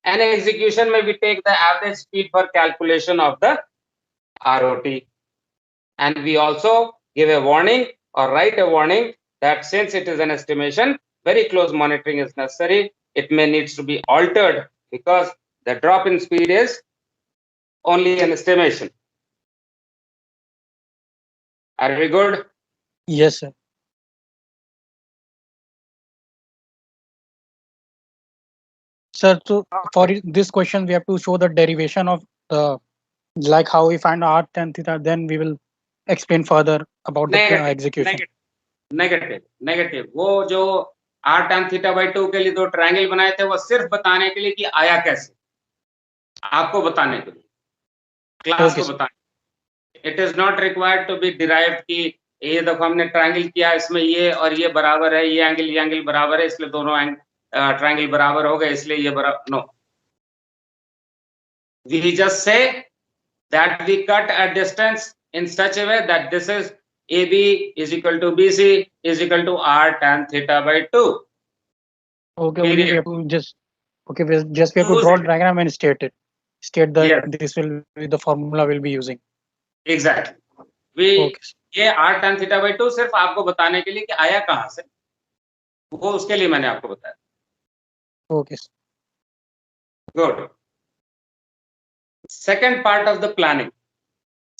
And execution may we take the average speed for calculation of the ROT. And we also give a warning or write a warning that since it is an estimation, very close monitoring is necessary. It may needs to be altered because the drop in speed is only an estimation. Are we good? Yes, sir. Sir, so for this question, we have to show the derivation of the, like how we find r tan theta, then we will explain further about the execution. Negative वो जो r tan theta by 2 के लिए दो triangle बनाए थे वो सिर्फ बताने के लिए कि आया कैसे, आपको बताने के लिए, क्लास को बताने. It is not required to be derived कि ये देखो हमने ट्रायंगल किया, इसमें ये और ये बराबर है, ये एंगल बराबर है, इसलिए दोनों ट्रायंगल बराबर हो गए, इसलिए ये बराबर. No, we just say that we cut a distance in such a way that this is AB is equal to BC is equal to R tan theta by 2. Okay, only we have to just we have to draw a diagram and state it. State that Yes. this will be the formula we'll be using. Exactly. ये R tan theta by 2 सिर्फ आपको बताने के लिए कि आया कहां से, वो उसके लिए मैंने आपको बताया. Okay. Good. Second part of the planning.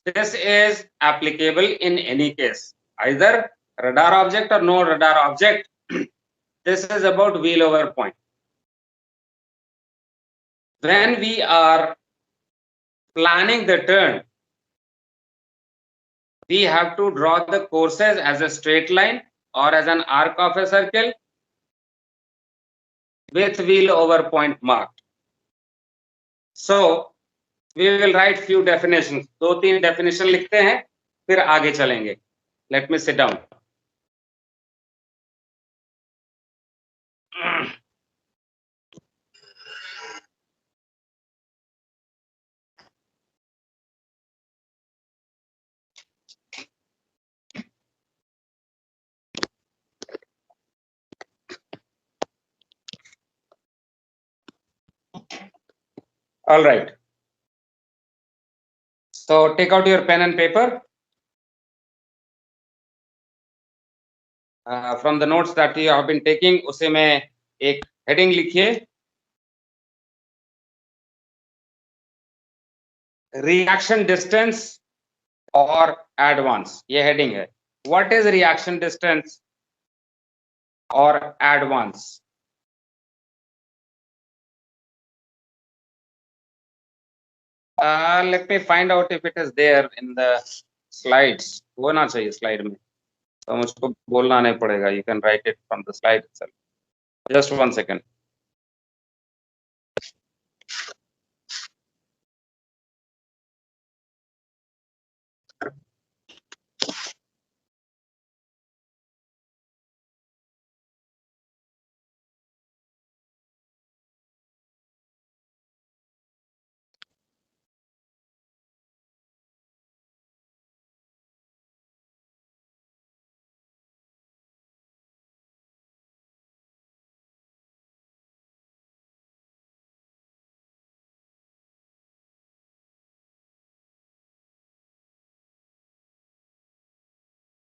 This is applicable in any case, either radar object or no radar object. This is about wheel over point. When we are planning the turn, we have to draw the courses as a straight line or as an arc of a circle with wheel over point marked. So we will write few definitions. 2-3 definition लिखते हैं, फिर आगे चलेंगे. Let me sit down. All right. So take out your pen and paper. From the notes that you have been taking, उसे में एक heading लिखिए. Reaction distance or advance. ये heading है. What is reaction distance or advance? Let me find out if it is there in the slides. होना चाहिए slide में. तो मुझको बोलना नहीं पड़ेगा. You can write it from the slide itself. Just 1 second.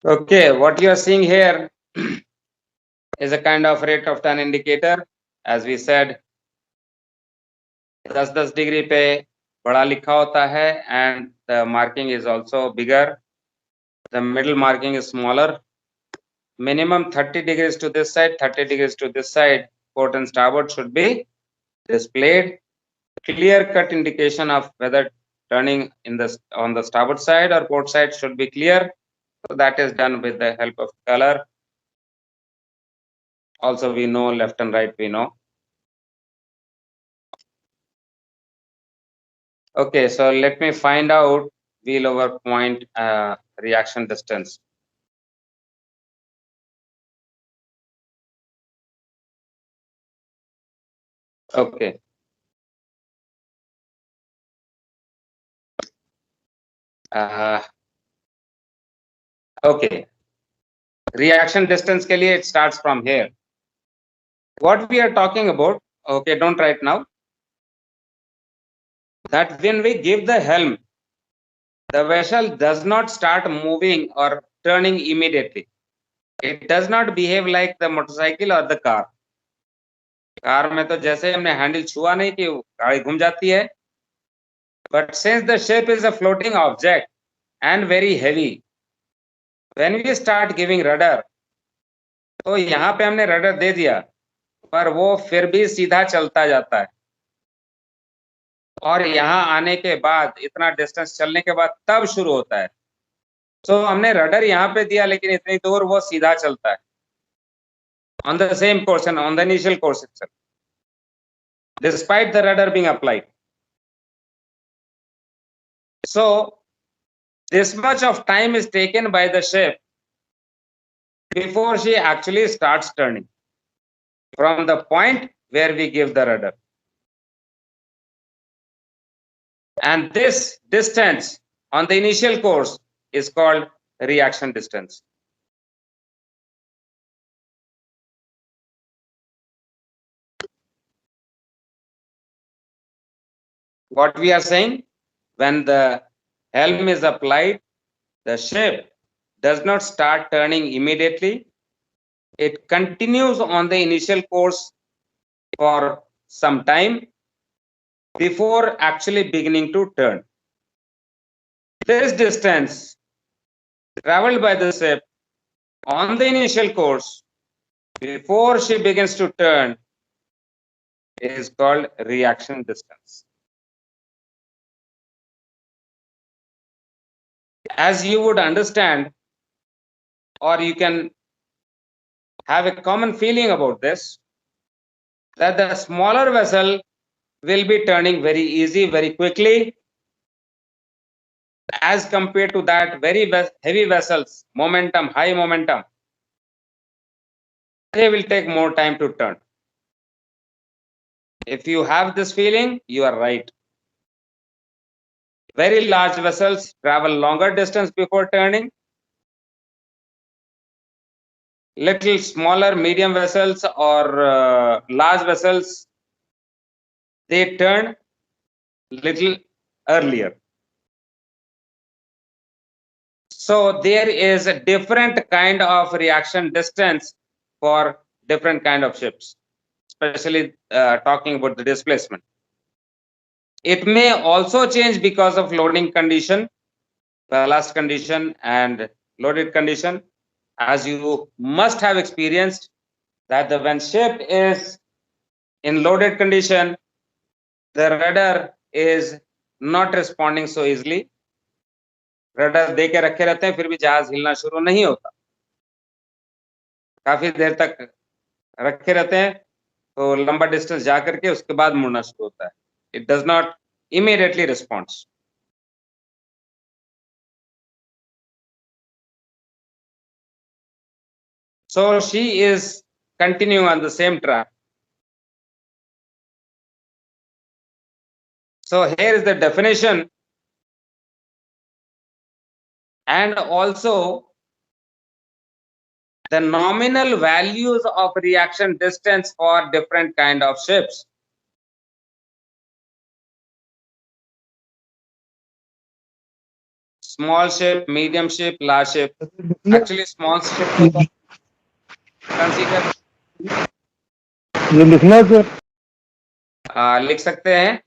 Okay, what you are seeing here is a kind of rate of turn indicator. As we said, 10-10 degree पे बड़ा लिखा होता है and the marking is also bigger. The middle marking is smaller. Minimum 30 degrees to this side, 30 degrees to this side. Port and starboard should be displayed. Clear-cut indication of whether turning on the starboard side or port side should be clear. So that is done with the help of color. Also, we know left and right, we know. Okay, so let me find out wheel over point reaction distance. Okay. Okay. Reaction distance के लिए it starts from here. What we are talking about, okay, don't write now. That when we give the helm, the vessel does not start moving or turning immediately. It does not behave like the motorcycle or the car. Car में तो जैसे हमने handle छुआ नहीं कि गाड़ी घूम जाती है. But since the ship is a floating object and very heavy, when we start giving rudder, तो यहाँ पे हमने रडर दे दिया, पर वो फिर भी सीधा चलता जाता है. और यहाँ आने के बाद इतना डिस्टेंस चलने के बाद तब शुरू होता है. तो हमने रडर यहाँ पे दिया, लेकिन इतनी दूर वो सीधा चलता है. On the same course and on the initial course itself, despite the rudder being applied. So this much of time is taken by the ship before she actually starts turning from the point where we give the rudder. And this distance on the initial course is called reaction distance. What we are saying, when the helm is applied, the ship does not start turning immediately. It continues on the initial course for some time before actually beginning to turn. This distance traveled by the ship on the initial course before she begins to turn is called reaction distance. As you would understand, or you can have a common feeling about this, that the smaller vessel will be turning very easy, very quickly, as compared to that very heavy vessels, momentum, high momentum, they will take more time to turn. If you have this feeling, you are right. Very large vessels travel longer distance before turning. Little smaller, medium vessels or large vessels, they turn little earlier. So there is a different kind of reaction distance for different kind of ships, especially talking about the displacement. It may also change because of loading condition, ballast condition and loaded condition. As you must have experienced that when ship is in loaded condition, the rudder is not responding so easily. Rudder दे के रखे रहते हैं, फिर भी जहाज हिलना शुरू नहीं होता. काफी देर तक रखे रहते हैं, तो लंबा डिस्टेंस जा करके उसके बाद मुड़ना शुरू होता है. It does not immediately responds. So she is continuing on the same track. So here is the definition, and also the nominal values of reaction distance for different kind of ships. Small shape, medium shape, large shape. Actually small shape को consider ये लिखना है sir. लिख सकते हैं,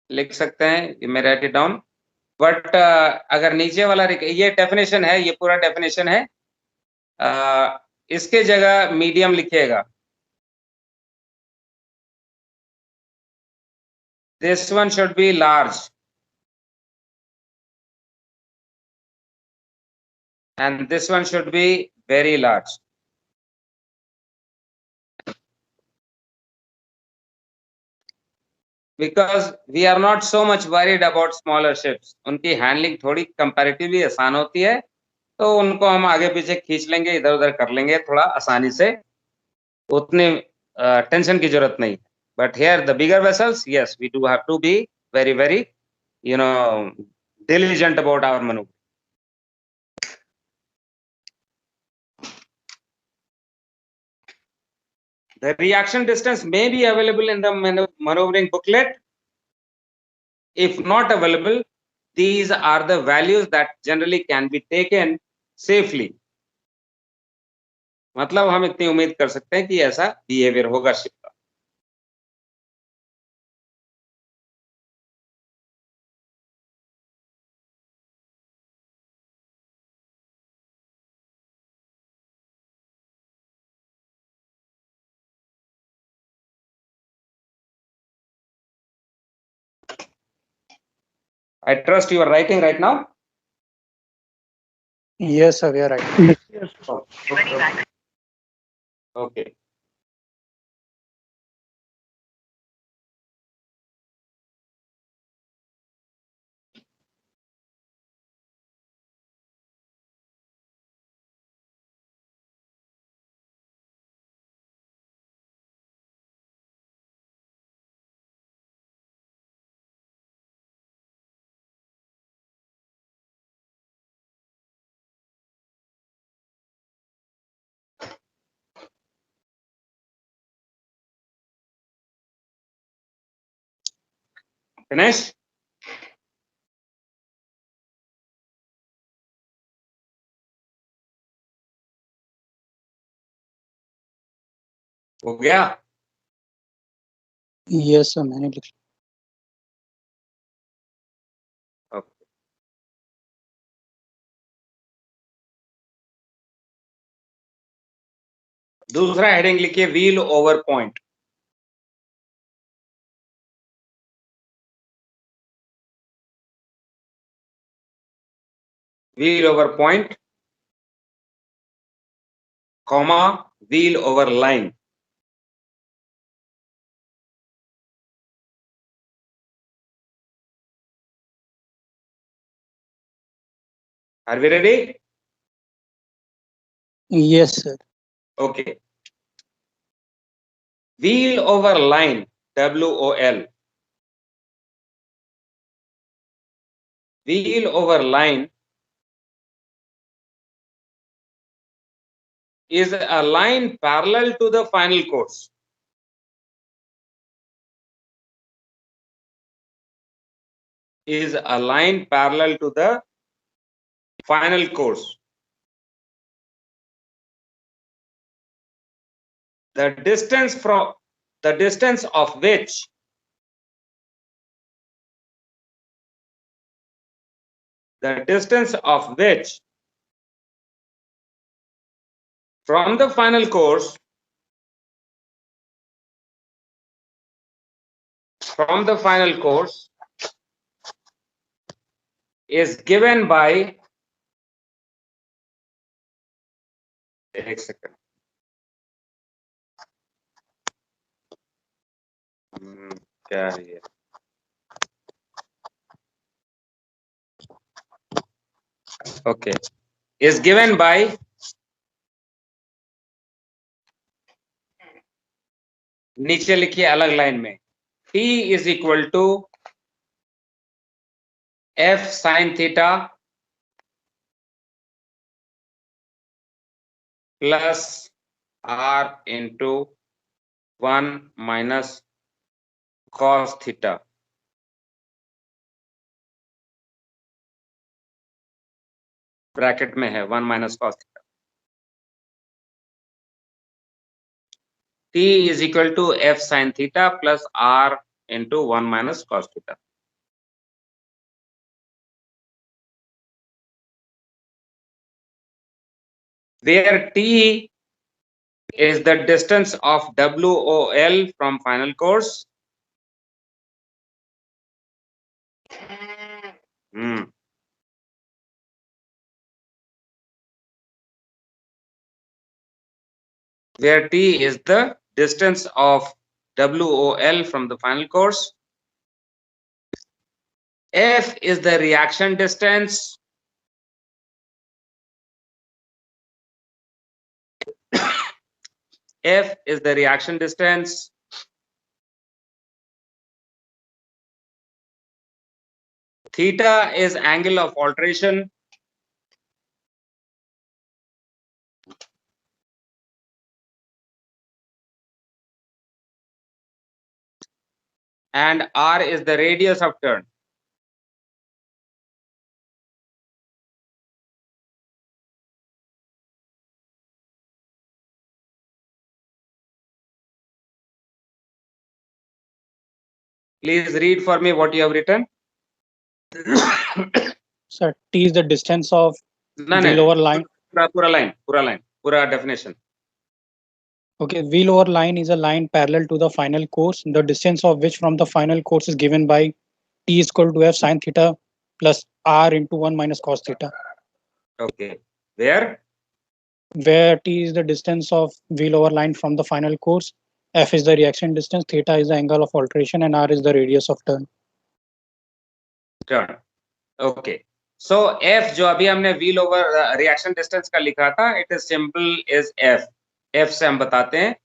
लिख सकते हैं. You may right it down. But अगर नीचे वाला ये डेफिनेशन है, ये पूरा डेफिनेशन है. इसके जगह मीडियम लिखिएगा. This one should be large. And this one should be very large. Because we are not so much worried about smaller ships. उनकी हैंडलिंग थोड़ी कंपैरेटिवली आसान होती है, तो उनको हम आगे पीछे खींच लेंगे, इधर उधर कर लेंगे थोड़ा आसानी से. उतनी टेंशन की जरूरत नहीं. But here the bigger vessels, yes, we do have to be very, very, diligent about our maneuver. The reaction distance may be available in the maneuvering booklet. If not available, these are the values that generally can be taken safely. मतलब हम इतनी उम्मीद कर सकते हैं कि ऐसा behaviour होगा शिप का. I trust you are writing right now. Yes, sir, we are right. Okay. Finish. हो गया. Yes, sir, मैंने लिख. Okay. दूसरा हेडिंग लिखिए, wheel over point. Wheel over point, comma, wheel over line. Are we ready? Yes, sir. Okay. Wheel over line, WOL. Wheel over line is a line parallel to the final course. Is a line parallel to the final course. The distance of which from the final course is given by, एक second. क्या है ये? Okay, is given by नीचे लिखिए अलग line में, T is equal to F sin theta plus R into 1 minus cos theta. Bracket में है 1 minus cos theta. T is equal to f sin theta plus r into 1 minus cos theta. Where T is the distance of WOL from final course. Where T is the distance of WOL from the final course. F is the reaction distance. F is the reaction distance. Theta is angle of alteration. And r is the radius of turn. Please read for me what you have written. Sir, T is the distance of No, wheel over line. Pura definition. Okay, wheel over line is a line parallel to the final course, the distance of which from the final course is given by T is equal to f sin theta plus r into 1 minus cos theta. Okay. Where T is the distance of wheel over line from the final course, f is the reaction distance, theta is the angle of alteration, and r is the radius of turn. turn. Okay. So f जो अभी हमने wheel over reaction distance का लिखा था, it is simple is f. F से हम बताते हैं,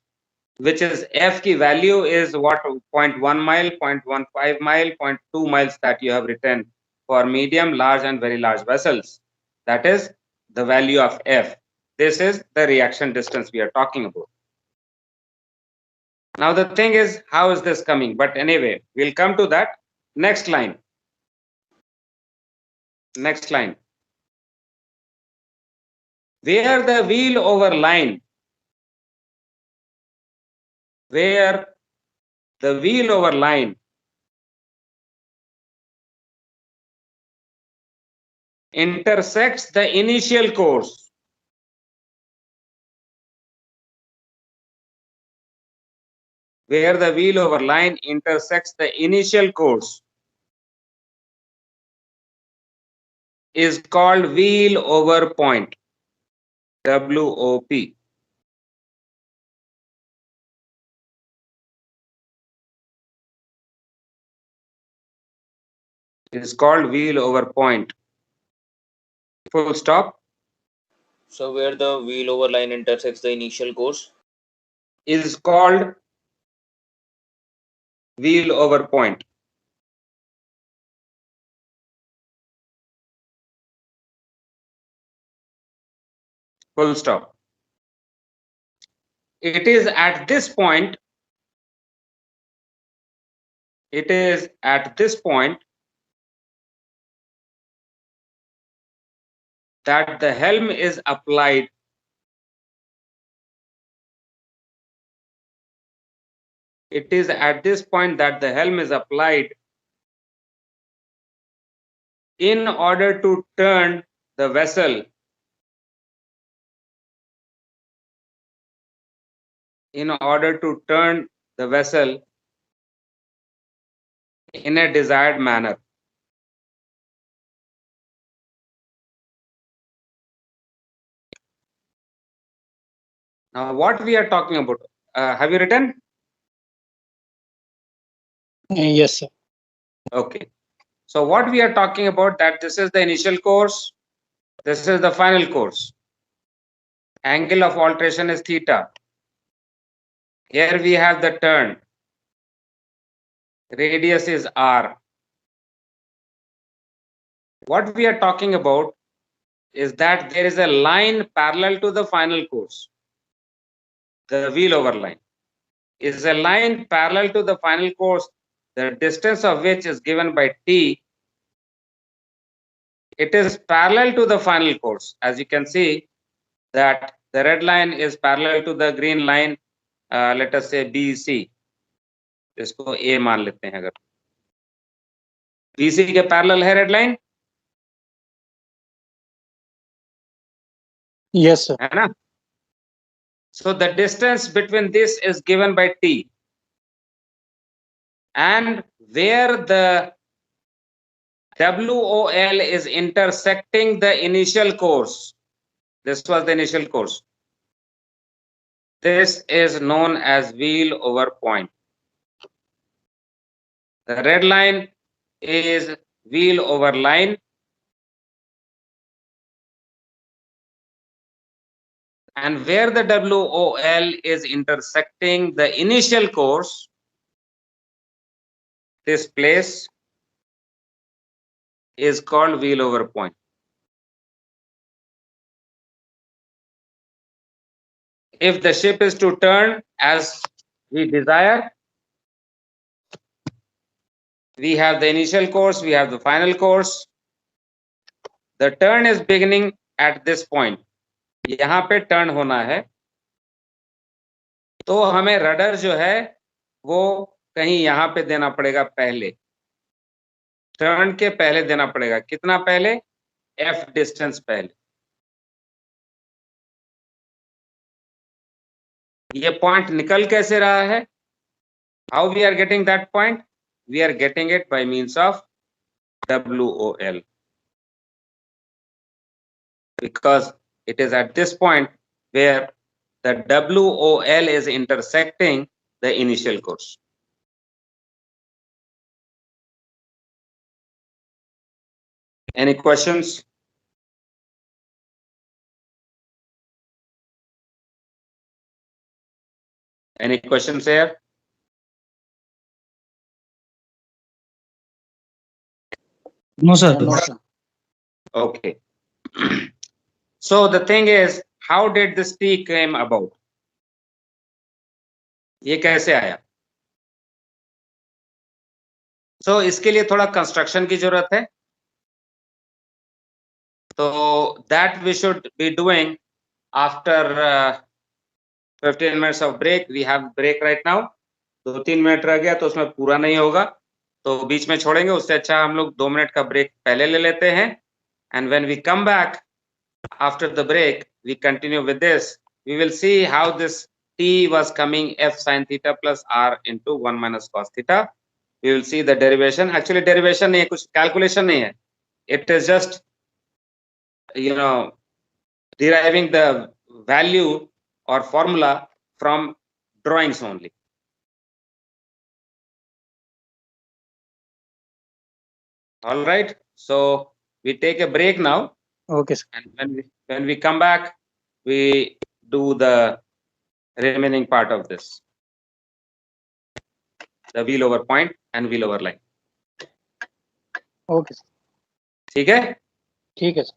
which is f की value is what 0.1 mile, 0.15 mile, 0.2 miles that you have written for medium, large and very large vessels. That is the value of f. This is the reaction distance we are talking about. Now the thing is, how is this coming? But anyway, we'll come to that. Next line. Next line. Where the wheel over line, where the wheel over line intersects the initial course, where the wheel over line intersects the initial course is called wheel over point, WOP. It is called wheel over point. Full stop. So where the wheel over line intersects the initial course is called wheel over point. Full stop. It is at this point, that the helm is applied it is at this point that the helm is applied in order to turn the vessel in a desired manner. Now what we are talking about, have you written? Yes, sir. Okay. So what we are talking about, that this is the initial course, this is the final course. Angle of alteration is theta. Here we have the turn. Radius is r. What we are talking about is that there is a line parallel to the final course. The wheel over line is a line parallel to the final course, the distance of which is given by T it is parallel to the final course. As you can see that the red line is parallel to the green line, let us say BC, इसको A मान लेते हैं अगर BC के parallel है red line, Yes, sir. है ना? So the distance between this is given by T, and where the WOL is intersecting the initial course, this was the initial course, this is known as wheel over point. The red line is wheel over line, and where the WOL is intersecting the initial course, this place is called wheel over point. If the ship is to turn as we desire, we have the initial course, we have the final course. The turn is beginning at this point. यहाँ पे turn होना है, तो हमें rudder जो है वो कहीं यहाँ पे देना पड़ेगा पहले, टर्न के पहले देना पड़ेगा. कितना पहले? F डिस्टेंस पहले. ये पॉइंट निकल कैसे रहा है? How we are getting that point? We are getting it by means of WOL, because it is at this point where the WOL is intersecting the initial course. Any questions? Any questions here? No, sir. No, sir. Okay. So the thing is, how did this T came about? ये कैसे आया? So इसके लिए थोड़ा construction की जरूरत है. So that we should be doing after 15 minutes of break. We have break right now. 2-3 minute रह गया तो उसमें पूरा नहीं होगा, तो बीच में छोड़ेंगे. उससे अच्छा हम लोग 2 मिनट का ब्रेक पहले ले लेते हैं. And when we come back after the break, we continue with this. We will see how this T was coming F sin theta plus R into 1 minus cos theta. We will see the derivation. Actually derivation नहीं है, कुछ calculation नहीं है. It is just, you know, deriving the value or formula from drawings only. All right, so we take a break now. Okay, sir. And when we come back, we do the remaining part of this, the wheel over point and wheel over line. Okay, sir. ठीक है? ठीक है, sir.